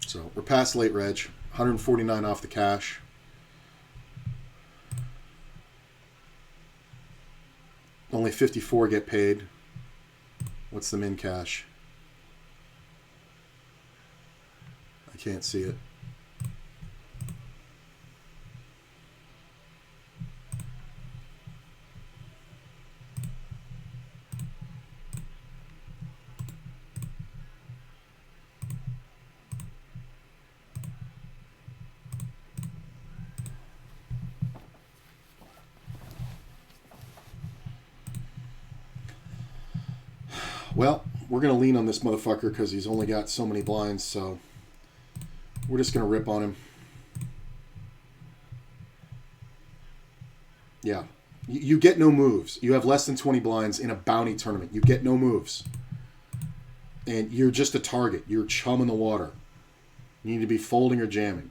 So we're past late reg. 149 off the cash. Only 54 get paid. What's the min cash? I can't see it. Well, we're going to lean on this motherfucker because he's only got so many blinds, so we're just going to rip on him. Yeah. You get no moves. You have less than 20 blinds in a bounty tournament. You get no moves. And you're just a target. You're chum in the water. You need to be folding or jamming.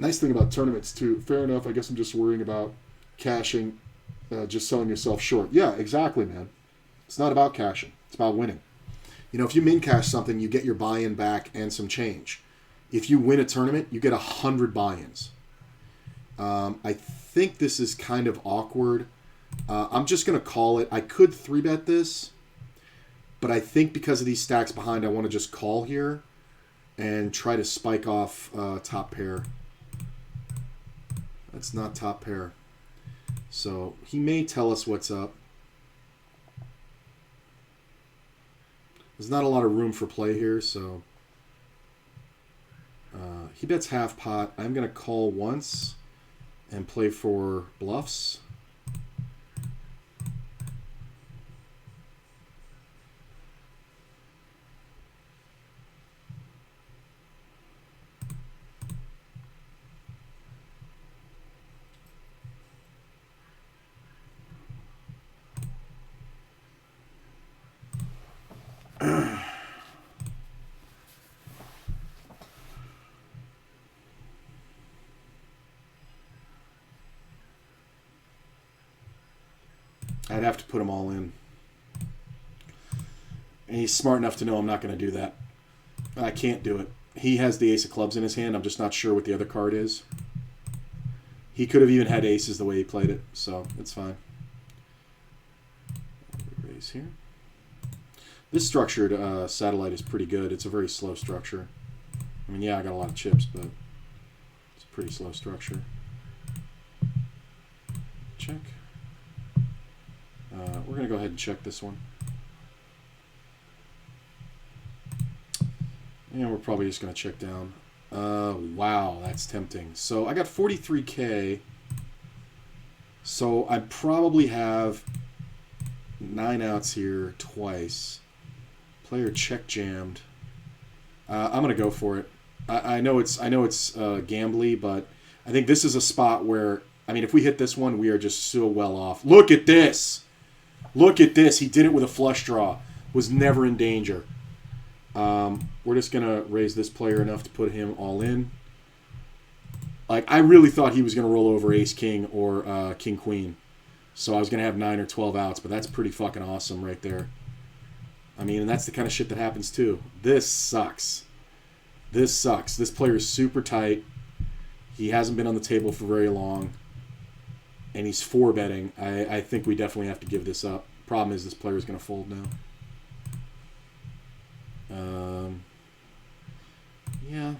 Nice thing about tournaments, too. Fair enough. I guess I'm just worrying about cashing, just selling yourself short. Yeah, exactly, man. It's not about cashing. It's about winning. You know, if you min cash something, you get your buy-in back and some change. If you win a tournament, you get 100 buy-ins. I think this is kind of awkward. I'm just going to call it. I could 3-bet this, but I think because of these stacks behind, I want to just call here and try to spike off top pair. That's not top pair. So he may tell us what's up. There's not a lot of room for play here, so he bets half pot. I'm going to call once and play for bluffs. I'd have to put them all in. And he's smart enough to know I'm not going to do that. I can't do it. He has the ace of clubs in his hand. I'm just not sure what the other card is. He could have even had aces the way he played it, so it's fine. Raise here. This structured satellite is pretty good. It's a very slow structure. I mean, yeah, I got a lot of chips, but it's a pretty slow structure. Check. We're going to go ahead and check this one. And we're probably just going to check down. Wow, that's tempting. So I got 43K. So I probably have 9 outs here twice. Player check jammed. I'm going to go for it. I know it's gambly, but I think this is a spot where, I mean, if we hit this one, we are just so well off. Look at this. Look at this. He did it with a flush draw. Was never in danger. We're just going to raise this player enough to put him all in. Like, I really thought he was going to roll over ace-king or king-queen. So I was going to have 9 or 12 outs, but that's pretty fucking awesome right there. I mean, and that's the kind of shit that happens too. This sucks. This sucks. This player is super tight. He hasn't been on the table for very long. And he's 4-betting. I think we definitely have to give this up. Problem is this player is going to fold now. Yeah.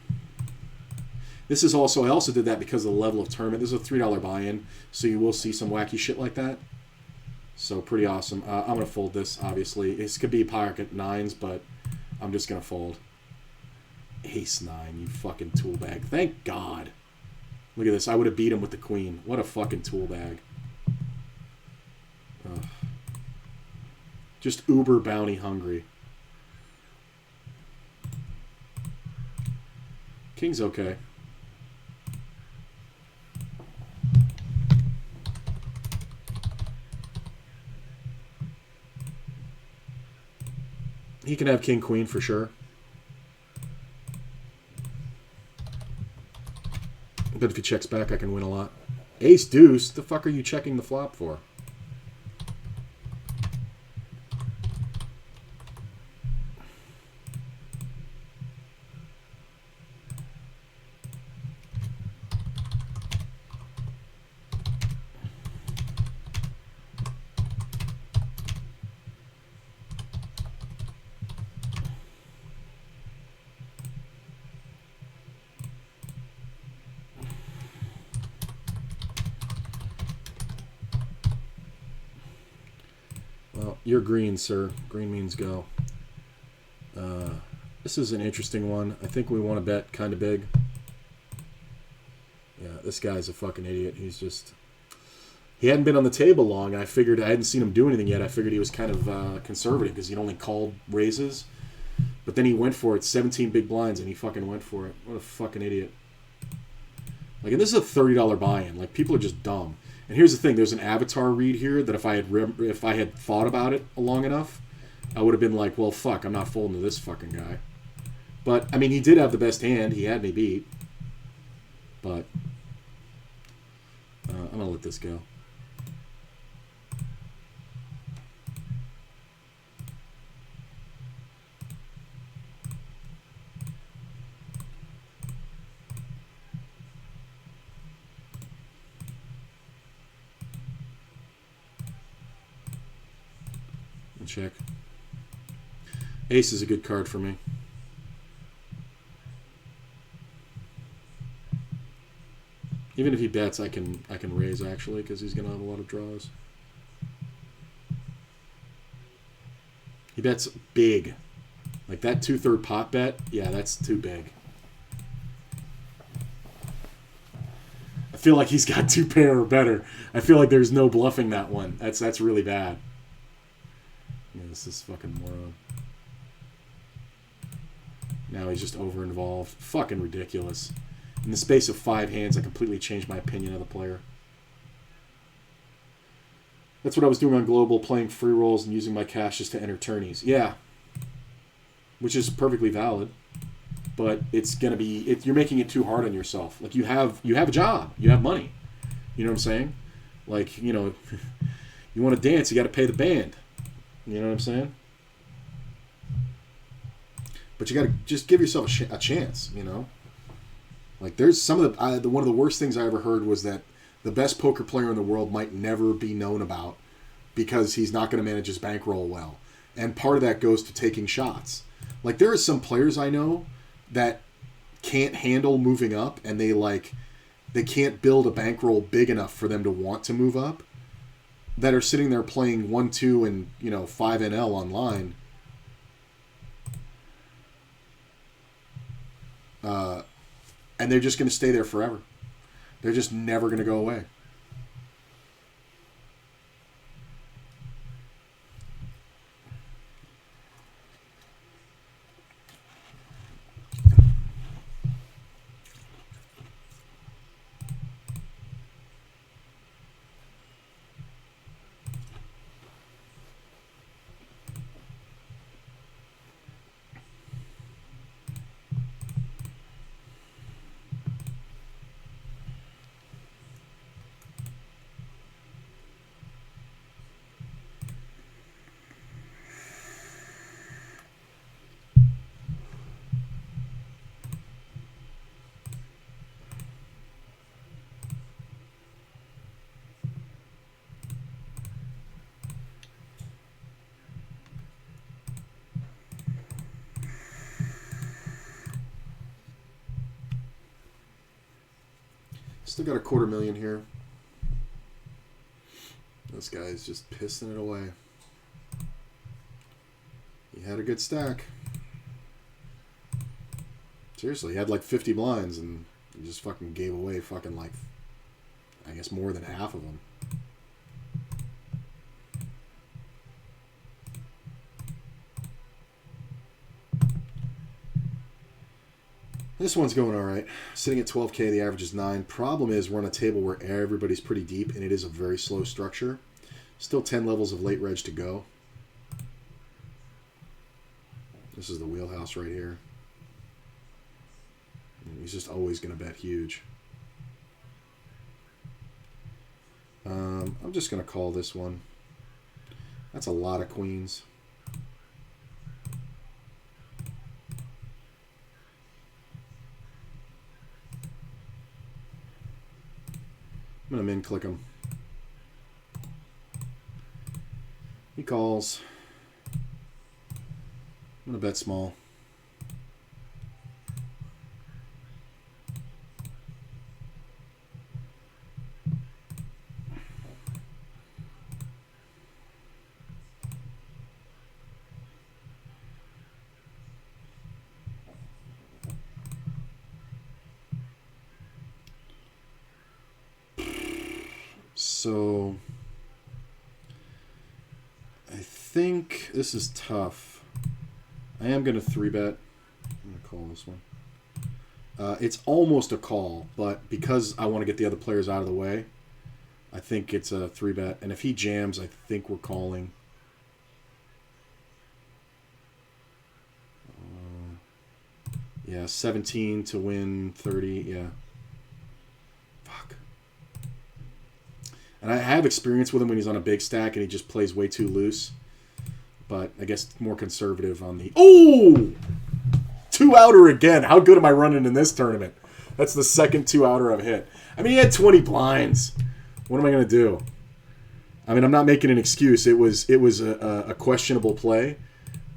This is also, I also did that because of the level of tournament. This is a $3 buy-in, so you will see some wacky shit like that. So pretty awesome. I'm going to fold this, obviously. This could be pocket 9s, but I'm just going to fold. Ace-9, you fucking tool bag. Thank God. Look at this. I would have beat him with the queen. What a fucking tool bag. Ugh. Just uber bounty hungry. King's okay. He can have king queen for sure. But if he checks back, I can win a lot. Ace deuce? The fuck are you checking the flop for? Well, you're green, sir. Green means go. This is an interesting one. I think we want to bet kind of big. Yeah, this guy's a fucking idiot. He's just... He hadn't been on the table long. I figured I hadn't seen him do anything yet. I figured he was kind of conservative because he'd only called raises. But then he went for it. 17 big blinds, and he fucking went for it. What a fucking idiot. Like, and this is a $30 buy-in. Like, people are just dumb. And here's the thing. There's an avatar read here that if I had thought about it long enough, I would have been like, well, fuck, I'm not folding to this fucking guy. But, I mean, he did have the best hand. He had me beat. But I'm going to let this go. Check. Ace is a good card for me. Even if he bets, I can raise actually because he's gonna have a lot of draws. He bets big, like that 2/3 pot bet. Yeah, that's too big. I feel like he's got 2 pair or better. I feel like there's no bluffing that one. That's really bad. Yeah, this is fucking moron. Now he's just over-involved. Fucking ridiculous. In the space of 5 hands, I completely changed my opinion of the player. That's what I was doing on Global, playing free rolls and using my cash just to enter tourneys. Yeah. Which is perfectly valid. But it's going to be... you're making it too hard on yourself. Like, you have a job. You have money. You know what I'm saying? Like, you know, you want to dance, you got to pay the band. You know what I'm saying? But you got to just give yourself a chance, you know? Like, there's some of one of the worst things I ever heard was that the best poker player in the world might never be known about because he's not going to manage his bankroll well. And part of that goes to taking shots. Like, there are some players I know that can't handle moving up, and they can't build a bankroll big enough for them to want to move up, that are sitting there playing 1-2 and, you know, 5 NL online. And they're just going to stay there forever. They're just never going to go away. Still got $250,000 here. This guy's just pissing it away. He had a good stack. Seriously, he had like 50 blinds and he just fucking gave away fucking like, I guess more than half of them. This one's going all right. Sitting at 12K, the average is 9. Problem is we're on a table where everybody's pretty deep, and it is a very slow structure. Still 10 levels of late reg to go. This is the wheelhouse right here. And he's just always going to bet huge. I'm just going to call this one. That's a lot of queens. I'm going to min-click him. He calls. I'm going to bet small. So I think this is tough. I am going to 3-bet. I'm going to call this one. It's almost a call, but because I want to get the other players out of the way, I think it's a 3-bet. And if he jams, I think we're calling. Yeah, 17 to win 30. Yeah. And I have experience with him when he's on a big stack and he just plays way too loose. But I guess more conservative on the... Oh! 2-outer again. How good am I running in this tournament? That's the second 2-outer I've hit. I mean, he had 20 blinds. What am I going to do? I mean, I'm not making an excuse. It was a questionable play.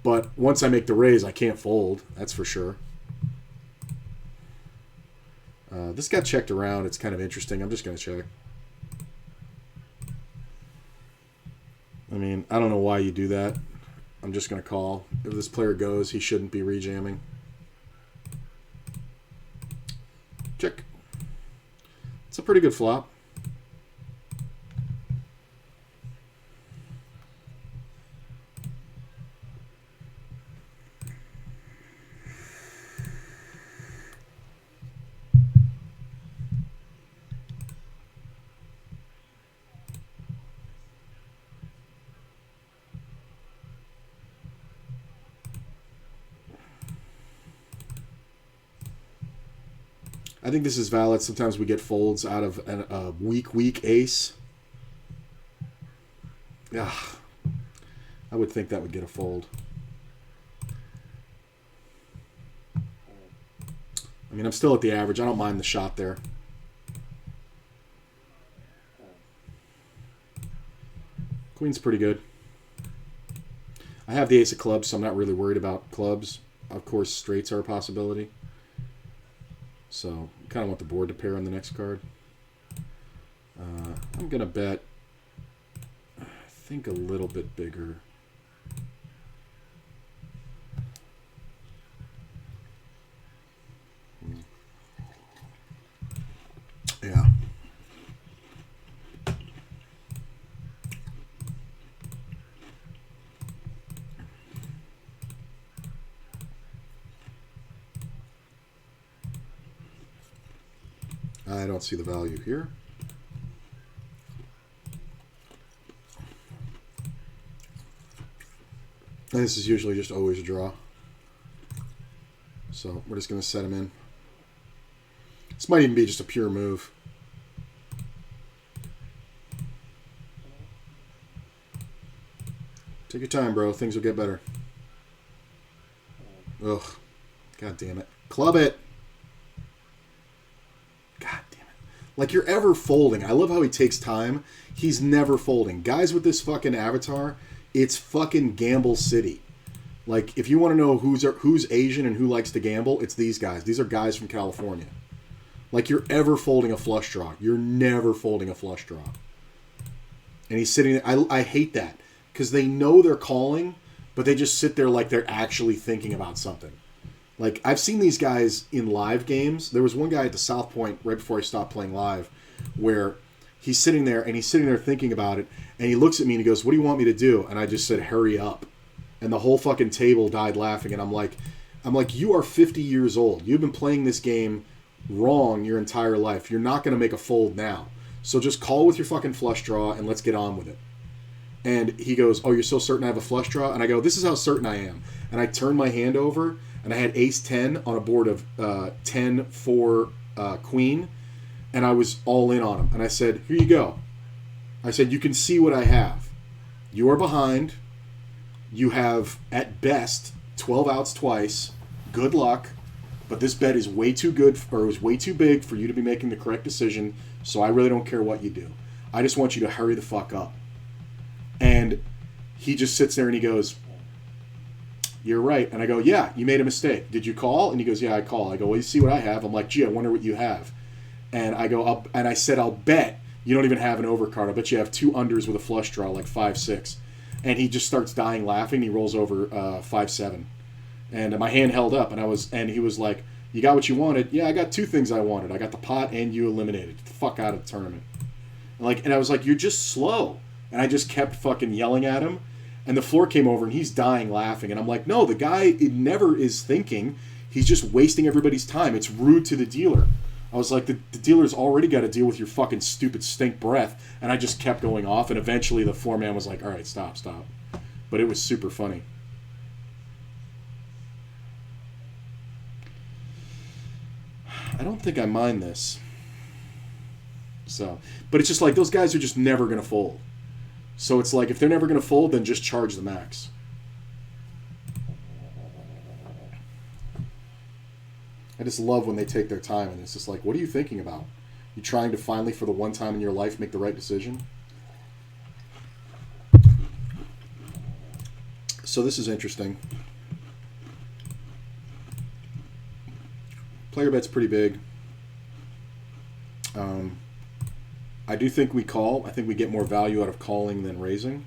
But once I make the raise, I can't fold. That's for sure. This got checked around. It's kind of interesting. I'm just going to check. I mean, I don't know why you do that. I'm just going to call. If this player goes, he shouldn't be rejamming. Check. It's a pretty good flop. I think this is valid. Sometimes we get folds out of a weak ace. Yeah, I would think that would get a fold. I mean, I'm still at the average. I don't mind the shot there. Queen's pretty good. I have the ace of clubs, so I'm not really worried about clubs. Of course, straights are a possibility. So, kind of want the board to pair on the next card. I'm going to bet, I think, a little bit bigger. Yeah. I don't see the value here. And this is usually just always a draw. So we're just going to set him in. This might even be just a pure move. Take your time, bro. Things will get better. Ugh. God damn it. Club it. God damn it. Like you're ever folding. I love how he takes time. He's never folding. Guys with this fucking avatar, it's fucking Gamble City. Like, if you want to know who's Asian and who likes to gamble, it's these guys. These are guys from California. Like, you're ever folding a flush draw. You're never folding a flush draw. And he's sitting there. I hate that. Because they know they're calling, but they just sit there like they're actually thinking about something. Like, I've seen these guys in live games. There was one guy at the South Point right before I stopped playing live where he's sitting there thinking about it, and he looks at me and he goes, "What do you want me to do?" And I just said, "Hurry up." And the whole fucking table died laughing, and I'm like, you are 50 years old. You've been playing this game wrong your entire life. You're not going to make a fold now. So just call with your fucking flush draw and let's get on with it. And he goes, "Oh, you're so certain I have a flush draw?" And I go, "This is how certain I am." And I turned my hand over, and I had ace 10 on a board of 10 for queen, and I was all in on him. And I said, "Here you go." I said, "You can see what I have. You are behind. You have, at best, 12 outs twice. Good luck. But this bet is way too good, or it was way too big for you to be making the correct decision, so I really don't care what you do. I just want you to hurry the fuck up." And he just sits there and he goes, "You're right." And I go, "Yeah, you made a mistake. Did you call?" And he goes, "Yeah, I call." I go, "Well, you see what I have?" I'm like, "Gee, I wonder what you have." And I go, I said, "I'll bet you don't even have an overcard. I'll bet you have two unders with a flush draw, like 5-6. And he just starts dying laughing. He rolls over 5-7. And my hand held up, and he was like, "You got what you wanted?" "Yeah, I got two things I wanted. I got the pot and you eliminated. Get the fuck out of the tournament." And I was like, "You're just slow." And I just kept fucking yelling at him. And the floor came over and he's dying laughing. And I'm like, no, the guy never is thinking. He's just wasting everybody's time. It's rude to the dealer. I was like, the dealer's already got to deal with your fucking stupid stink breath. And I just kept going off. And eventually the floor man was like, "All right, stop. But it was super funny. I don't think I mind this. So, but it's just like those guys are just never going to fold. So it's like if they're never going to fold, then just charge the max. I just love when they take their time, and it's just like, what are you thinking about? You trying to finally, for the one time in your life, make the right decision? So this is interesting. Player bet's pretty big. I do think we call. I think we get more value out of calling than raising.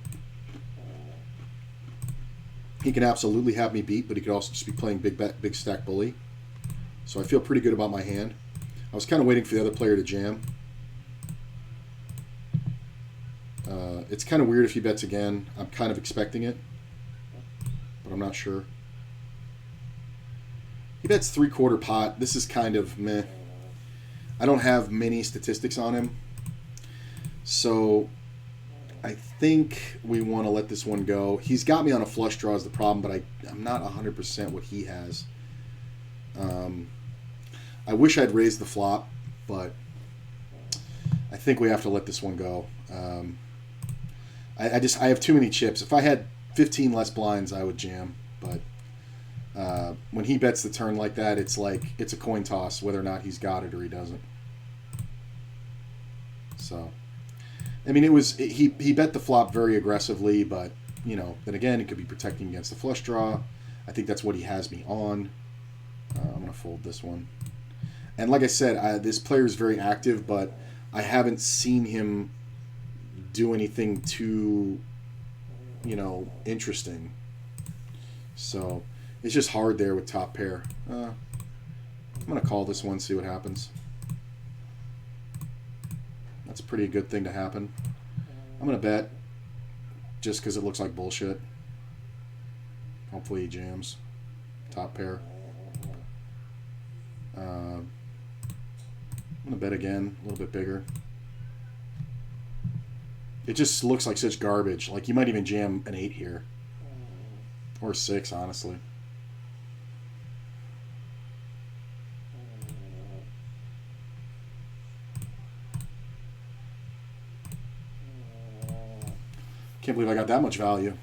He can absolutely have me beat, but he could also just be playing big bet, big stack bully. So I feel pretty good about my hand. I was kind of waiting for the other player to jam. It's kind of weird if he bets again. I'm kind of expecting it, but I'm not sure. He bets 3/4 pot. This is kind of meh. I don't have many statistics on him. So I think we want to let this one go. He's got me on a flush draw is the problem, but I'm not 100% what he has. I wish I'd raised the flop, but I think we have to let this one go. I have too many chips. If I had 15 less blinds, I would jam. But when he bets the turn like that, it's like it's a coin toss whether or not he's got it or he doesn't. So, I mean, he bet the flop very aggressively, but you know, then again, it could be protecting against the flush draw. I think that's what he has me on. I'm gonna fold this one. And like I said, this player is very active, but I haven't seen him do anything too, you know, interesting. So it's just hard there with top pair. I'm going to call this one, see what happens. That's a pretty good thing to happen. I'm going to bet just because it looks like bullshit. Hopefully he jams. Top pair. I'm going to bet again, a little bit bigger. It just looks like such garbage. Like, you might even jam an 8 here. Or 6, honestly. Can't believe I got that much value.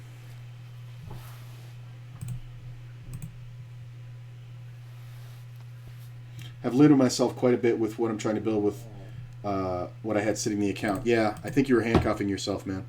I've limited myself quite a bit with what I'm trying to build with what I had sitting in the account. Yeah, I think you were handcuffing yourself, man.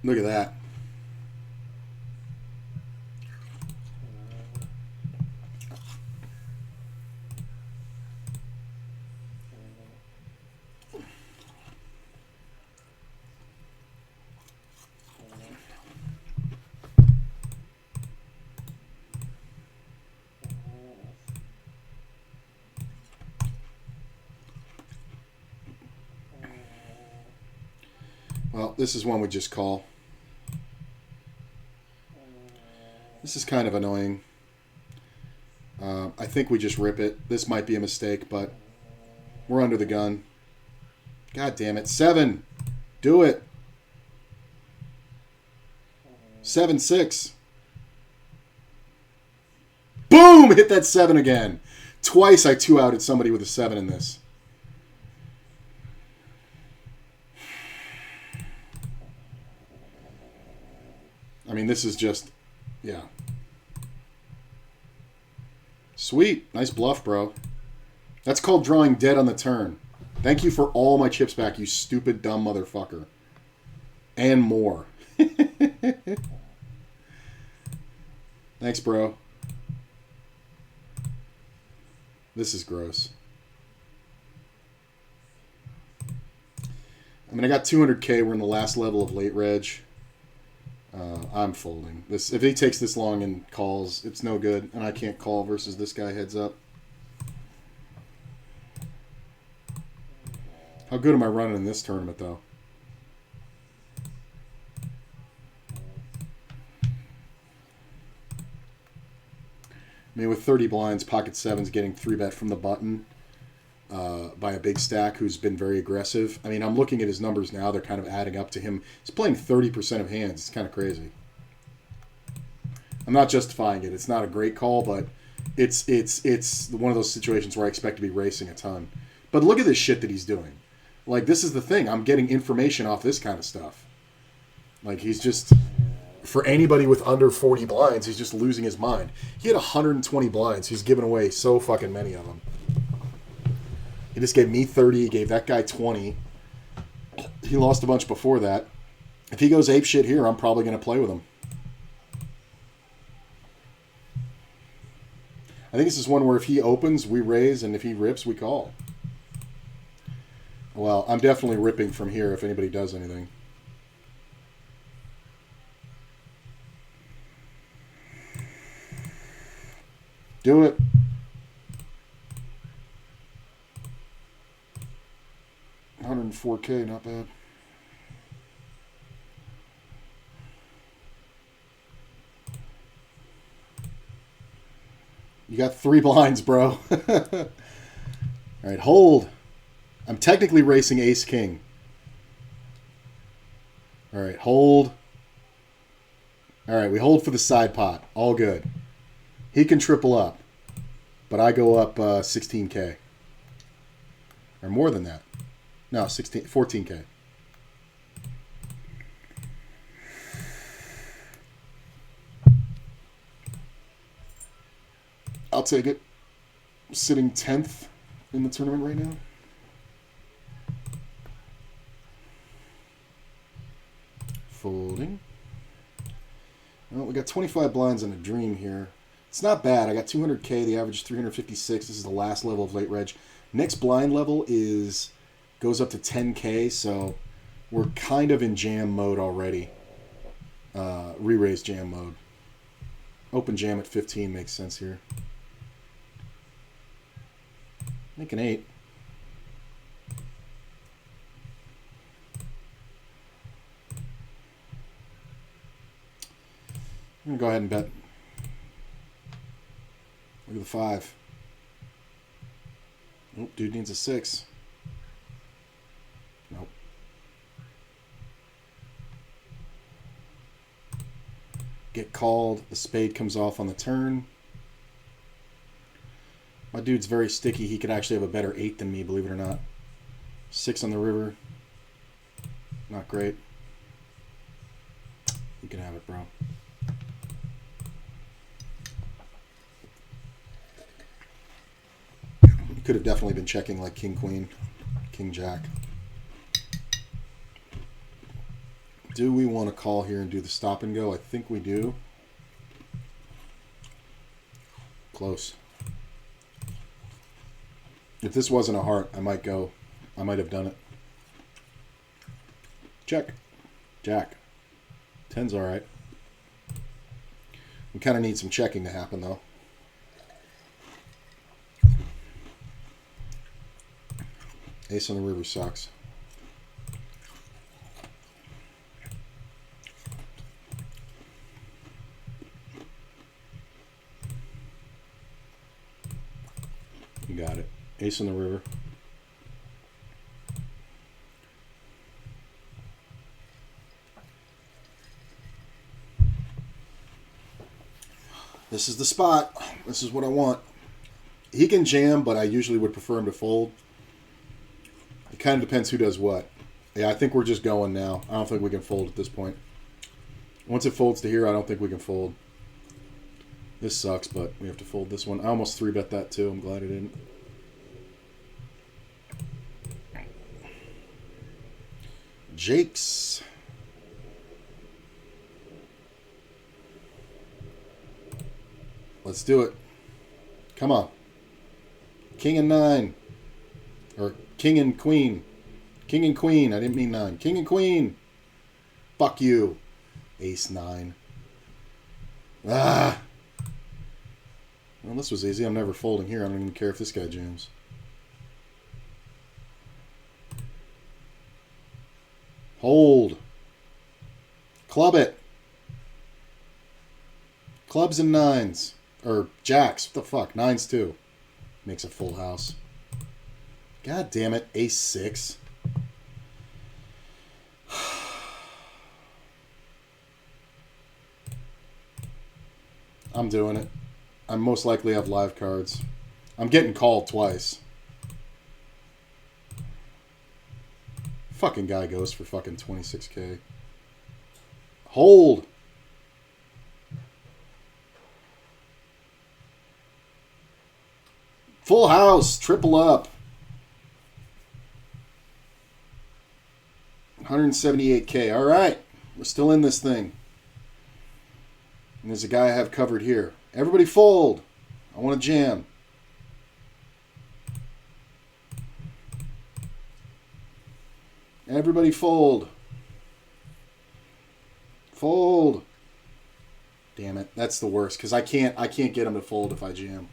Look at that. Well, this is one we just call. This is kind of annoying. I think we just rip it. This might be a mistake, but we're under the gun. God damn it. 7. Do it. 7-6. Boom! Hit that 7 again. Twice I 2-outed somebody with a 7 in this. I mean, this is just... yeah. Sweet. Nice bluff, bro. That's called drawing dead on the turn. Thank you for all my chips back, you stupid, dumb motherfucker. And more. Thanks, bro. This is gross. I mean, I got 200K. We're in the last level of late reg. I'm folding. If he takes this long and calls, it's no good. And I can't call versus this guy heads up. How good am I running in this tournament, though? I mean, with 30 blinds, pocket sevens getting 3-bet from the button by a big stack who's been very aggressive. I mean, I'm looking at his numbers now. They're kind of adding up to him. He's playing 30% of hands. It's kind of crazy. I'm not justifying it. It's not a great call, but it's one of those situations where I expect to be racing a ton. But look at this shit that he's doing. Like, this is the thing. I'm getting information off this kind of stuff. Like, he's just... For anybody with under 40 blinds, he's just losing his mind. He had 120 blinds. He's given away so fucking many of them. He just gave me 30. He gave that guy 20. He lost a bunch before that. If he goes ape shit here, I'm probably going to play with him. I think this is one where if he opens, we raise, and if he rips, we call. Well, I'm definitely ripping from here if anybody does anything. Do it. $104K, not bad. You got 3 blinds, bro. All right, hold. I'm technically racing ace-king. All right, hold. All right, we hold for the side pot. All good. He can triple up, but I go up 16K. Or more than that. No, 14K. I'll take it. Sitting 10th in the tournament right now. Folding. Well, we got 25 blinds and a dream here. It's not bad. I got 200K. The average is 356. This is the last level of late reg. Next blind level goes up to 10K, so we're kind of in jam mode already. Re-raise jam mode. Open jam at 15 makes sense here. Make an 8. I'm going to go ahead and bet. Look at the 5. Nope, dude needs a 6. Nope. Get called. The spade comes off on the turn. My dude's very sticky. He could actually have a better 8 than me, believe it or not. 6 on the river. Not great. You can have it, bro. Could have definitely been checking like king, queen, king, jack. Do we want to call here and do the stop and go? I think we do. Close. If this wasn't a heart, I might go. I might have done it. Check. Jack. 10's all right. We kind of need some checking to happen, though. Ace on the river sucks. You got it. Ace on the river. This is the spot. This is what I want. He can jam, but I usually would prefer him to fold. It kind of depends who does what. Yeah, I think we're just going now. I don't think we can fold at this point. Once it folds to here, I don't think we can fold. This sucks, but we have to fold this one. I almost 3-bet that too. I'm glad I didn't. Jakes. Let's do it. Come on. King and 9. Or king and queen. King and queen. I didn't mean 9. King and queen. Fuck you. Ace 9. Ah. Well, this was easy. I'm never folding here. I don't even care if this guy jams. Hold. Club it. Clubs and 9s. Or jacks. What the fuck? 9s too. Makes a full house. God damn it. Ace 6. I'm doing it. I most likely have live cards. I'm getting called twice. Fucking guy goes for fucking 26K. Hold. Full house. Triple up. 178K. All right. We're still in this thing. And there's a guy I have covered here. Everybody fold. I want to jam. Everybody fold. Fold. Damn it. That's the worst because I can't get him to fold if I jam.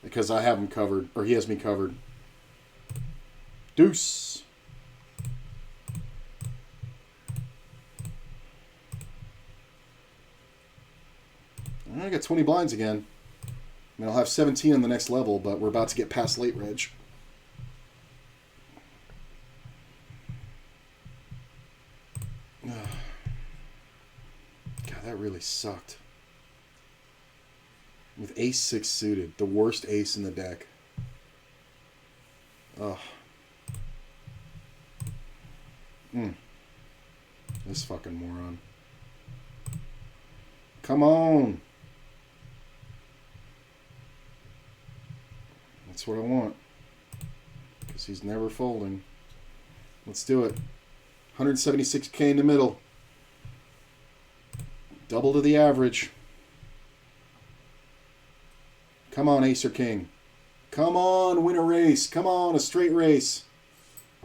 Because I have him covered, or he has me covered. Deuce. I got 20 blinds again. I mean, I'll have 17 on the next level, but we're about to get past late reg. God, that really sucked. With ace 6 suited, the worst ace in the deck. Ugh. This fucking moron. Come on. That's what I want. Because he's never folding. Let's do it. 176K in the middle. Double to the average. Come on, ace or king. Come on, win a race. Come on, a straight race.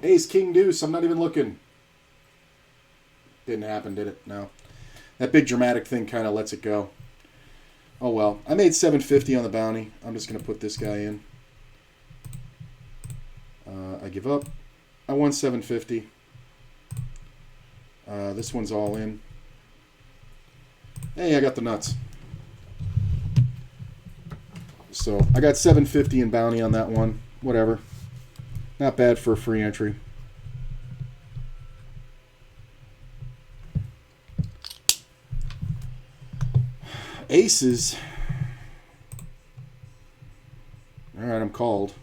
Ace, king, deuce. I'm not even looking. Didn't happen, did it? No. That big dramatic thing kind of lets it go. Oh, well. I made 750 on the bounty. I'm just going to put this guy in. I give up. I won 750. This one's all in. Hey, I got the nuts. So I got 750 in bounty on that one. Whatever. Not bad for a free entry. Aces. All right, I'm called.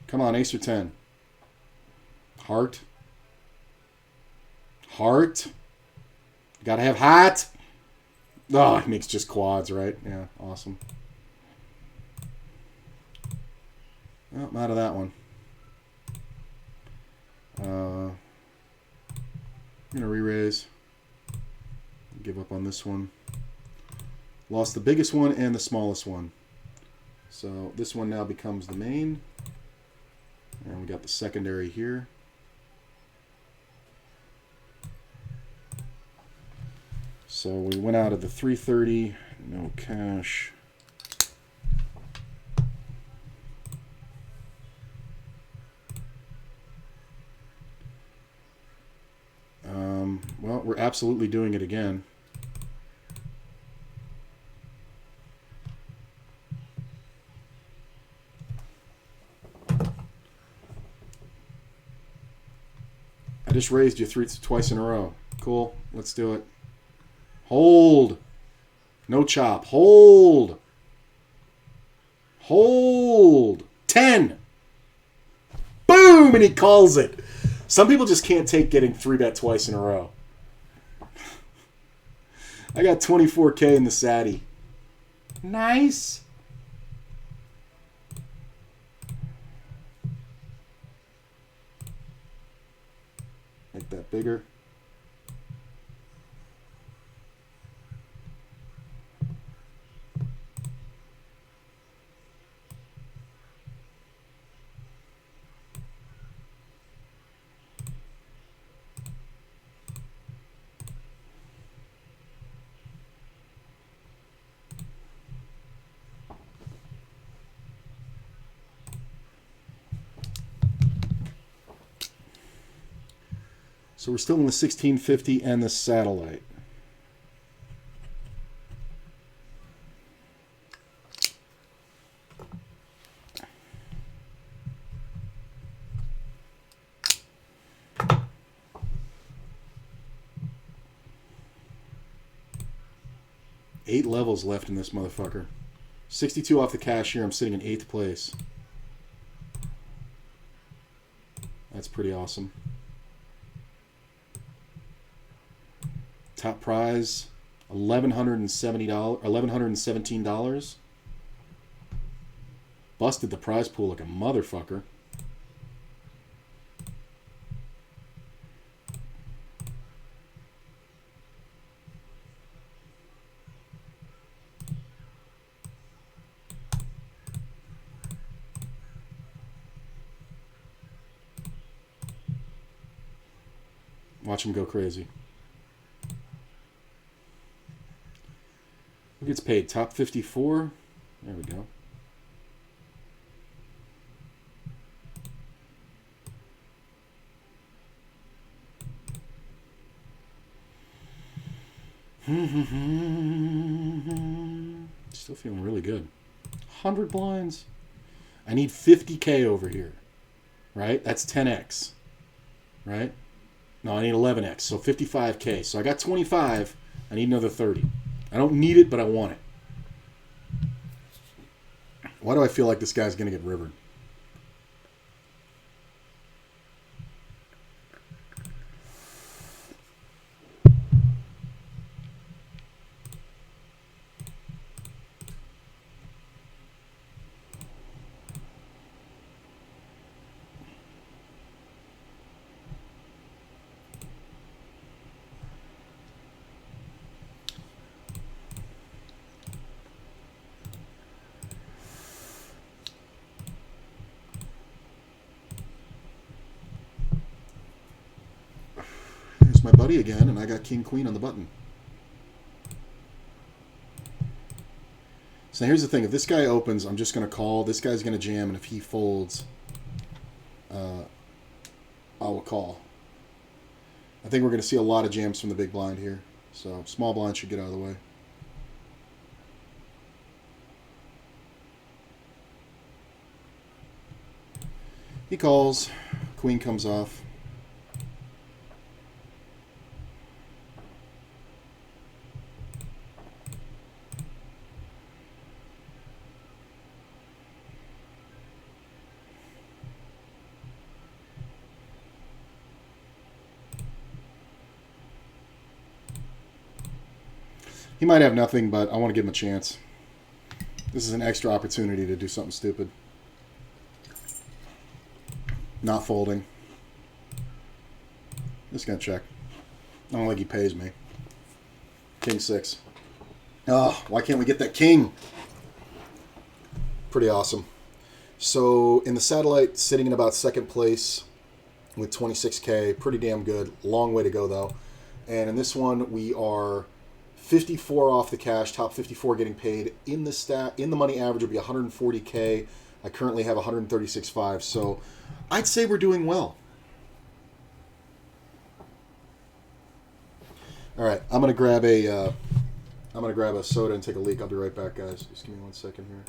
Come on, ace or 10. Heart. Heart. Gotta have heart. Oh, it makes just quads, right? Yeah, awesome. Oh, I'm out of that one. I'm going to re-raise. Give up on this one. Lost the biggest one and the smallest one. So this one now becomes the main. And we got the secondary here. So we went out of the 330, no cash. Well, we're absolutely doing it again. I just raised you twice in a row. Cool, let's do it. Hold. No chop. Hold. Hold. 10. Boom! And he calls it. Some people just can't take getting 3-bet twice in a row. I got 24K in the Sadie. Nice. Make that bigger. So we're still in the 1650 and the satellite. Eight levels left in this motherfucker. 62 off the cashier. I'm sitting in 8th place. That's pretty awesome. Top prize, $1,117. Busted the prize pool like a motherfucker. Watch him go crazy. Who gets paid? Top 54? There we go. Still feeling really good. 100 blinds. I need 50K over here. Right? That's 10x. Right? No, I need 11x. So 55K. So I got 25. I need another 30. I don't need it, but I want it. Why do I feel like this guy's going to get rivered? There's my buddy again, and I got King Queen on the button. So here's the thing. If this guy opens, I'm just going to call. This guy's going to jam, and if he folds, I will call. I think we're going to see a lot of jams from the big blind here. So small blind should get out of the way. He calls. Queen comes off. He might have nothing, but I want to give him a chance. This is an extra opportunity to do something stupid. Not folding. Just gonna check. I don't think he pays me. King 6. Oh, why can't we get that king? Pretty awesome. So in the satellite, sitting in about 2nd place with 26K. Pretty damn good. Long way to go though. And in this one, we are 54 off the cash. Top 54 getting paid. In the money average will be 140K. I currently have 136.5. So I'd say we're doing well. All right, I'm gonna grab a soda and take a leak. I'll be right back, guys. Just give me 1 second here.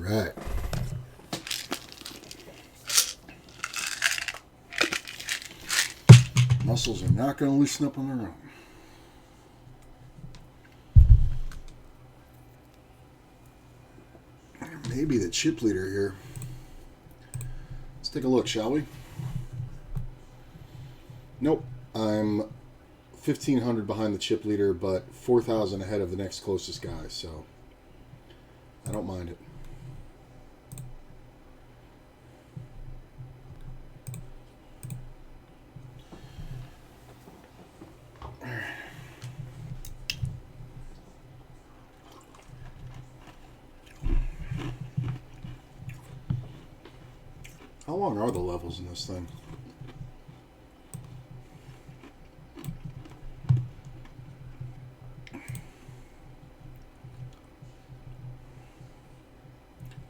right. Muscles are not going to loosen up on their own. Maybe the chip leader here. Let's take a look, shall we? Nope. I'm 1,500 behind the chip leader, but 4,000 ahead of the next closest guy, so I don't mind it. How long are the levels in this thing?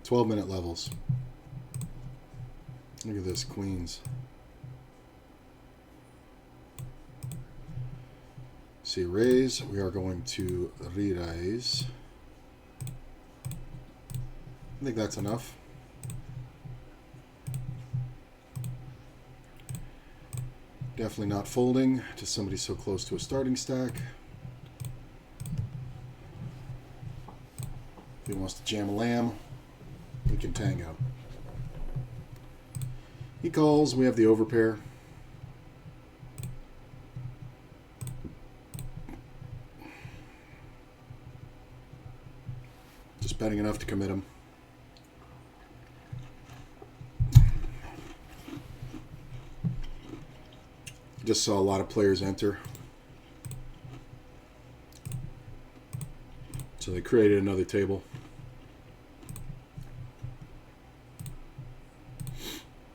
"12-minute levels." Look at this, queens. See, raise. We are going to re-raise. I think that's enough. Definitely not folding to somebody so close to a starting stack. If he wants to jam a lamb, we can tango. He calls. We have the overpair. Just betting enough to commit him. Just saw a lot of players enter. So they created another table.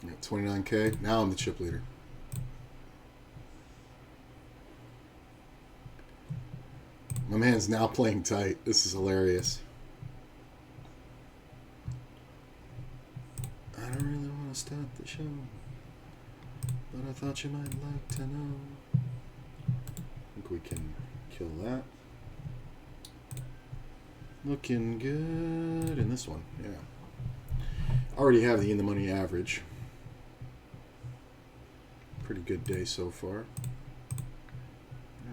Got 29K. Now I'm the chip leader. My man's now playing tight. This is hilarious. I don't really want to start the show, but I thought you might like to know. I think we can kill that. Looking good in this one, yeah. Already have the in the money average. Pretty good day so far.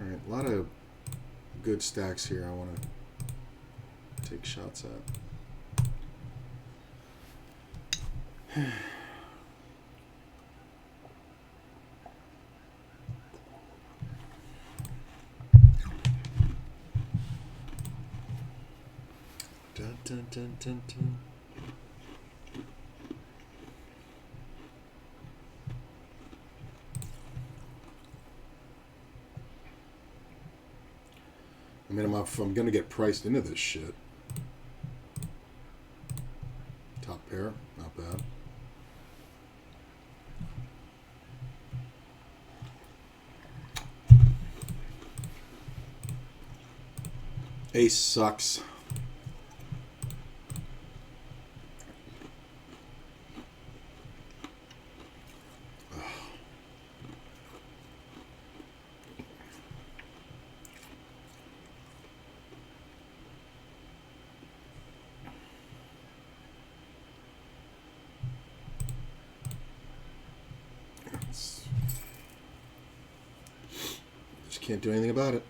Alright, a lot of good stacks here I want to take shots at. Dun, dun, dun, dun, dun. I mean, if I'm going to get priced into this shit. Top pair, not bad. Ace sucks. Just can't do anything about it.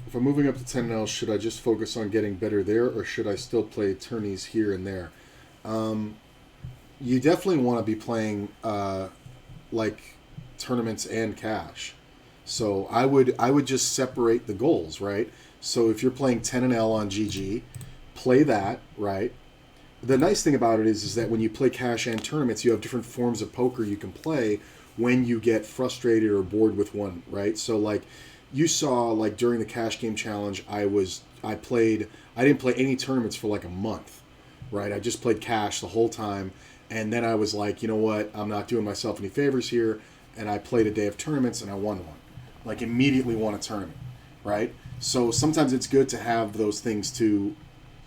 If I'm moving up to 10L, should I just focus on getting better there, or should I still play tourneys here and there? You definitely want to be playing like tournaments and cash. So I would just separate the goals, right? So if you're playing 10 and L on GG, play that, right? The nice thing about it is that when you play cash and tournaments, you have different forms of poker you can play when you get frustrated or bored with one, right? So like you saw like during the cash game challenge, I didn't play any tournaments for like a month, right? I just played cash the whole time. And then I was like, you know what? I'm not doing myself any favors here. And I played a day of tournaments and I won one. Like immediately won a tournament, right? So sometimes it's good to have those things to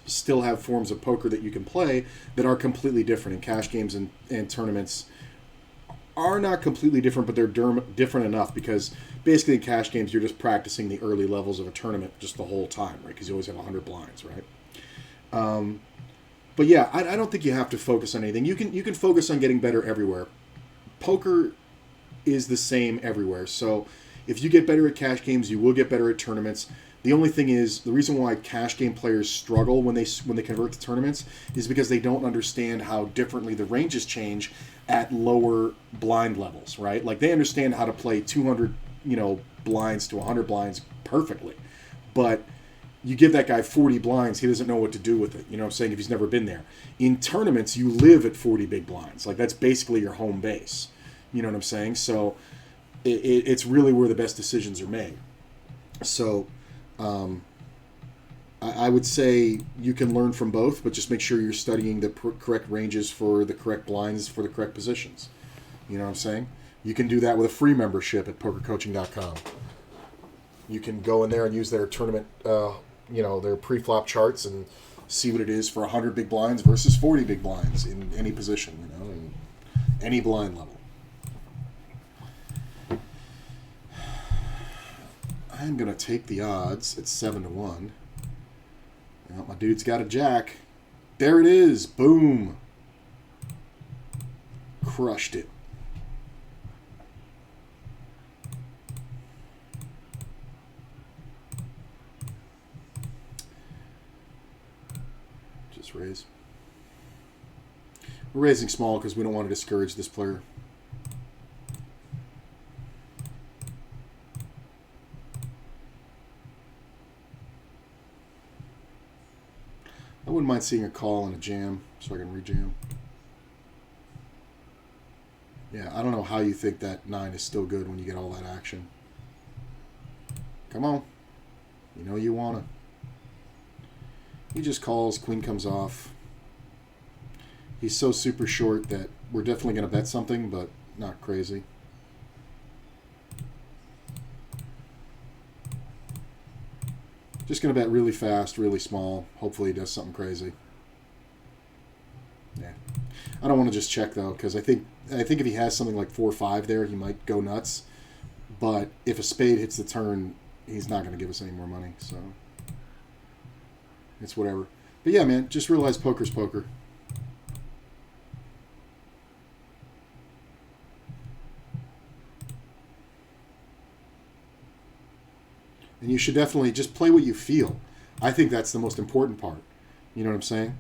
still have forms of poker that you can play that are completely different. And cash games and tournaments are not completely different, but they're different enough because basically in cash games you're just practicing the early levels of a tournament just the whole time, right? Because you always have 100 blinds, right? But yeah, I don't think you have to focus on anything. You can focus on getting better everywhere. Poker is the same everywhere. So if you get better at cash games, you will get better at tournaments. The only thing is, the reason why cash game players struggle when they convert to tournaments is because they don't understand how differently the ranges change at lower blind levels, right? Like they understand how to play 200, blinds to 100 blinds perfectly, but you give that guy 40 blinds, he doesn't know what to do with it. You know what I'm saying? If he's never been there. In tournaments, you live at 40 big blinds. Like that's basically your home base. You know what I'm saying? So it's really where the best decisions are made. So I would say you can learn from both, but just make sure you're studying the correct ranges for the correct blinds for the correct positions. You know what I'm saying? You can do that with a free membership at pokercoaching.com. You can go in there and use their tournament, their pre-flop charts and see what it is for 100 big blinds versus 40 big blinds in any position, in any blind level. I'm going to take the odds at 7-1. Well, my dude's got a jack. There it is. Boom. Crushed it. Just raise. We're raising small because we don't want to discourage this player. I wouldn't mind seeing a call and a jam so I can rejam. Yeah, I don't know how you think that 9 is still good when you get all that action. Come on. You know you want to. He just calls, queen comes off. He's so super short that we're definitely going to bet something, but not crazy. Just going to bet really fast, really small. Hopefully he does something crazy. Yeah. I don't want to just check, though, because I think if he has something like 4 or 5 there, he might go nuts. But if a spade hits the turn, he's not going to give us any more money. So it's whatever. But yeah, man, just realize poker's poker. And you should definitely just play what you feel. I think that's the most important part. You know what I'm saying?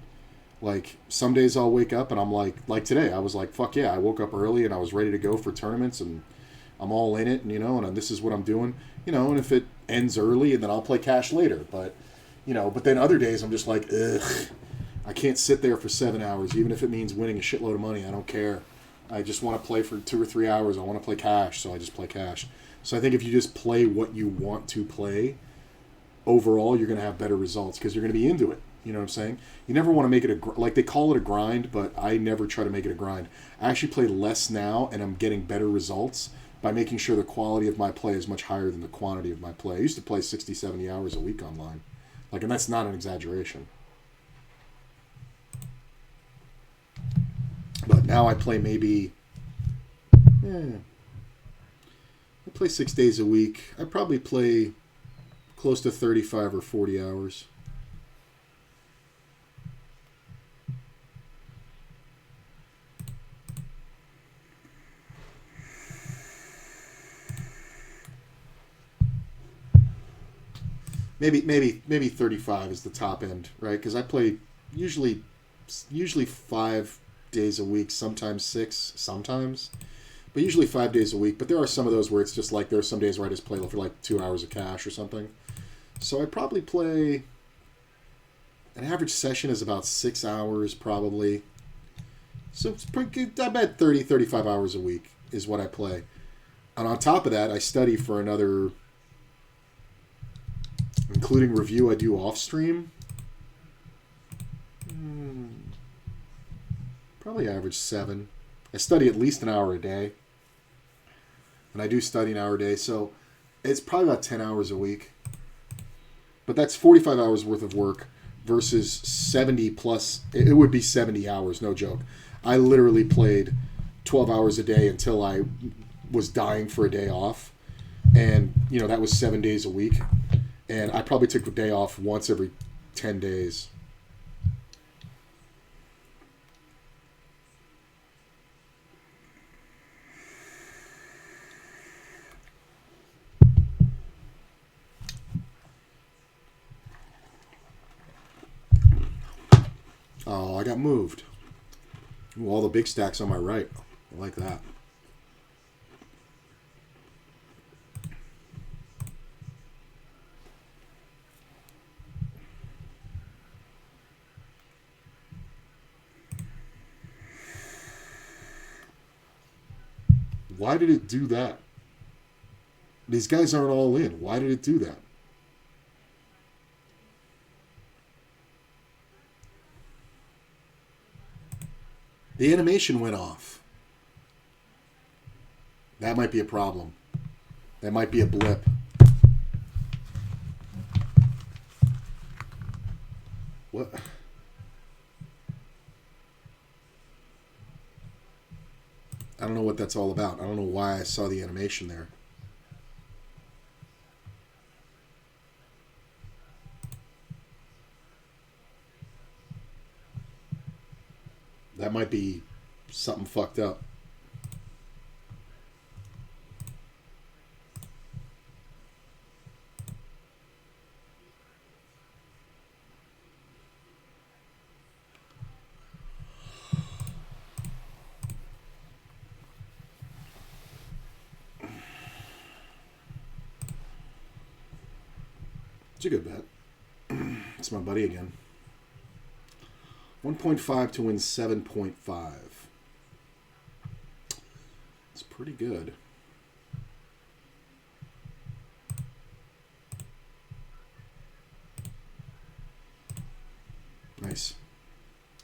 Like, some days I'll wake up and I'm like today, I was like, fuck yeah, I woke up early and I was ready to go for tournaments and I'm all in it, and this is what I'm doing, and if it ends early and then I'll play cash later. But then other days I'm just like, ugh, I can't sit there for 7 hours, even if it means winning a shitload of money. I don't care. I just want to play for 2 or 3 hours. I want to play cash, so I just play cash. So I think if you just play what you want to play, overall you're going to have better results because you're going to be into it. You know what I'm saying? You never want to make it like they call it a grind, but I never try to make it a grind. I actually play less now, and I'm getting better results by making sure the quality of my play is much higher than the quantity of my play. I used to play 60, 70 hours a week online. And that's not an exaggeration. But now I play maybe... I play 6 days a week. I probably play close to 35 or 40 hours. Maybe 35 is the top end, right? Because I play usually 5 days a week, sometimes 6, sometimes. But usually 5 days a week. But there are some of those where it's just like, there are some days where I just play for like 2 hours of cash or something. So I probably play, an average session is about 6 hours probably. So it's pretty good. I bet 30, 35 hours a week. is what I play. And on top of that, I study for another, including review I do off stream. Probably average 7. I study at least an hour a day. And I do study an hour a day, so it's probably about 10 hours a week. But that's 45 hours worth of work versus 70 plus. It would be 70 hours, no joke. I literally played 12 hours a day until I was dying for a day off. And, you know, that was 7 days a week. And I probably took a day off once every 10 days. Oh, I got moved. Ooh, all the big stacks on my right. I like that. Why did it do that? These guys aren't all in. Why did it do that? The animation went off. That might be a problem. That might be a blip. What? I don't know what that's all about. I don't know why I saw the animation there. That might be something fucked up. It's a good bet. It's my buddy again. 1.5 to win 7.5. It's pretty good. Nice.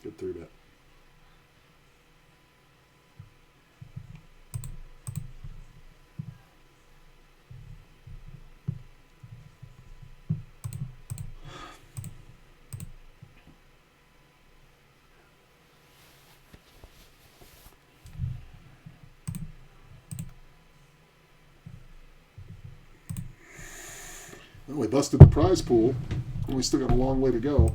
Good 3-bet. Well, we busted the prize pool. We still got a long way to go.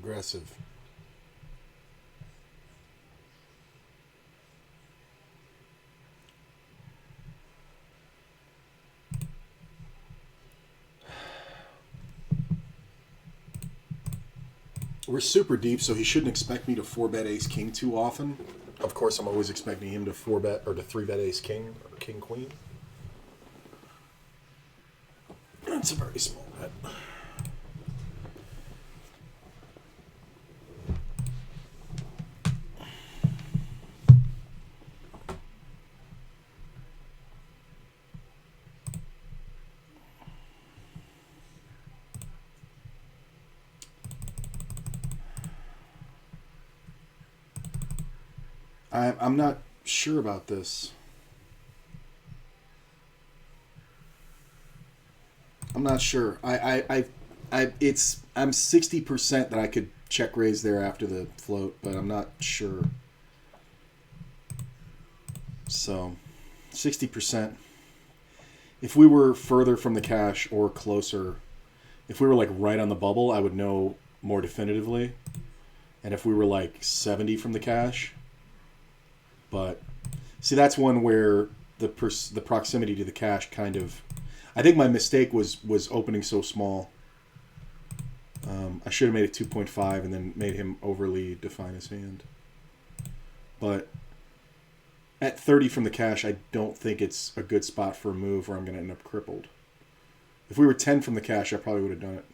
aggressive. We're super deep, so he shouldn't expect me to 4-bet ace king too often. Of course, I'm always expecting him to 4-bet or to 3-bet ace king or king queen. That's a very small bet. I'm not sure about this. I'm not sure. I'm 60% that I could check raise there after the float, but I'm not sure. So, 60%. If we were further from the cash or closer, if we were like right on the bubble, I would know more definitively. And if we were like 70 from the cash, but see, that's one where the proximity to the cash kind of, I think my mistake was opening so small. I should have made it 2.5 and then made him overly define his hand. But at 30 from the cash, I don't think it's a good spot for a move or I'm going to end up crippled. If we were 10 from the cash, I probably would have done it.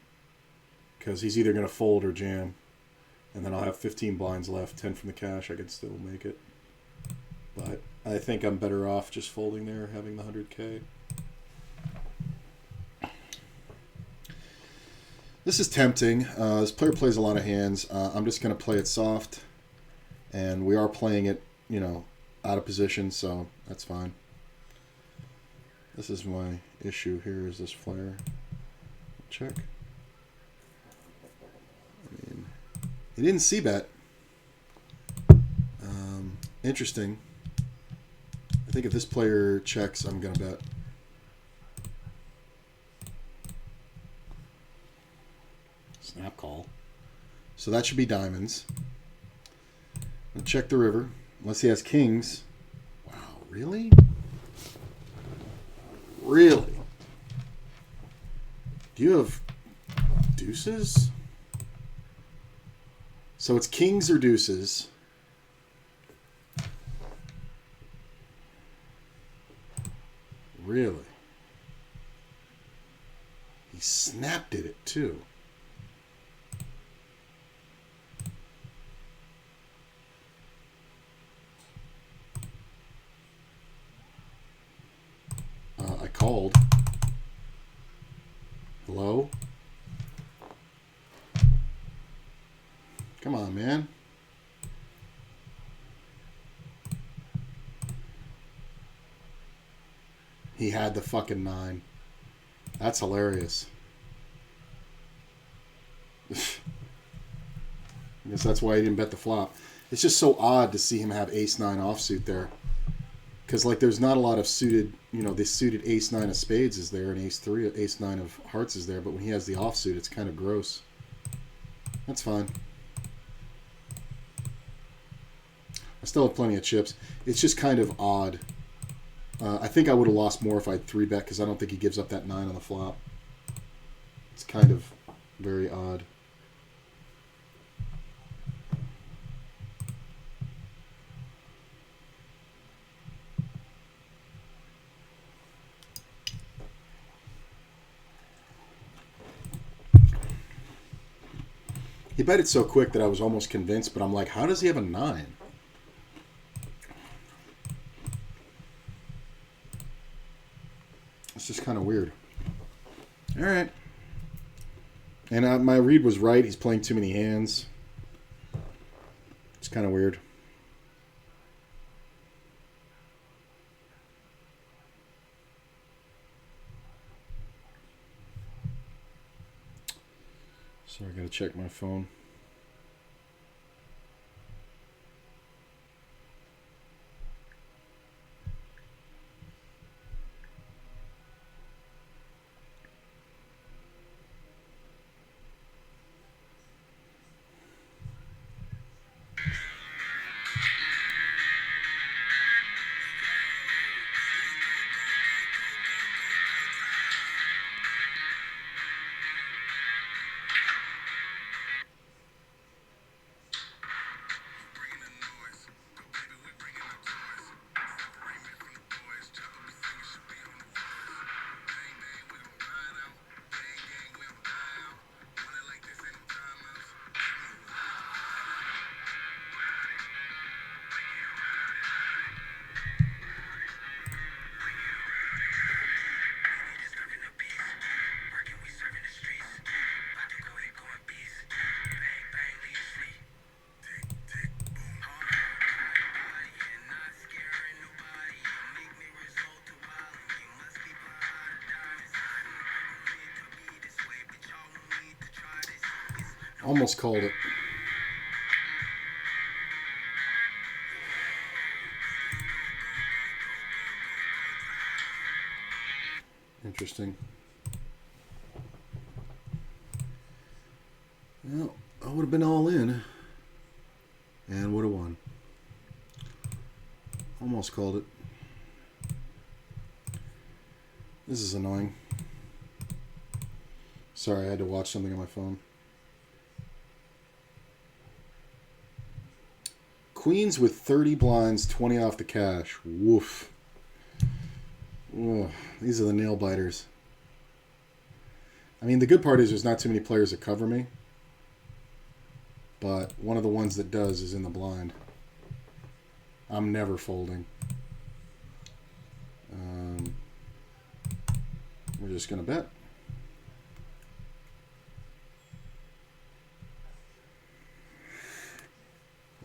Because he's either going to fold or jam. And then I'll have 15 blinds left. 10 from the cash, I could still make it. But I think I'm better off just folding there, having the 100K. This is tempting. This player plays a lot of hands. I'm just going to play it soft. And we are playing it, out of position, so that's fine. This is my issue here, is this flare. Check. I mean, he didn't c-bet. Interesting. I think if this player checks, I'm going to bet. Snap call. So that should be diamonds. I'll check the river. Unless he has kings. Wow, really? Really? Do you have deuces? So it's kings or deuces. Really? He snapped at it too. I called. Hello? Come on, man. He had the fucking 9. That's hilarious. I guess that's why he didn't bet the flop. It's just so odd to see him have ace-9 offsuit there. Because, there's not a lot of suited, this suited ace-9 of spades is there, and ace-3, ace-9 of hearts is there, but when he has the offsuit, it's kind of gross. That's fine. I still have plenty of chips. It's just kind of odd. I think I would have lost more if I'd 3-bet, because I don't think he gives up that 9 on the flop. It's kind of very odd. He bet it so quick that I was almost convinced, but I'm like, how does he have a 9? It's just kind of weird. All right. And my read was right. He's playing too many hands. It's kind of weird. So I got to check my phone. Almost called it. Interesting. Well, I would have been all in and would have won. Almost called it. This is annoying. Sorry, I had to watch something on my phone. Queens with 30 blinds, 20 off the cash. Woof. Ugh, these are the nail biters. I mean, the good part is there's not too many players that cover me. But one of the ones that does is in the blind. I'm never folding. We're just going to bet.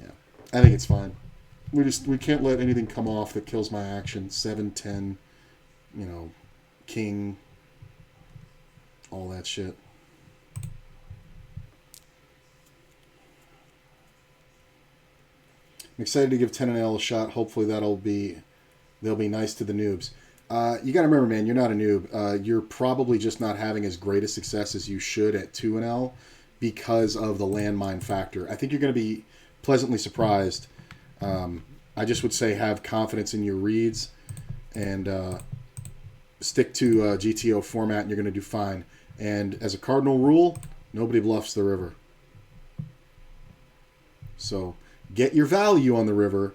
Yeah, I think it's fine. We can't let anything come off that kills my action. 7, 10, you know, king, all that shit. I'm excited to give 10 and L a shot. Hopefully they'll be nice to the noobs. You got to remember, man, you're not a noob. You're probably just not having as great a success as you should at 2 and L because of the landmine factor. I think you're going to be pleasantly surprised. I just would say have confidence in your reads and stick to GTO format, and you're going to do fine. And as a cardinal rule, nobody bluffs the river. So get your value on the river,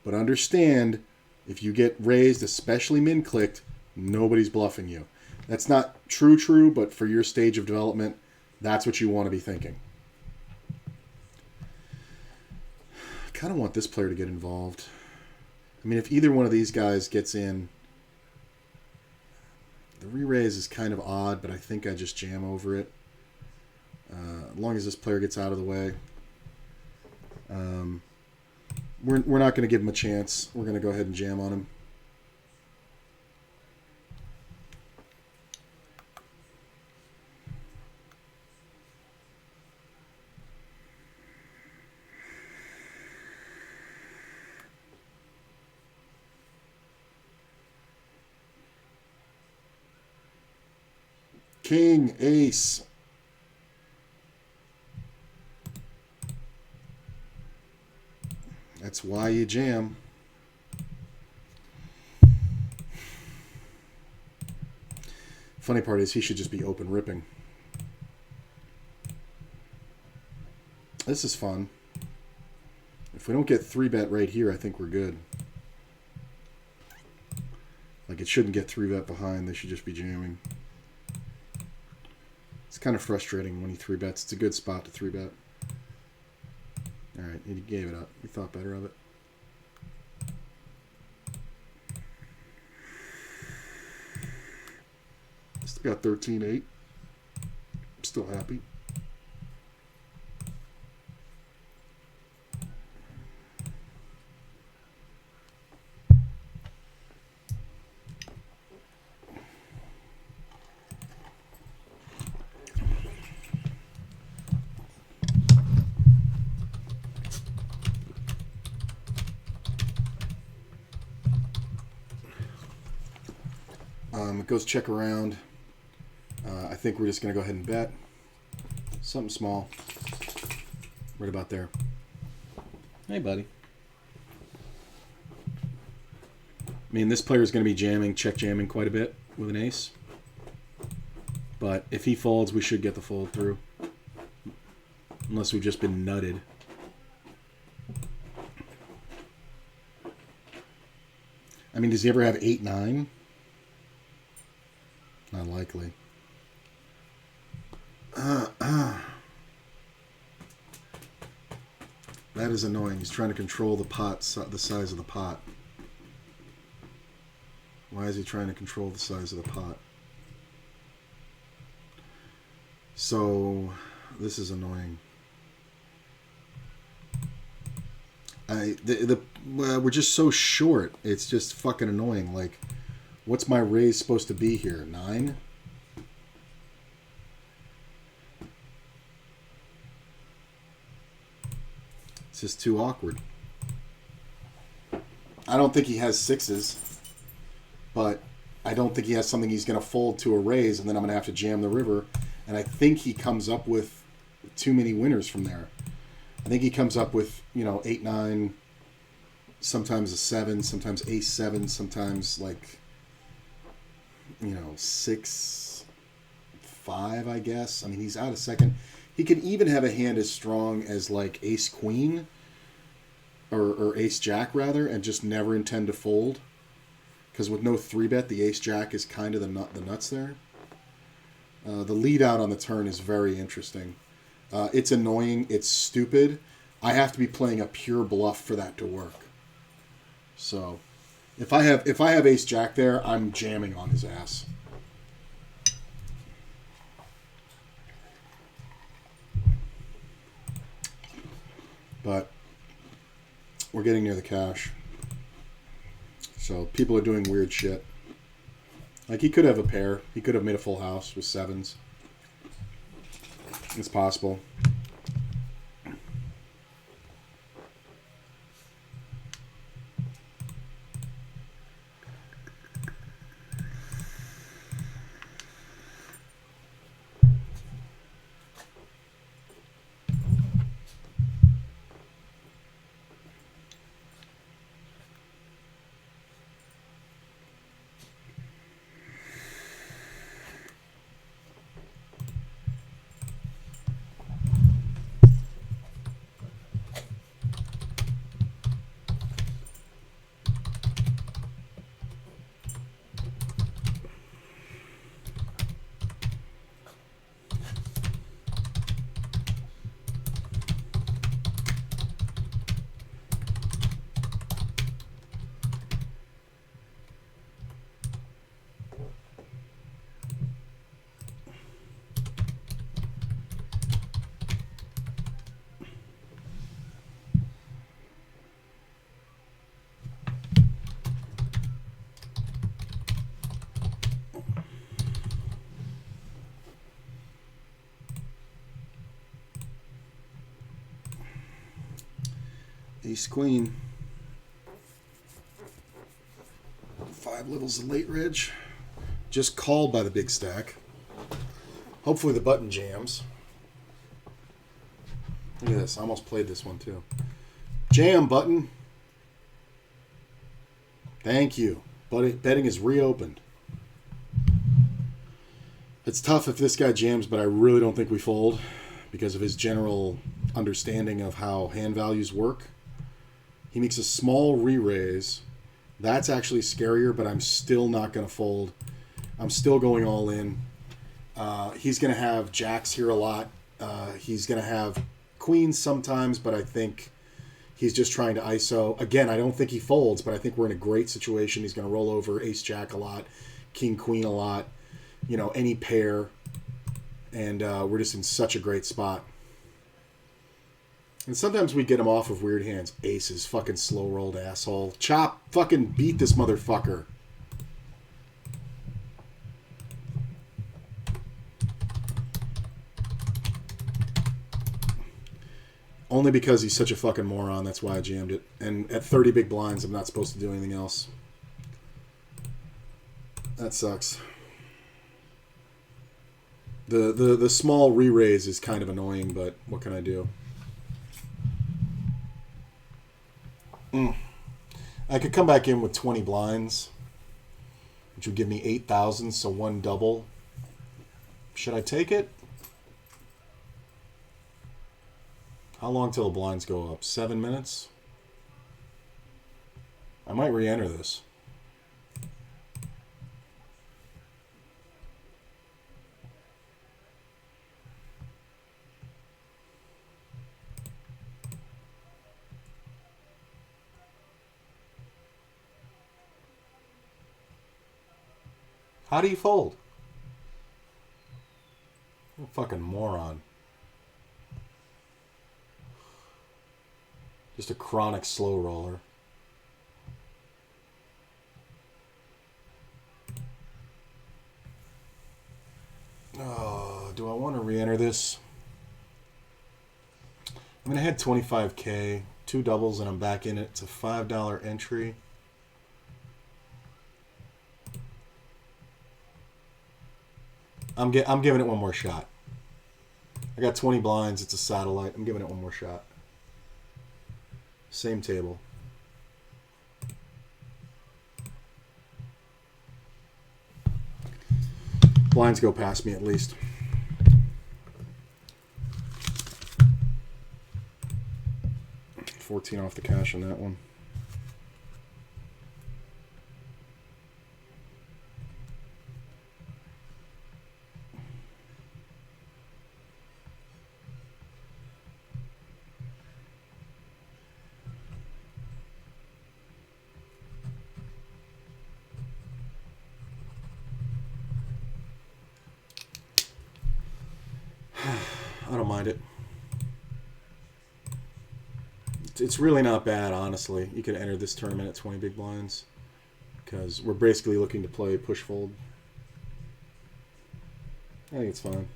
but understand if you get raised, especially min-clicked, nobody's bluffing you. That's not true, but for your stage of development, that's what you want to be thinking. I kind of want this player to get involved. I mean, if either one of these guys gets in, the re-raise is kind of odd, but I think I just jam over it. As long as this player gets out of the way. We're not going to give him a chance. We're going to go ahead and jam on him. King, ace. That's why you jam. Funny part is he should just be open ripping. This is fun. If we don't get 3-bet right here, I think we're good. Like, it shouldn't get 3-bet behind. They should just be jamming. It's kind of frustrating when he 3-bets. It's a good spot to 3-bet. Alright, he gave it up. We thought better of it. Still got 13-8. I'm still happy. It goes check around. I think we're just going to go ahead and bet. Something small. Right about there. Hey, buddy. I mean, this player is going to be jamming, check jamming quite a bit with an ace. But if he folds, we should get the fold through. Unless we've just been nutted. I mean, does he ever have 8-9? Not likely. That is annoying. He's trying to control the pot, the size of the pot. Why is he trying to control the size of the pot? So, this is annoying. We're just so short. It's just fucking annoying. Like, what's my raise supposed to be here? 9? It's just too awkward. I don't think he has sixes, but I don't think he has something he's going to fold to a raise, and then I'm going to have to jam the river. And I think he comes up with too many winners from there. I think he comes up with, 8, 9, sometimes a 7, sometimes ace 7, sometimes 6, 5, I guess. I mean, he's out of second. He can even have a hand as strong as ace queen or ace jack rather, and just never intend to fold. Because with no 3-bet, the ace jack is kind of the nuts there. The lead out on the turn is very interesting. It's annoying. It's stupid. I have to be playing a pure bluff for that to work. So, if I have ace jack there, I'm jamming on his ass. But we're getting near the cash. So people are doing weird shit. He could have a pair. He could have made a full house with 7s. It's possible. Ace queen. 5 levels of late reg. Just called by the big stack. Hopefully the button jams. Look at this. I almost played this one too. Jam button. Thank you. Betting is reopened. It's tough if this guy jams, but I really don't think we fold because of his general understanding of how hand values work. He makes a small re-raise. That's actually scarier, but I'm still not going to fold. I'm still going all in. He's going to have jacks here a lot. He's going to have queens sometimes, but I think he's just trying to ISO. Again, I don't think he folds, but I think we're in a great situation. He's going to roll over ace-jack a lot, king-queen a lot, any pair, and we're just in such a great spot. And sometimes we get him off of weird hands. Aces, fucking slow-rolled asshole. Chop, fucking beat this motherfucker. Only because he's such a fucking moron, that's why I jammed it. And at 30 big blinds, I'm not supposed to do anything else. That sucks. The small re-raise is kind of annoying, but what can I do? I could come back in with 20 blinds, which would give me 8,000, so one double. Should I take it? How long till the blinds go up? 7 minutes? I might re-enter this. How do you fold? What a fucking moron. Just a chronic slow roller. Oh, do I want to re-enter this? I mean, I had 25K, 2 doubles, and I'm back in it. It's a $5 entry. I'm giving it one more shot. I got 20 blinds. It's a satellite. I'm giving it one more shot. Same table. Blinds go past me at least. $14 off the cash on that one. I don't mind it. It's really not bad, honestly. You could enter this tournament at 20 big blinds because we're basically looking to play push fold. I think it's fine.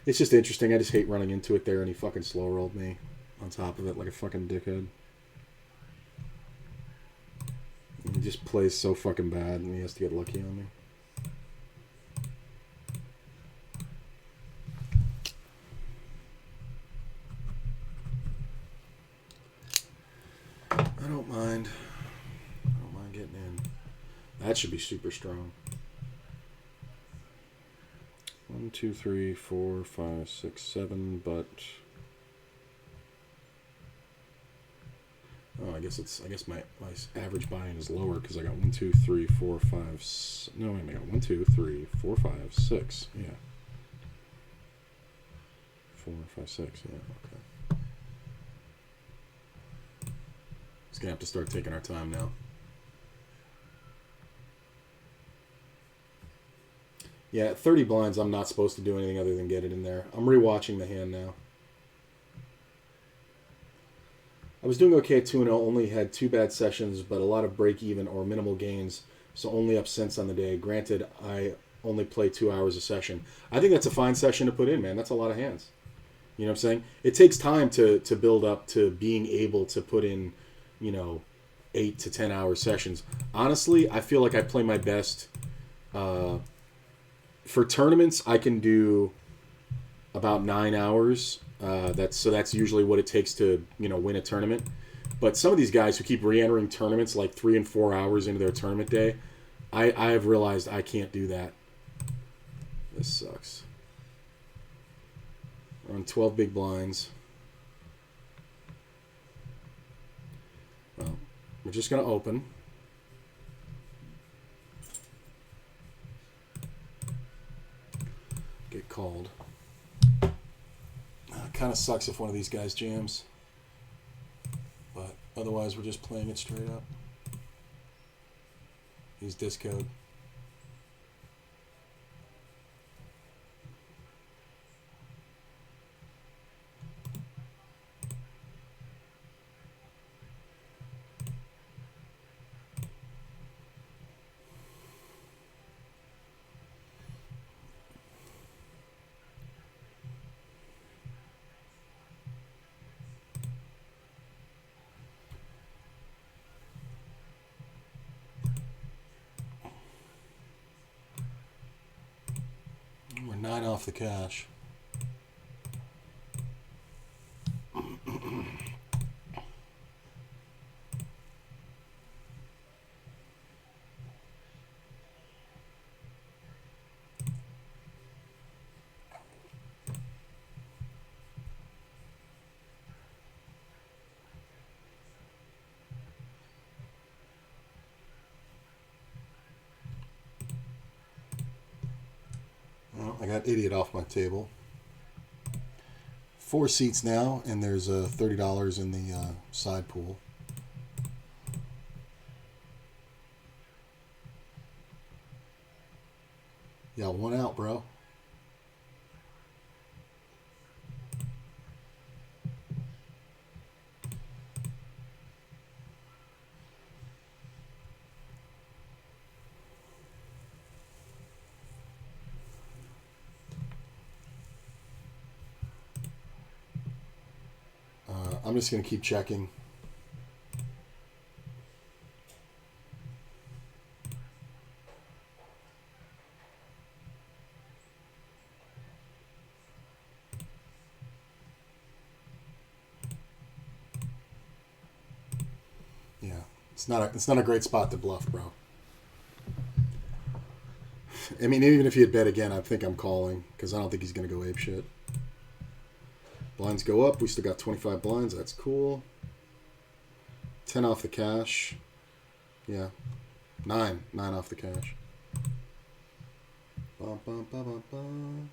It's just interesting. I just hate running into it there, and he fucking slow rolled me on top of it like a fucking dickhead. He just plays so fucking bad, and he has to get lucky on me. I don't mind getting in. That should be super strong. 1, 2, 3, 4, 5, 6, 7, but oh, I guess my average buy-in is lower because I got 1, 2, 3, 4, 5. No, wait a minute. 1, 2, 3, 4, 5, 6. Yeah. 4, 5, 6. Yeah. Okay. Just gonna have to start taking our time now. Yeah, at 30 blinds, I'm not supposed to do anything other than get it in there. I'm rewatching the hand now. I was doing okay at 2-0, only had 2 bad sessions, but a lot of break-even or minimal gains, so only up cents on the day. Granted, I only play 2 hours a session. I think that's a fine session to put in, man. That's a lot of hands. You know what I'm saying? It takes time to build up to being able to put in, 8 to 10 hour sessions. Honestly, I feel like I play my best. For tournaments, I can do about 9 hours. That's usually what it takes to win a tournament. But some of these guys who keep re-entering tournaments like 3 and 4 hours into their tournament day, I have realized I can't do that. This sucks. We're on 12 big blinds. Well, we're just going to open. Get called. Kind of sucks if one of these guys jams. But otherwise, we're just playing it straight up. He's discoed. We're 9 off the cash. Well, I got idiot off my table. 4 seats now, and there's $30 in the side pool. Yeah, 1 out, bro. I'm just going to keep checking. Yeah, it's not a great spot to bluff, bro. I mean, even if he had bet again, I think I'm calling because I don't think he's going to go ape shit. Blinds go up. We still got 25 blinds. That's cool. 10 off the cash. Yeah. 9 off the cash. Bum, bum, bum, bum, bum.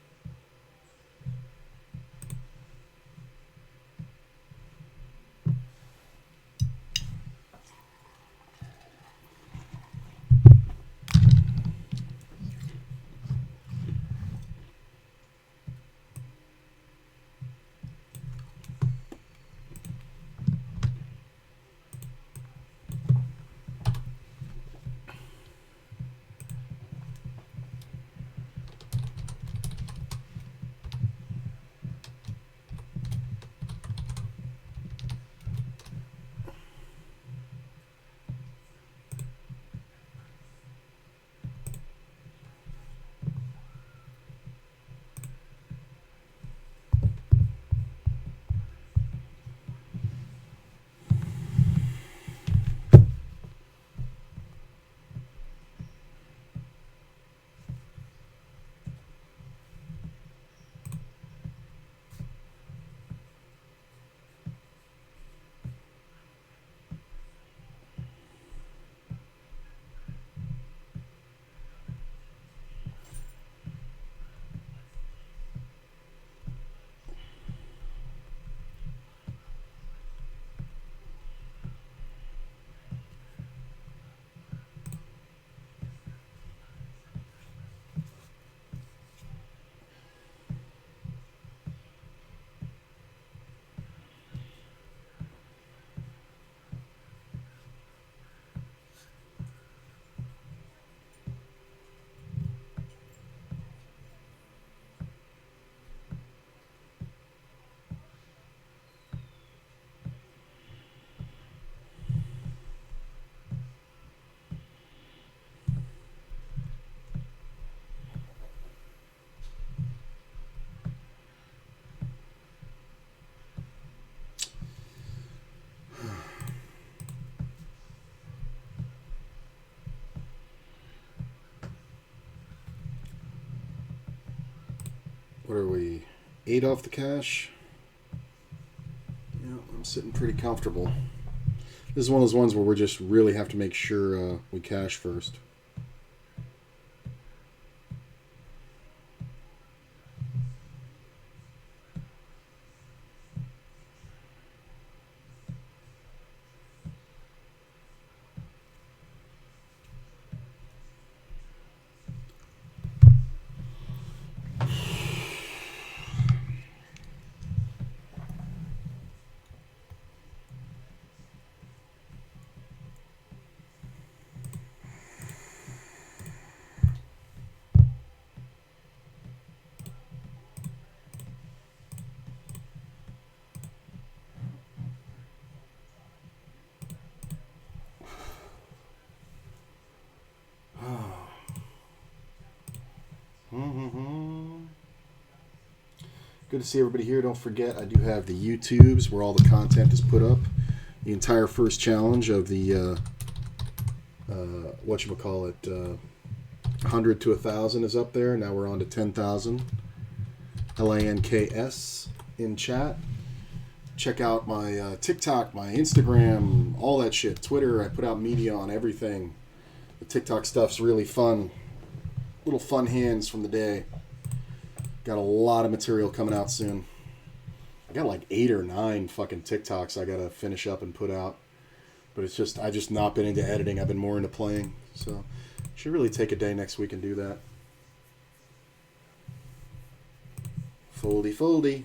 What are we? 8 off the cash? Yeah, I'm sitting pretty comfortable. This is one of those ones where we just really have to make sure we cash first. Good to see everybody here. Don't forget, I do have the YouTubes where all the content is put up. The entire first challenge of the, whatchamacallit, 100 to 1,000 is up there. Now we're on to 10,000. LANKS in chat. Check out my TikTok, my Instagram, all that shit. Twitter, I put out media on everything. The TikTok stuff's really fun. Little fun hands from the day. Got a lot of material coming out soon. I got like 8 or 9 fucking TikToks I gotta finish up and put out. But it's just, I just not been into editing. I've been more into playing. So, should really take a day next week and do that. Foldy, foldy.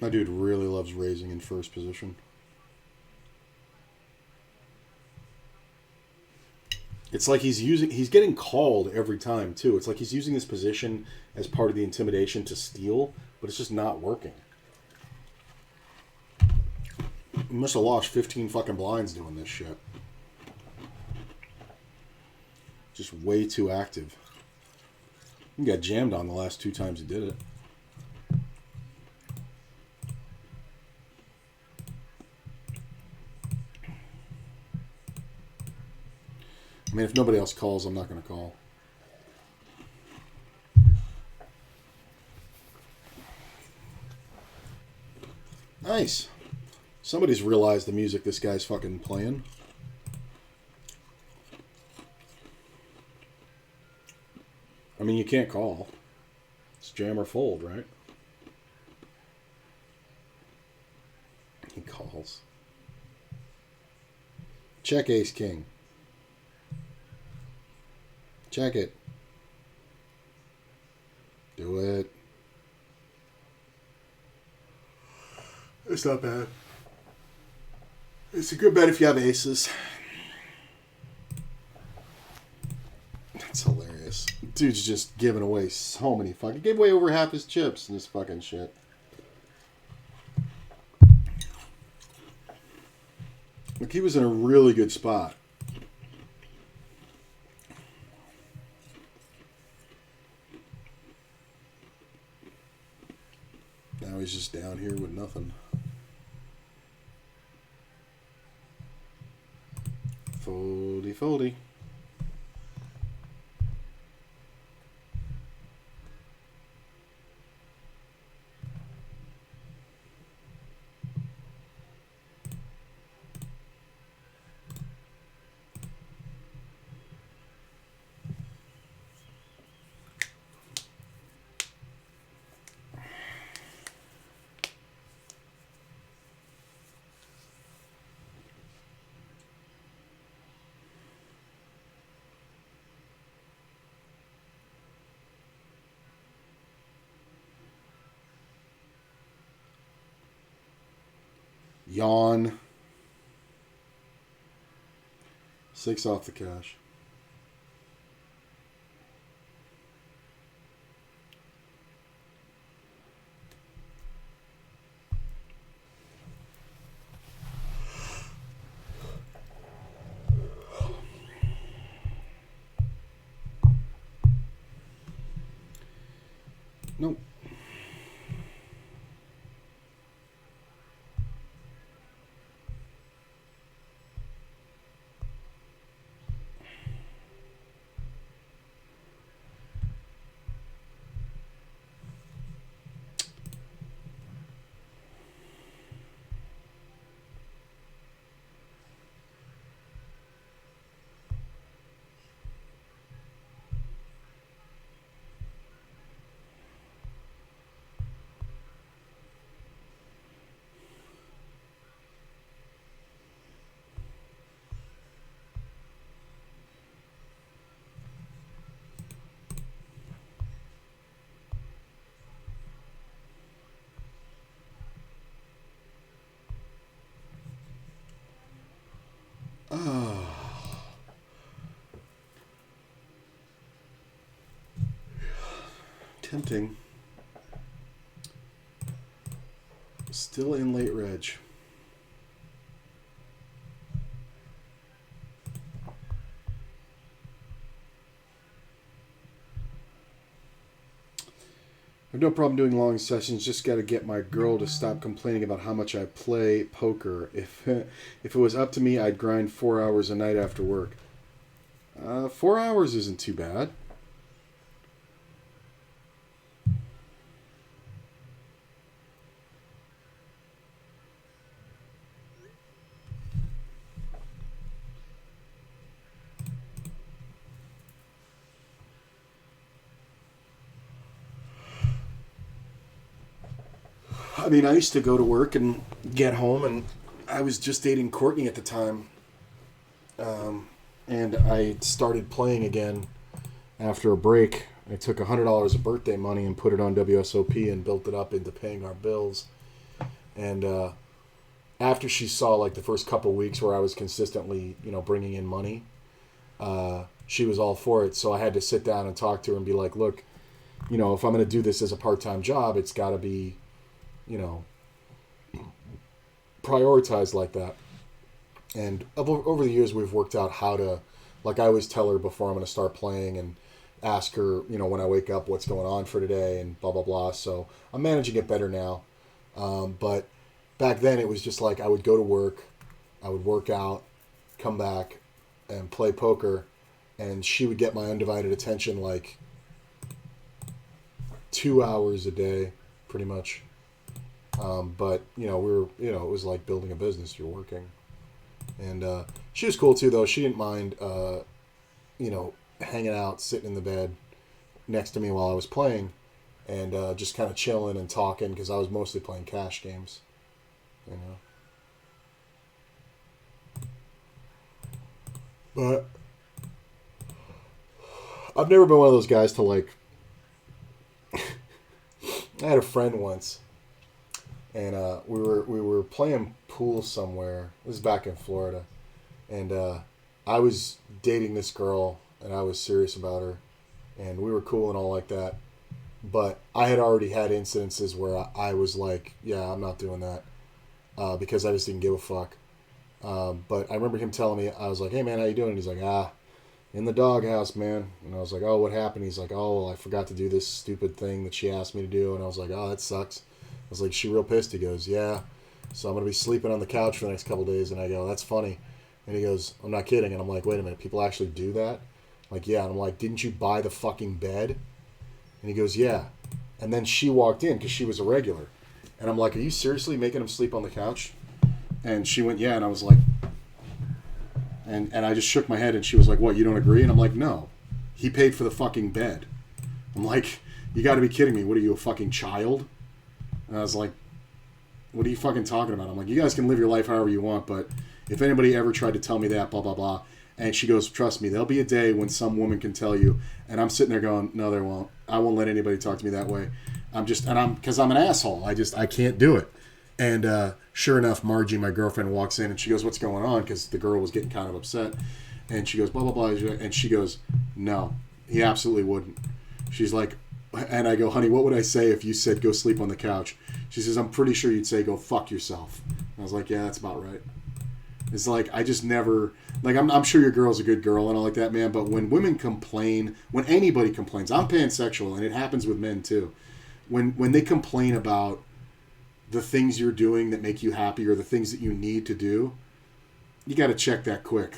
My dude really loves raising in first position. It's like he's getting called every time, too. It's like he's using this position as part of the intimidation to steal, but it's just not working. He must have lost 15 fucking blinds doing this shit. Just way too active. He got jammed on the last 2 times he did it. I mean, if nobody else calls, I'm not going to call. Nice. Somebody's realized the music this guy's fucking playing. I mean, you can't call. It's jam or fold, right? He calls. Check ace king. Check it. Do it. It's not bad. It's a good bet if you have aces. That's hilarious. Dude's just giving away so many fucking... He gave away over half his chips in this fucking shit. Look, he was in a really good spot. Now he's just down here with nothing. Foldy, foldy. Yawn. 6 off the cash. Nope. Tempting. Still in late reg. I have no problem doing long sessions. Just got to get my girl to stop complaining about how much I play poker. If it was up to me, I'd grind 4 hours a night after work. 4 hours isn't too bad. I mean, I used to go to work and get home, and I was just dating Courtney at the time. And I started playing again after a break. I took $100 of birthday money and put it on WSOP and built it up into paying our bills. And after she saw like the first couple weeks where I was consistently, bringing in money, she was all for it. So I had to sit down and talk to her and be like, look, if I'm going to do this as a part-time job, it's got to be, prioritized like that. And over the years, we've worked out how to, like I always tell her before I'm going to start playing and ask her, when I wake up, what's going on for today and blah, blah, blah. So I'm managing it better now. But back then it was just like I would go to work, I would work out, come back and play poker, and she would get my undivided attention like 2 hours a day, pretty much. But it was like building a business. You're working, and she was cool too, though. She didn't mind, hanging out, sitting in the bed next to me while I was playing, and just kind of chilling and talking because I was mostly playing cash games, But I've never been one of those guys to like. I had a friend once. And we were playing pool somewhere. This is back in Florida, and I was dating this girl, and I was serious about her, and we were cool and all like that. But I had already had incidences where I was like, "Yeah, I'm not doing that," because I just didn't give a fuck. But I remember him telling me, I was like, "Hey man, how you doing?" And he's like, in the doghouse, man." And I was like, "Oh, what happened?" He's like, "Oh, well, I forgot to do this stupid thing that she asked me to do," and I was like, "Oh, that sucks." I was like, "She real pissed?" He goes, "Yeah. So I'm going to be sleeping on the couch for the next couple of days." And I go, "That's funny." And he goes, "I'm not kidding." And I'm like, "Wait a minute, people actually do that?" Like, "Yeah." And I'm like, "Didn't you buy the fucking bed?" And he goes, "Yeah." And then she walked in because she was a regular. And I'm like, "Are you seriously making him sleep on the couch?" And she went, "Yeah." And I was like, and I just shook my head, and she was like, "What, you don't agree?" And I'm like, "No. He paid for the fucking bed." I'm like, "You got to be kidding me. What are you, a fucking child?" And I was like, "What are you fucking talking about?" I'm like, "You guys can live your life however you want, but if anybody ever tried to tell me that, blah, blah, blah." And she goes, "Trust me, there'll be a day when some woman can tell you." And I'm sitting there going, "No, there won't. I won't let anybody talk to me that way. Because I'm an asshole. I can't do it." And sure enough, Margie, my girlfriend, walks in and she goes, "What's going on?" Because the girl was getting kind of upset. And she goes, blah, blah, blah. And she goes, "No, he absolutely wouldn't." She's like, and I go, "Honey, what would I say if you said go sleep on the couch?" She says, "I'm pretty sure you'd say go fuck yourself." And I was like, "Yeah, that's about right." It's like, I just never, like, I'm sure your girl's a good girl and all like that, man, but when women complain, when anybody complains, I'm pansexual, and it happens with men too. When they complain about the things you're doing that make you happy or the things that you need to do, you got to check that quick.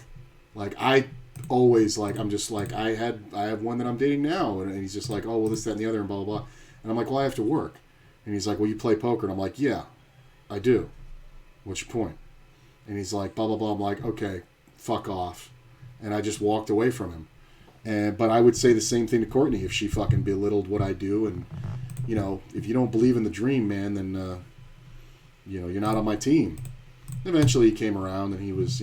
Like, I always, like, I'm just like, I have one that I'm dating now, and he's just like, "Oh, well, this, that, and the other, and blah, blah, blah." And I'm like, "Well, I have to work." And he's like, "Well, you play poker." And I'm like, "Yeah, I do. What's your point?" And he's like, blah, blah, blah. I'm like, "Okay, fuck off." And I just walked away from him. But I would say the same thing to Courtney if she fucking belittled what I do. And, if you don't believe in the dream, man, then, you're not on my team. Eventually he came around and he was,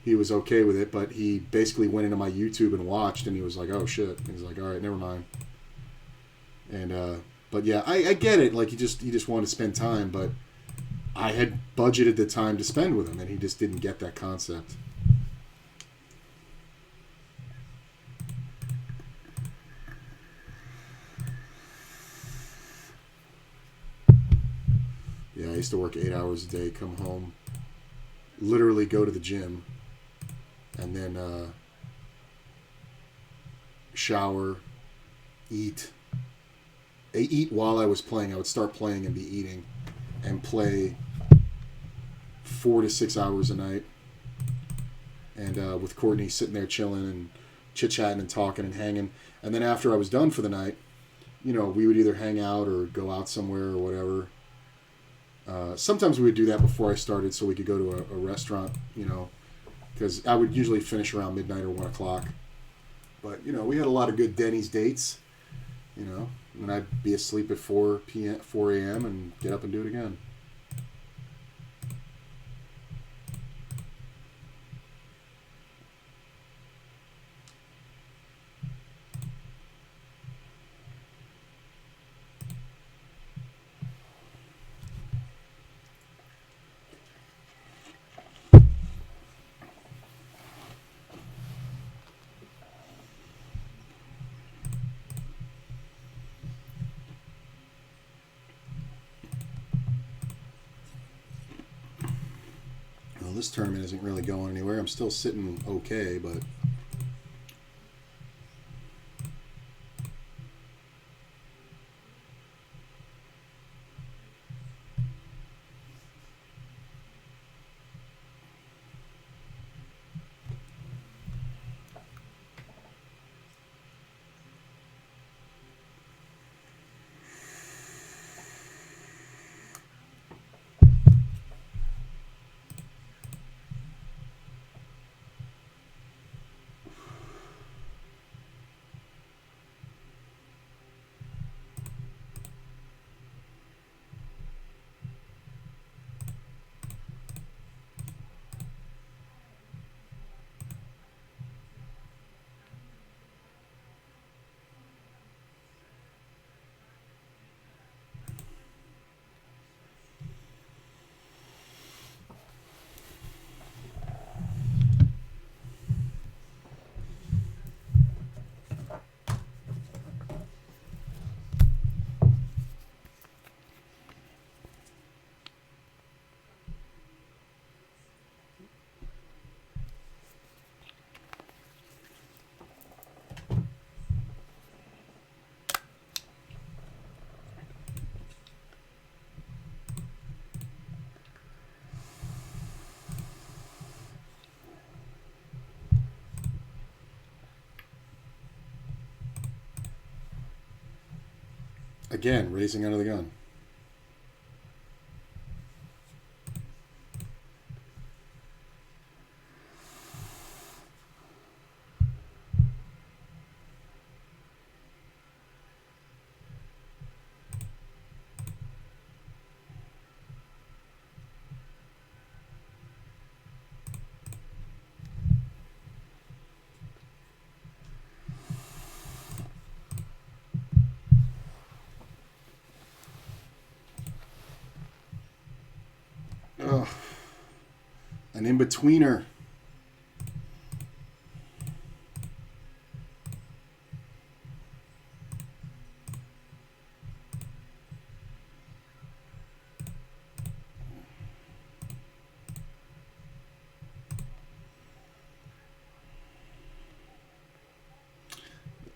he was okay with it. But he basically went into my YouTube and watched, and he was like, "Oh, shit." And he's like, "All right, never mind." And, but yeah, I get it. Like, he just wanted to spend time, but I had budgeted the time to spend with him, and he just didn't get that concept. Yeah, I used to work 8 hours a day, come home, literally go to the gym, and then shower, eat. I eat while I was playing. I would start playing and be eating, and play 4 to 6 hours a night. And with Courtney sitting there chilling and chit-chatting and talking and hanging. And then after I was done for the night, we would either hang out or go out somewhere or whatever. Sometimes we would do that before I started so we could go to a restaurant, because I would usually finish around midnight or 1 o'clock. But, we had a lot of good Denny's dates, and I'd be asleep at 4 a.m. and get up and do it again. this tournament isn't really going anywhere. I'm still sitting okay, but... Again, raising under the gun. Oh, an in-betweener.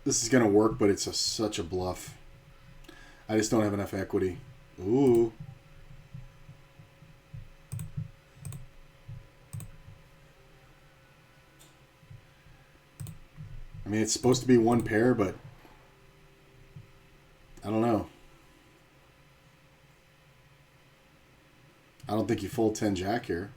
This is going to work, but it's such a bluff. I just don't have enough equity. Ooh. I mean, it's supposed to be one pair, but I don't know. I don't think you fold 10 jack here.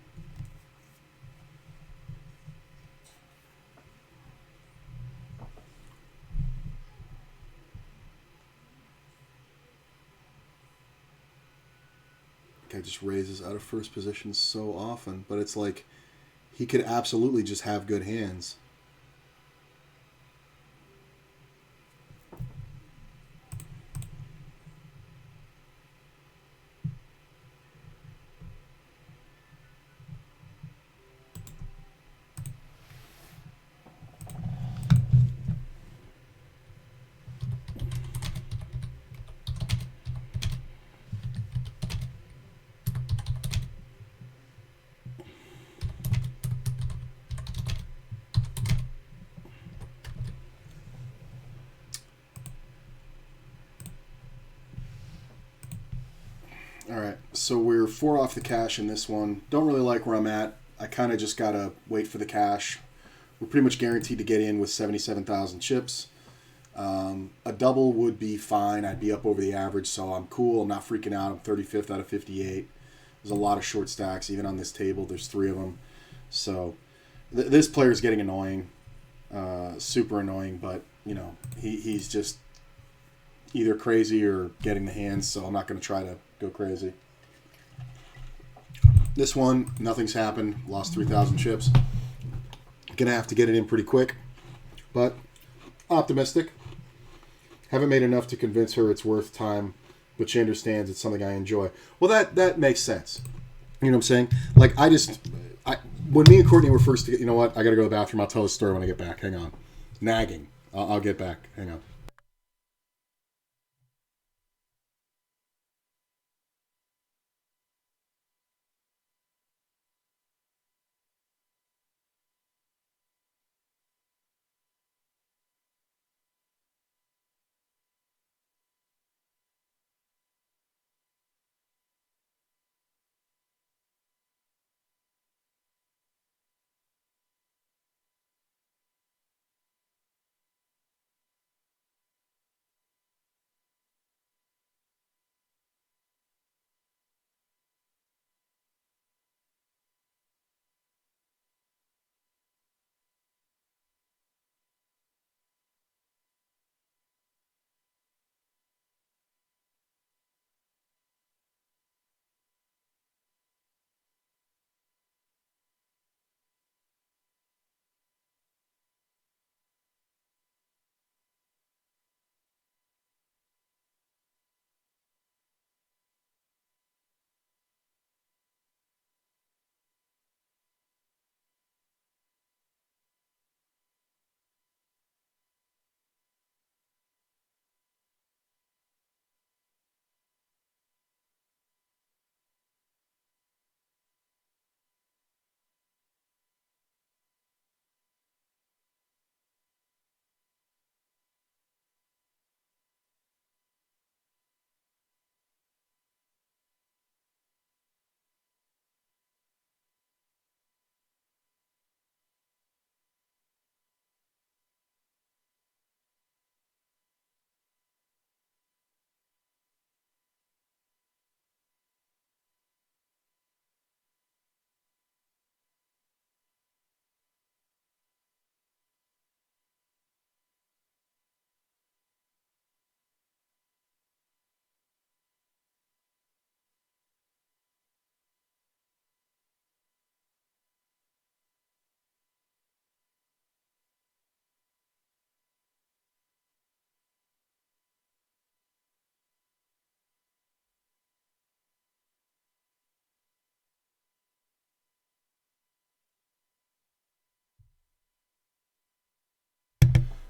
Guy just raises out of first position so often, but it's like he could absolutely just have good hands. All right, so we're 4 off the cash in this one. Don't really like where I'm at. I kind of just got to wait for the cash. We're pretty much guaranteed to get in with 77,000 chips. A double would be fine. I'd be up over the average, so I'm cool. I'm not freaking out. I'm 35th out of 58. There's a lot of short stacks. Even on this table, there's 3 of them. So this player's getting annoying, super annoying, but, you know, he's just either crazy or getting the hands, so I'm not going to try to go crazy. This one, nothing's happened. Lost 3,000 chips. Gonna have to get it in pretty quick, but optimistic. Haven't made enough to convince her it's worth time, but she understands it's something I enjoy. Well, that makes sense. You know what I'm saying? Like, when me and Courtney were first together, you know what? I gotta go to the bathroom. I'll tell the story when I get back. Hang on. Nagging. I'll get back. Hang on.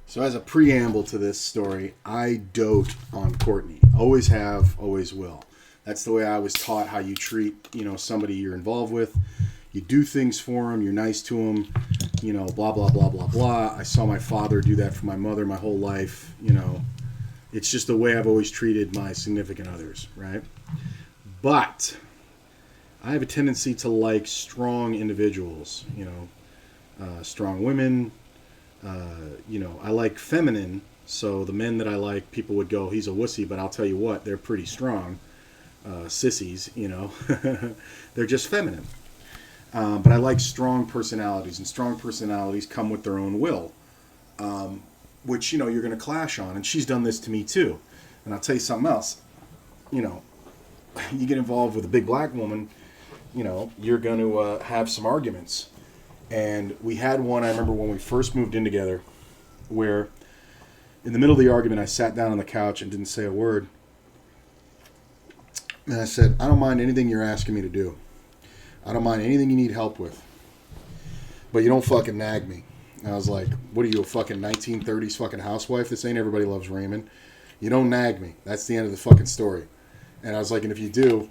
So as a preamble to this story, I dote on Courtney. Always have, always will. That's the way I was taught how you treat, somebody you're involved with. You do things for them. You're nice to them. Blah, blah, blah, blah, blah. I saw my father do that for my mother my whole life. It's just the way I've always treated my significant others, right? But I have a tendency to like strong individuals, strong women. I like feminine. So the men that I like, people would go, he's a wussy, but I'll tell you what, they're pretty strong. Sissies, they're just feminine. But I like strong personalities, and strong personalities come with their own will, which, you're going to clash on. And she's done this to me too. And I'll tell you something else. You get involved with a big black woman, you're going to have some arguments. And we had one, I remember when we first moved in together, where in the middle of the argument, I sat down on the couch and didn't say a word. And I said, I don't mind anything you're asking me to do. I don't mind anything you need help with. But you don't fucking nag me. And I was like, what are you, a fucking 1930s fucking housewife? This ain't Everybody Loves Raymond. You don't nag me. That's the end of the fucking story. And I was like, and if you do,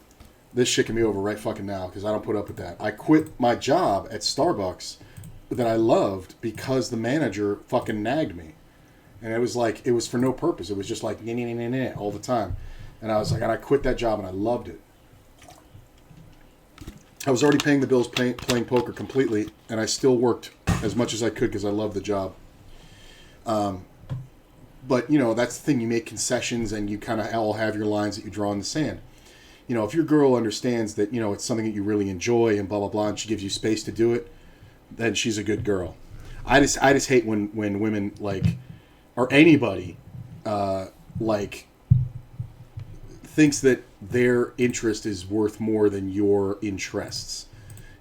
this shit can be over right fucking now, because I don't put up with that. I quit my job at Starbucks that I loved because the manager fucking nagged me. And it was for no purpose. It was just like, nah, all the time. And I was like, and I quit that job and I loved it. I was already paying the bills playing poker completely, and I still worked as much as I could because I loved the job. But, that's the thing. You make concessions and you kind of all have your lines that you draw in the sand. If your girl understands that, it's something that you really enjoy and blah, blah, blah, and she gives you space to do it, then she's a good girl. I just hate when women, or anybody, thinks that their interest is worth more than your interests.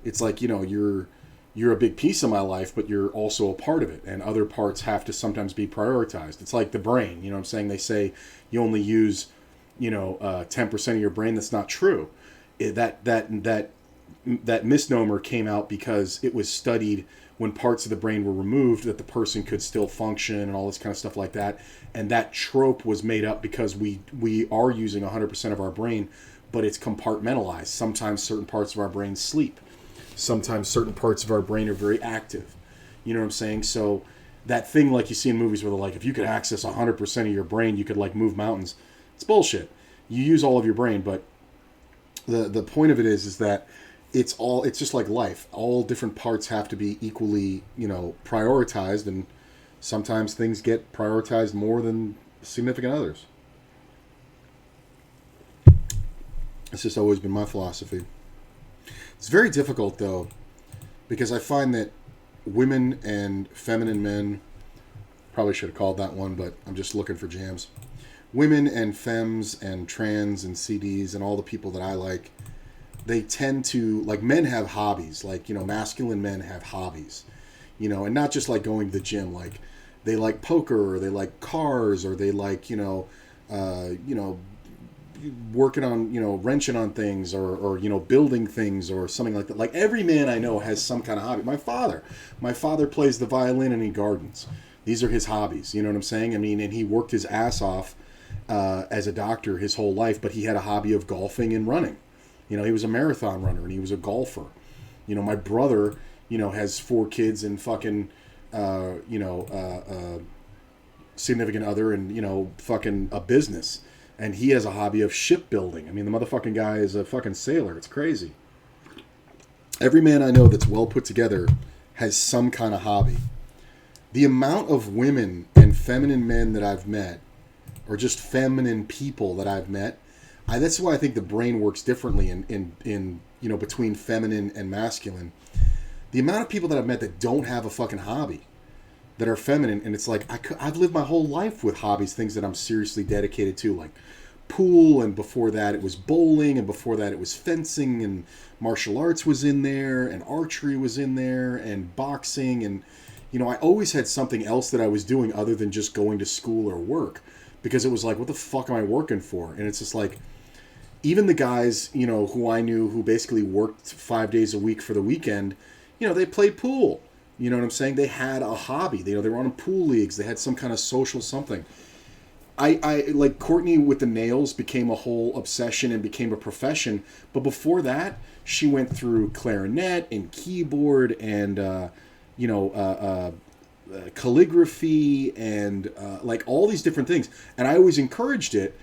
It's like, you're a big piece of my life, but you're also a part of it, and other parts have to sometimes be prioritized. It's like the brain, what I'm saying? They say you only use 10% of your brain. That's not true. That misnomer came out because it was studied when parts of the brain were removed that the person could still function and all this kind of stuff like that. And that trope was made up because we are using 100% of our brain, but it's compartmentalized. Sometimes certain parts of our brain sleep. Sometimes certain parts of our brain are very active. You know what I'm saying? So that thing like you see in movies where they're like, if you could access 100% of your brain, you could move mountains. It's bullshit. You use all of your brain, but the point of it is that it's just like life. All different parts have to be equally, prioritized, and sometimes things get prioritized more than significant others. It's just always been my philosophy. It's very difficult, though, because I find that women and feminine men, probably should have called that one, but I'm just looking for jams. Women and femmes and trans and CDs and all the people that I like, they tend to, men have hobbies. Masculine men have hobbies, and not just going to the gym. They like poker, or they like cars, or they like, working on, wrenching on things, or building things, or something like that. Every man I know has some kind of hobby. My father plays the violin and he gardens. These are his hobbies. You know what I'm saying? I mean, and he worked his ass off as a doctor his whole life, but he had a hobby of golfing and running. He was a marathon runner and he was a golfer. My brother, has 4 kids and fucking, significant other and, fucking a business. And he has a hobby of shipbuilding. I mean, the motherfucking guy is a fucking sailor. It's crazy. Every man I know that's well put together has some kind of hobby. The amount of women and feminine men that I've met, or just feminine people that I've met, that's why I think the brain works differently in between feminine and masculine. The amount of people that I've met that don't have a fucking hobby, that are feminine, and it's like I've lived my whole life with hobbies, things that I'm seriously dedicated to, like pool, and before that it was bowling, and before that it was fencing, and martial arts was in there, and archery was in there, and boxing, and I always had something else that I was doing other than just going to school or work, because it was like, what the fuck am I working for? And it's just like, even the guys, who I knew who basically worked 5 days a week for the weekend, they played pool. You know what I'm saying? They had a hobby. They were on pool leagues. They had some kind of social something. I like Courtney with the nails became a whole obsession and became a profession. But before that, she went through clarinet and keyboard and calligraphy and like all these different things. And I always encouraged it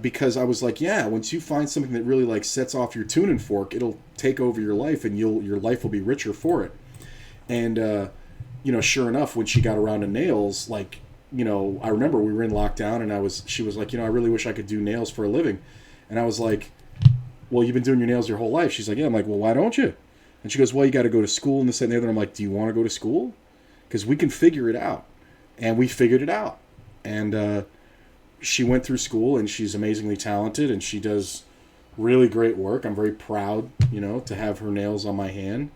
because I was like, yeah, once you find something that really like sets off your tuning fork, it'll take over your life and your life will be richer for it. And sure enough, when she got around to nails, like, I remember we were in lockdown and she was like, I really wish I could do nails for a living. And I was like, well, you've been doing your nails your whole life. She's like, yeah. I'm like, well, why don't you? And she goes, well, you got to go to school and this and the other. And I'm like, do you want to go to school? Because we can figure it out. And we figured it out. And she went through school and she's amazingly talented and she does really great work. I'm very proud, to have her nails on my hand.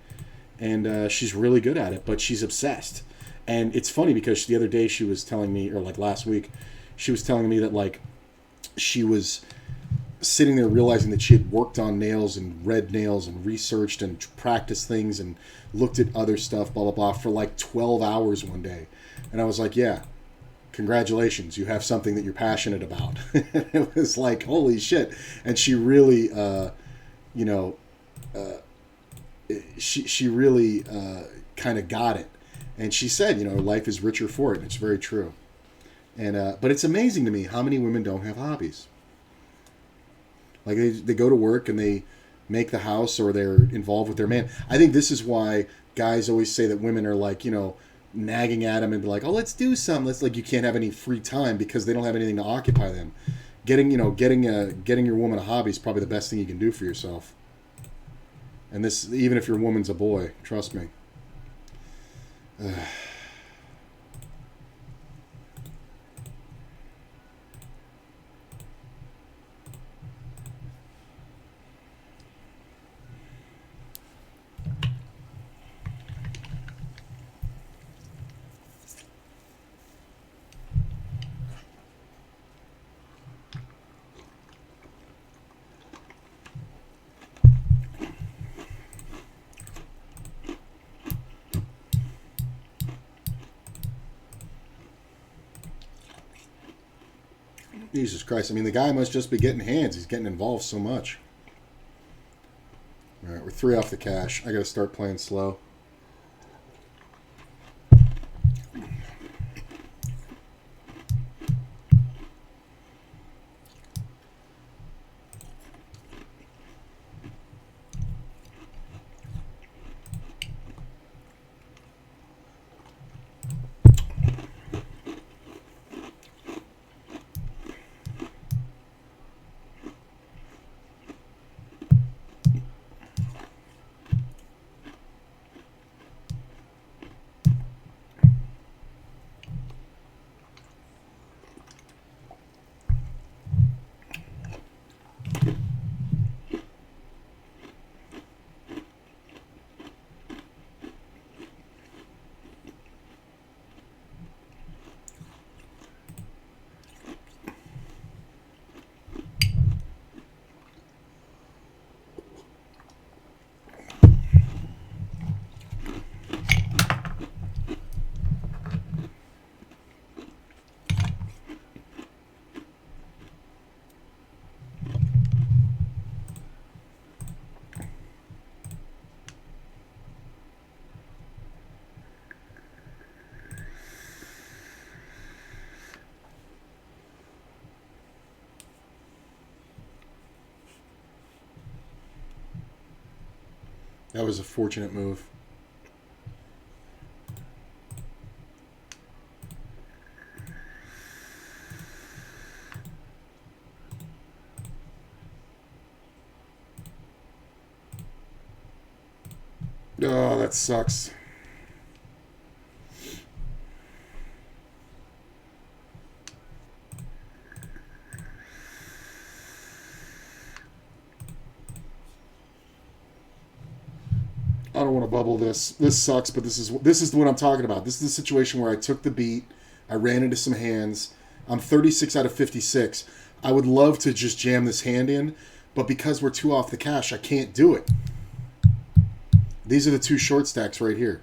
And she's really good at it, but she's obsessed. And it's funny because the other day she was telling me, or like last week, she was telling me that like she was sitting there realizing that she had worked on nails and read nails and researched and practiced things and looked at other stuff, blah, blah, blah, for like 12 hours one day. And I was like, yeah, congratulations. You have something that you're passionate about. It was like, holy shit. And she really, she really kind of got it. And she said, life is richer for it. And it's very true. And but it's amazing to me how many women don't have hobbies. Like they go to work and they make the house or they're involved with their man. I think this is why guys always say that women are like, nagging at them and be like, oh, let's do something. Let's like, you can't have any free time because they don't have anything to occupy them. Getting your woman a hobby is probably the best thing you can do for yourself. And this, even if your woman's a boy, trust me. Jesus Christ. I mean, the guy must just be getting hands. He's getting involved so much. All right, we're 3 off the cash. I got to start playing slow. That was a fortunate move. Oh, that sucks. I don't want to bubble this. This sucks, but this is what I'm talking about. This is the situation where I took the beat, I ran into some hands. I'm 36 out of 56. I would love to just jam this hand in, but because we're 2 off the cash, I can't do it. These are the 2 short stacks right here.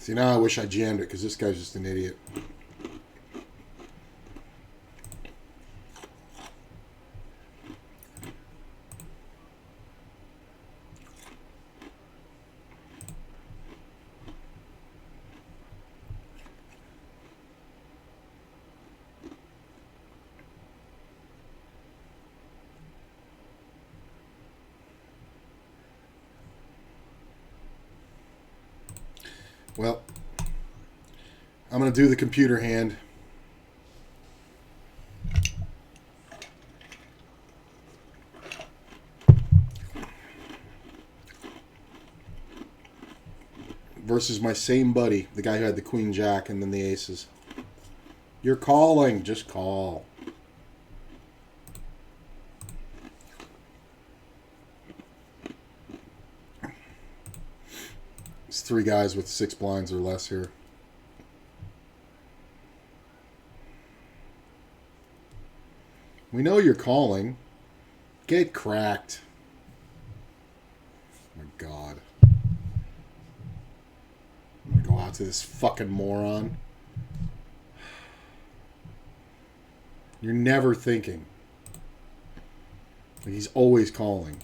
See, now I wish I jammed it because this guy's just an idiot. Well, I'm going to do the computer hand. Versus my same buddy, the guy who had the queen jack and then the aces. You're calling. Just call. It's 3 guys with 6 blinds or less here. We know you're calling. Get cracked. Oh my God. I'm going to go out to this fucking moron. You're never thinking. He's always calling.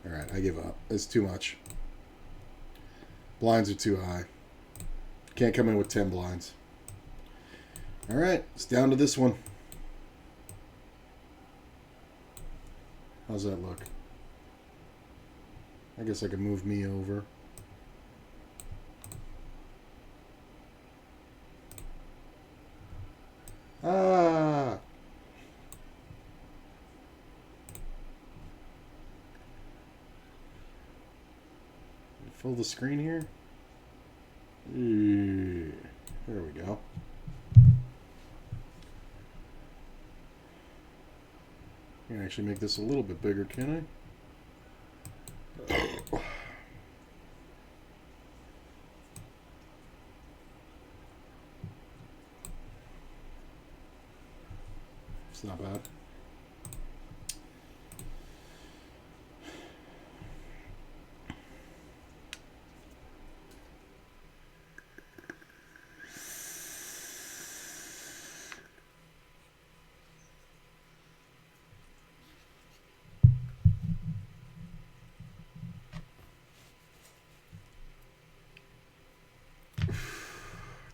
Alright, I give up. It's too much. Blinds are too high. Can't come in with 10 blinds. Alright, it's down to this one. How's that look? I guess I could move me over. Ah! Fill the screen here. There we go. I can actually make this a little bit bigger, can I? It's not bad.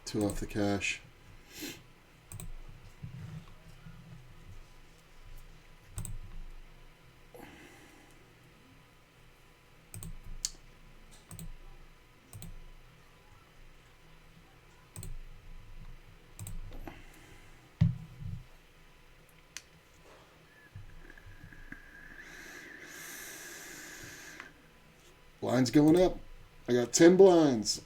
Two off the cash. Blinds going up. I got 10 blinds.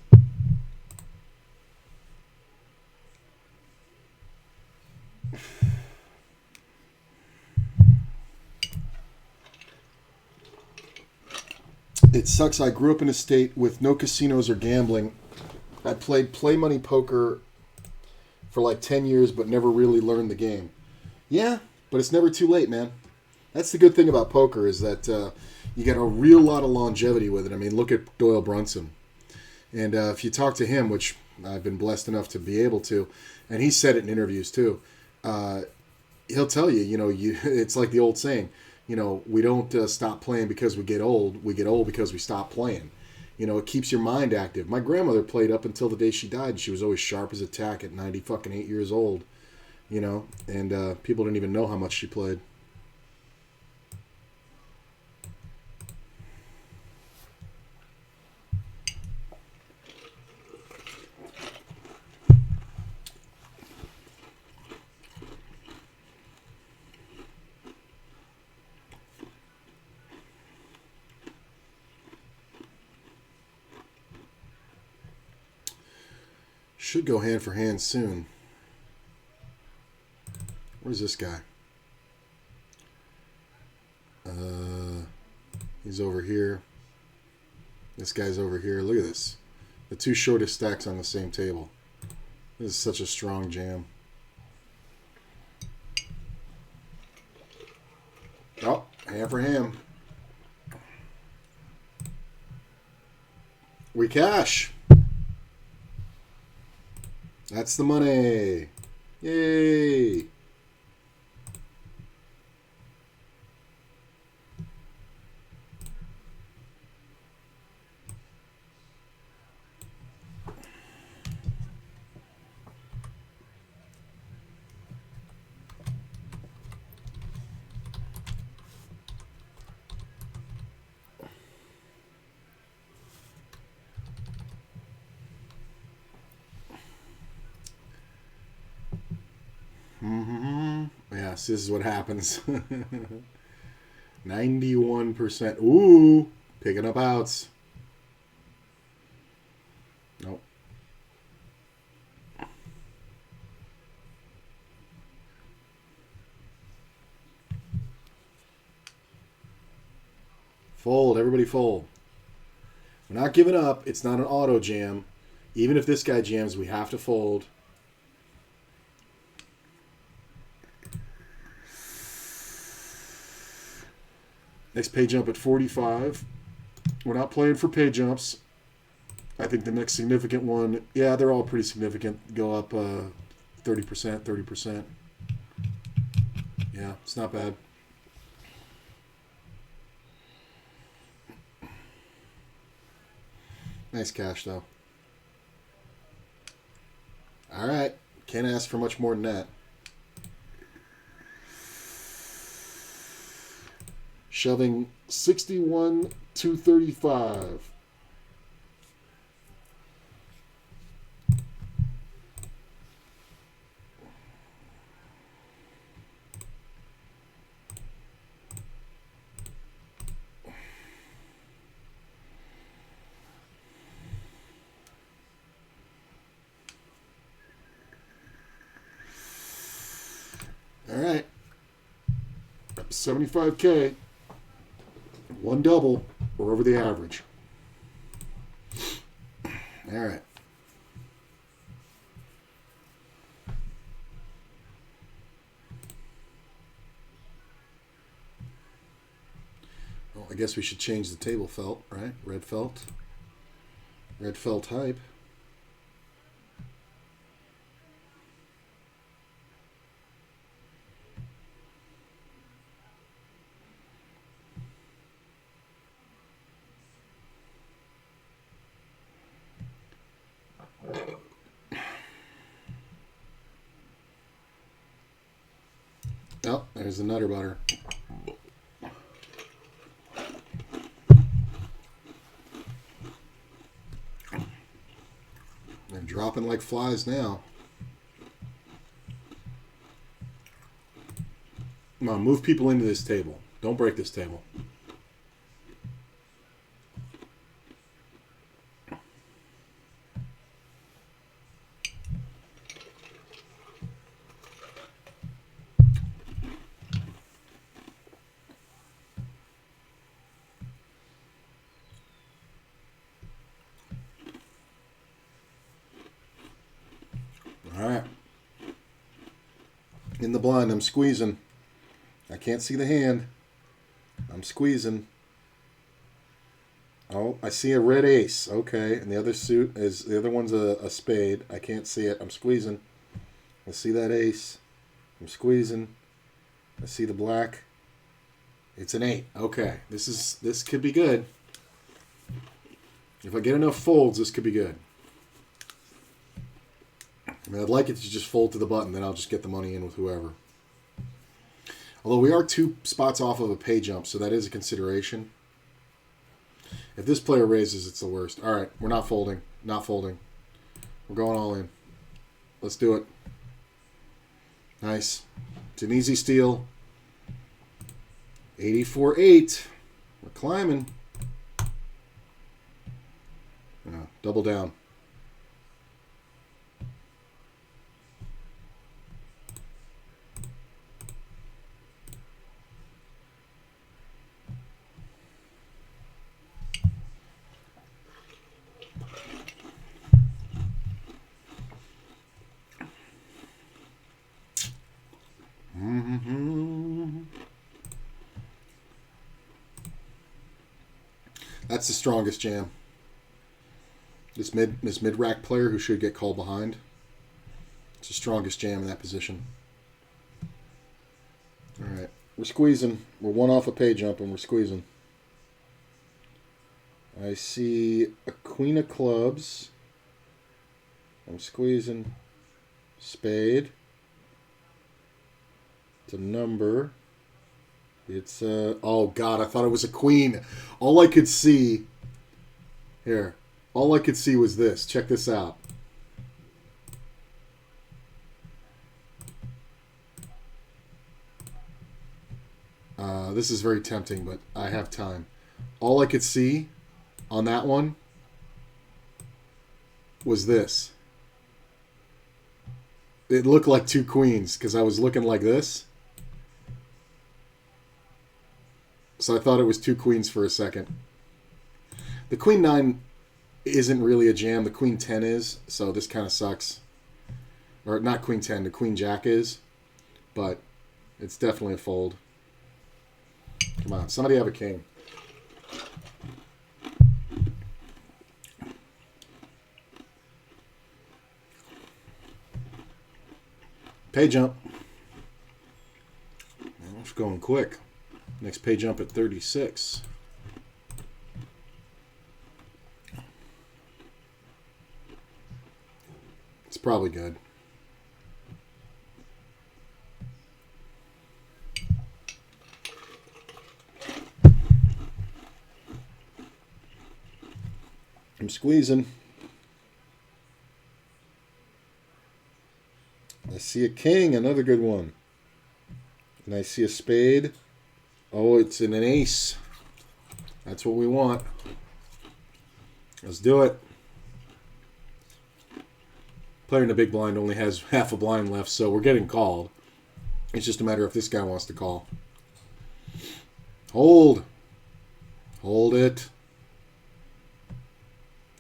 It sucks. I grew up in a state with no casinos or gambling. I played play money poker for like 10 years, but never really learned the game. Yeah, but it's never too late, man. That's the good thing about poker is that you get a real lot of longevity with it. I mean, look at Doyle Brunson. And if you talk to him, which I've been blessed enough to be able to, and he said it in interviews too, he'll tell you, it's like the old saying, we don't stop playing because we get old. We get old because we stop playing. It keeps your mind active. My grandmother played up until the day she died. She was always sharp as a tack at 98 years old, and people didn't even know how much she played. Should go hand for hand soon. Where's this guy? He's over here. This guy's over here. Look at this. The two shortest stacks on the same table. This is such a strong jam. Oh, hand for hand. We cash. That's the money. Yay. Yes, this is what happens. 91%. Ooh, picking up outs. Nope. Fold, everybody fold. We're not giving up. It's not an auto jam. Even if this guy jams, we have to fold. Next pay jump at 45. We're not playing for pay jumps. I think the next significant one, yeah, they're all pretty significant. Go up 30%, 30%. Yeah, it's not bad. Nice cash, though. All right. Can't ask for much more than that. Shoving 61 to 35. All right. 75K. One double. We're over the average. All right. Well, I guess we should change the table felt, right? Red felt. Red felt hype. Oh, there's the Nutter Butter. They're dropping like flies now. Come on, move people into this table. Don't break this table. All right. In the blind, I'm squeezing. I can't see the hand. I'm squeezing. Oh, I see a red ace. Okay, and the other one's a spade. I can't see it. I'm squeezing. I see that ace. I'm squeezing. I see the black. It's an 8. Okay, this could be good. If I get enough folds, this could be good. I mean, I'd like it to just fold to the button, then I'll just get the money in with whoever. Although we are 2 spots off of a pay jump, so that is a consideration. If this player raises, it's the worst. All right, we're not folding. Not folding. We're going all in. Let's do it. Nice. It's an easy steal. 84-8. We're climbing. Double down. That's the strongest jam. This mid rack player who should get called behind. It's the strongest jam in that position. All right. We're squeezing. We're one off a pay jump and we're squeezing. I see a queen of clubs. I'm squeezing. Spade. It's a number. It's oh god, I thought it was a queen. All I could see here. All I could see was this. Check this out. This is very tempting, but I have time. All I could see on that one was this. It looked like two queens because I was looking like this. So I thought it was two queens for a second. The queen 9 isn't really a jam. The queen 10 is, so this kind of sucks. Or not queen 10, the queen jack is. But it's definitely a fold. Come on, somebody have a king. Pay jump. It's going quick. Next pay jump at 36. It's probably good. I'm squeezing. I see a king, another good one. And I see a spade. Oh, it's an ace. That's what we want. Let's do it. Player in the big blind only has half a blind left, so we're getting called. It's just a matter if this guy wants to call. Hold. Hold it.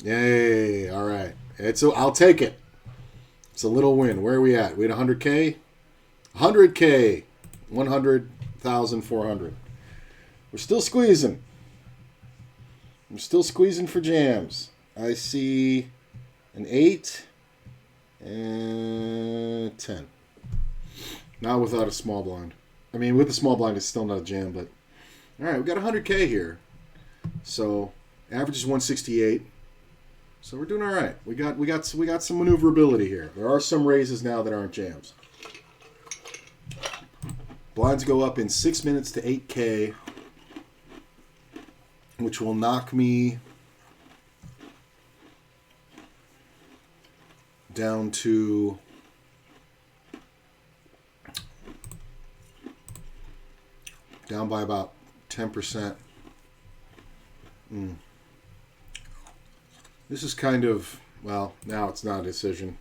Yay. All right. I'll take it. It's a little win. Where are we at? We had 100K? 100K. 100,400. We're still squeezing. I'm still squeezing for jams. I see an 8 and 10. Not without a small blind. I mean, with the small blind, it's still not a jam, but... All right, we got 100K here. So, average is 168. So we're doing all right. We got some maneuverability here. There are some raises now that aren't jams. Blinds go up in 6 minutes to 8K, which will knock me down to down by about 10%. This is kind of, well, now it's not a decision.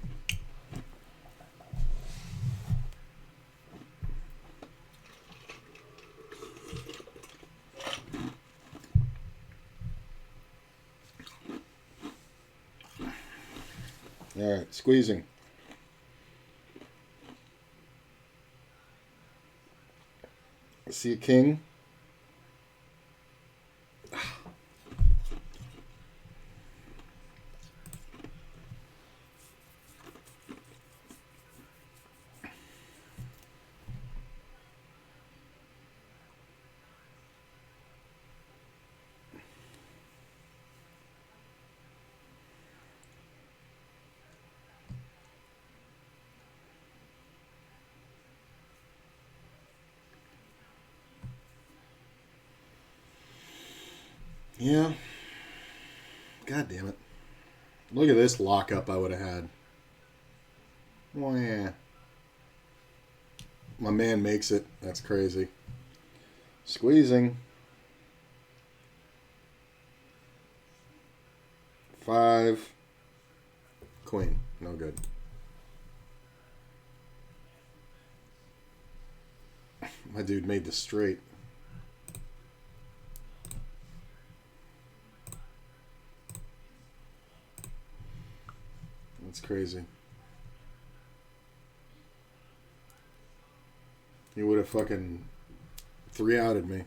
All right, squeezing. I see a king. Yeah. God damn it. Look at this lockup I would have had. Oh, yeah. My man makes it. That's crazy. Squeezing. 5. Queen. No good. My dude made this straight. That's crazy. He would have fucking 3-outed me.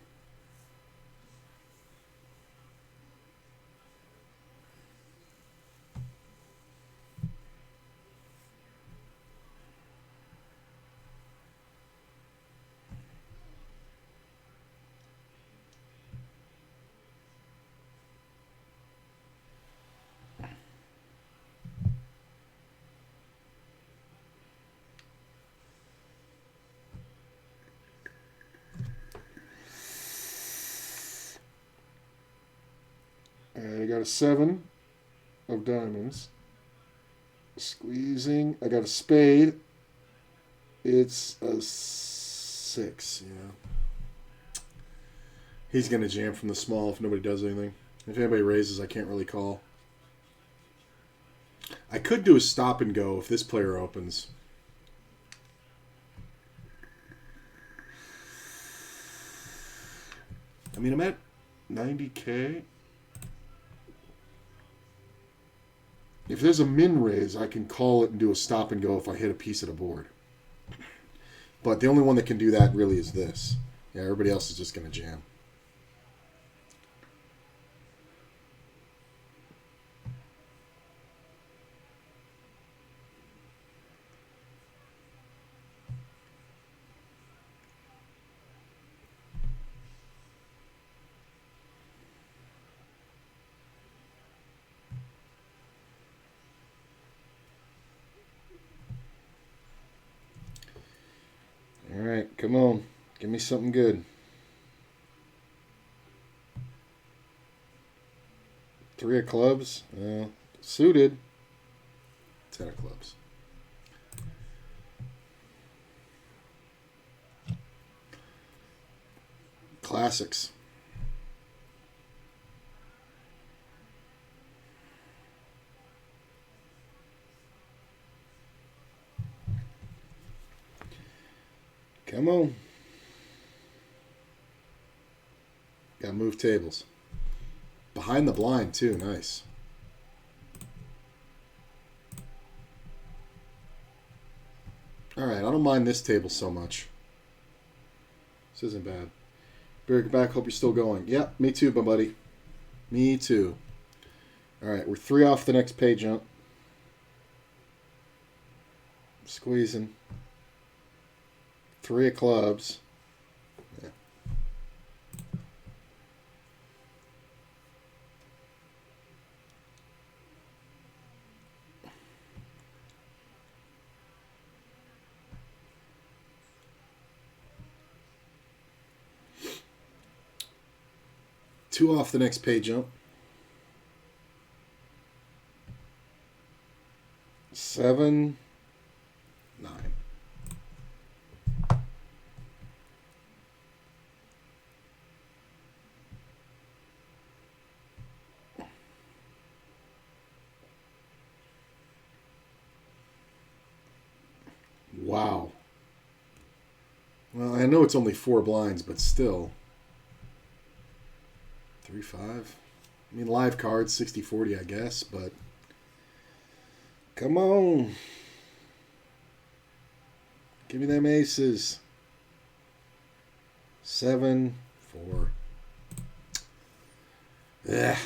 right, I got a 7 of diamonds. Squeezing. I got a spade. It's a 6, yeah. He's going to jam from the small if nobody does anything. If anybody raises, I can't really call. I could do a stop and go if this player opens. I mean, I'm at 90K. If there's a min raise, I can call it and do a stop and go if I hit a piece of the board. But the only one that can do that really is this. Yeah, everybody else is just going to jam. All right, come on. Give me something good. 3 of clubs. Suited. 10 of clubs. Classics. Come on. Got to move tables. Behind the blind, too. Nice. All right, I don't mind this table so much. This isn't bad. Barry, back. Hope you're still going. Yeah, me too, my buddy. Me too. All right, we're 3 off the next pay jump. Squeezing. 3 of clubs. Yeah. Two off the next pay jump. 7, 9. Wow. Well, I know it's only 4 blinds, but still. 3, 5. I mean, live cards, 60-40, I guess, but come on. Give me them aces. 7, 4. Yeah.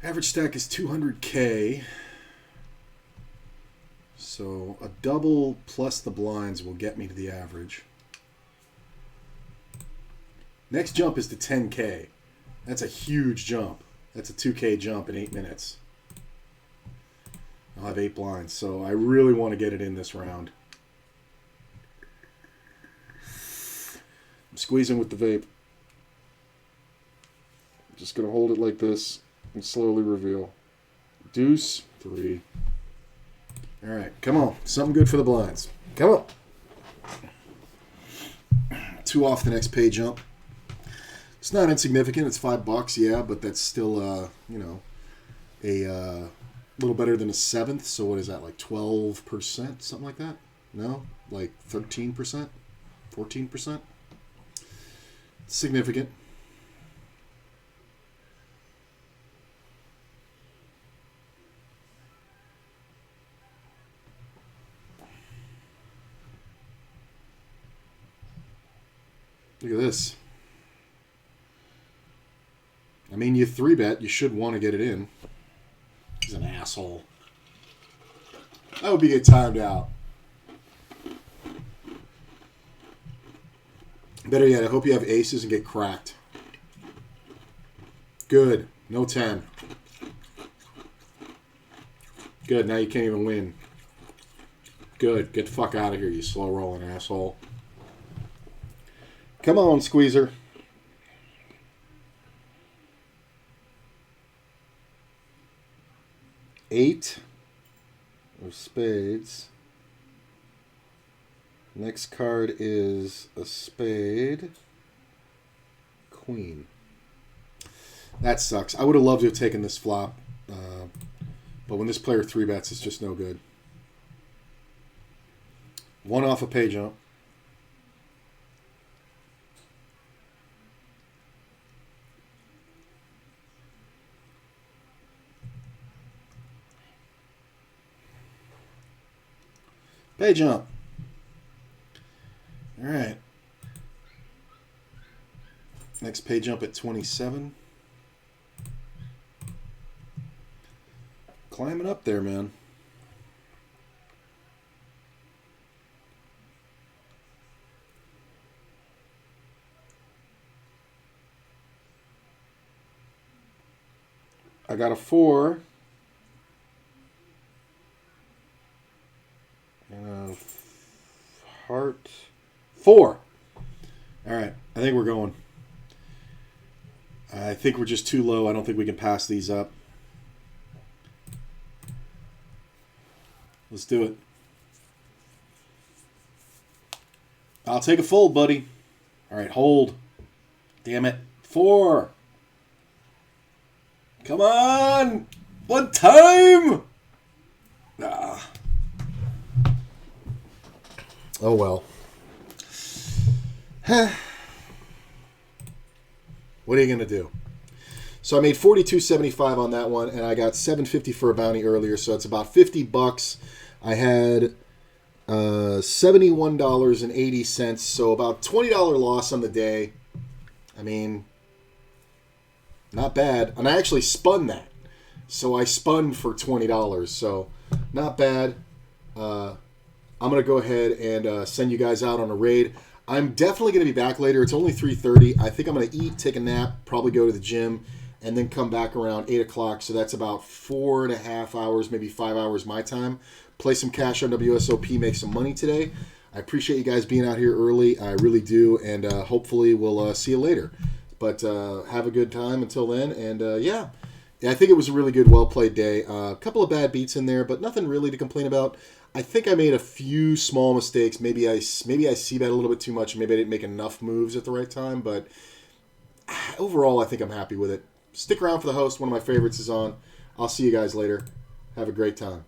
Average stack is 200K. So a double plus the blinds will get me to the average. Next jump is to 10K. That's a huge jump. That's a 2K jump in 8 minutes. I'll have 8 blinds, so I really want to get it in this round. I'm squeezing with the vape. I'm just going to hold it like this and slowly reveal. Deuce, 3. All right, come on. Something good for the blinds. Come on. 2 off the next pay jump. It's not insignificant. It's $5, yeah, but that's still, you know, a little better than a 7th. So what is that, like 12%, something like that? No, like 13%, 14%. Significant. Look at this. I mean, you 3-bet, you should want to get it in. He's an asshole. I hope you get timed out. Better yet, I hope you have aces and get cracked. Good. No 10. Good. Now you can't even win. Good. Get the fuck out of here, you slow rolling asshole. Come on, squeezer. Eight of spades. Next card is a spade. Queen. That sucks. I would have loved to have taken this flop. But when this player 3-bets, it's just no good. One off a pay jump. Pay jump. All right. Next pay jump at 27. Climbing up there, man. I got a 4. And a heart. 4. All right. I think we're going. I think we're just too low. I don't think we can pass these up. Let's do it. I'll take a fold, buddy. All right, hold. Damn it. 4. Come on. One time. Ah. Oh, well. What are you going to do? So I made $42.75 on that one, and I got $7.50 for a bounty earlier, so it's about $50. I had $71.80, so about $20 loss on the day. I mean, not bad. And I actually spun that. So I spun for $20, so not bad. I'm going to go ahead and send you guys out on a raid. I'm definitely going to be back later. It's only 3:30. I think I'm going to eat, take a nap, probably go to the gym, and then come back around 8 o'clock. So that's about 4.5 hours, maybe 5 hours my time. Play some cash on WSOP, make some money today. I appreciate you guys being out here early. I really do, and hopefully we'll see you later. But have a good time until then, and yeah, I think it was a really good, well-played day. A couple of bad beats in there, but nothing really to complain about. I think I made a few small mistakes. Maybe I c-bet a little bit too much. Maybe I didn't make enough moves at the right time, but overall, I think I'm happy with it. Stick around for the host. One of my favorites is on. I'll see you guys later. Have a great time.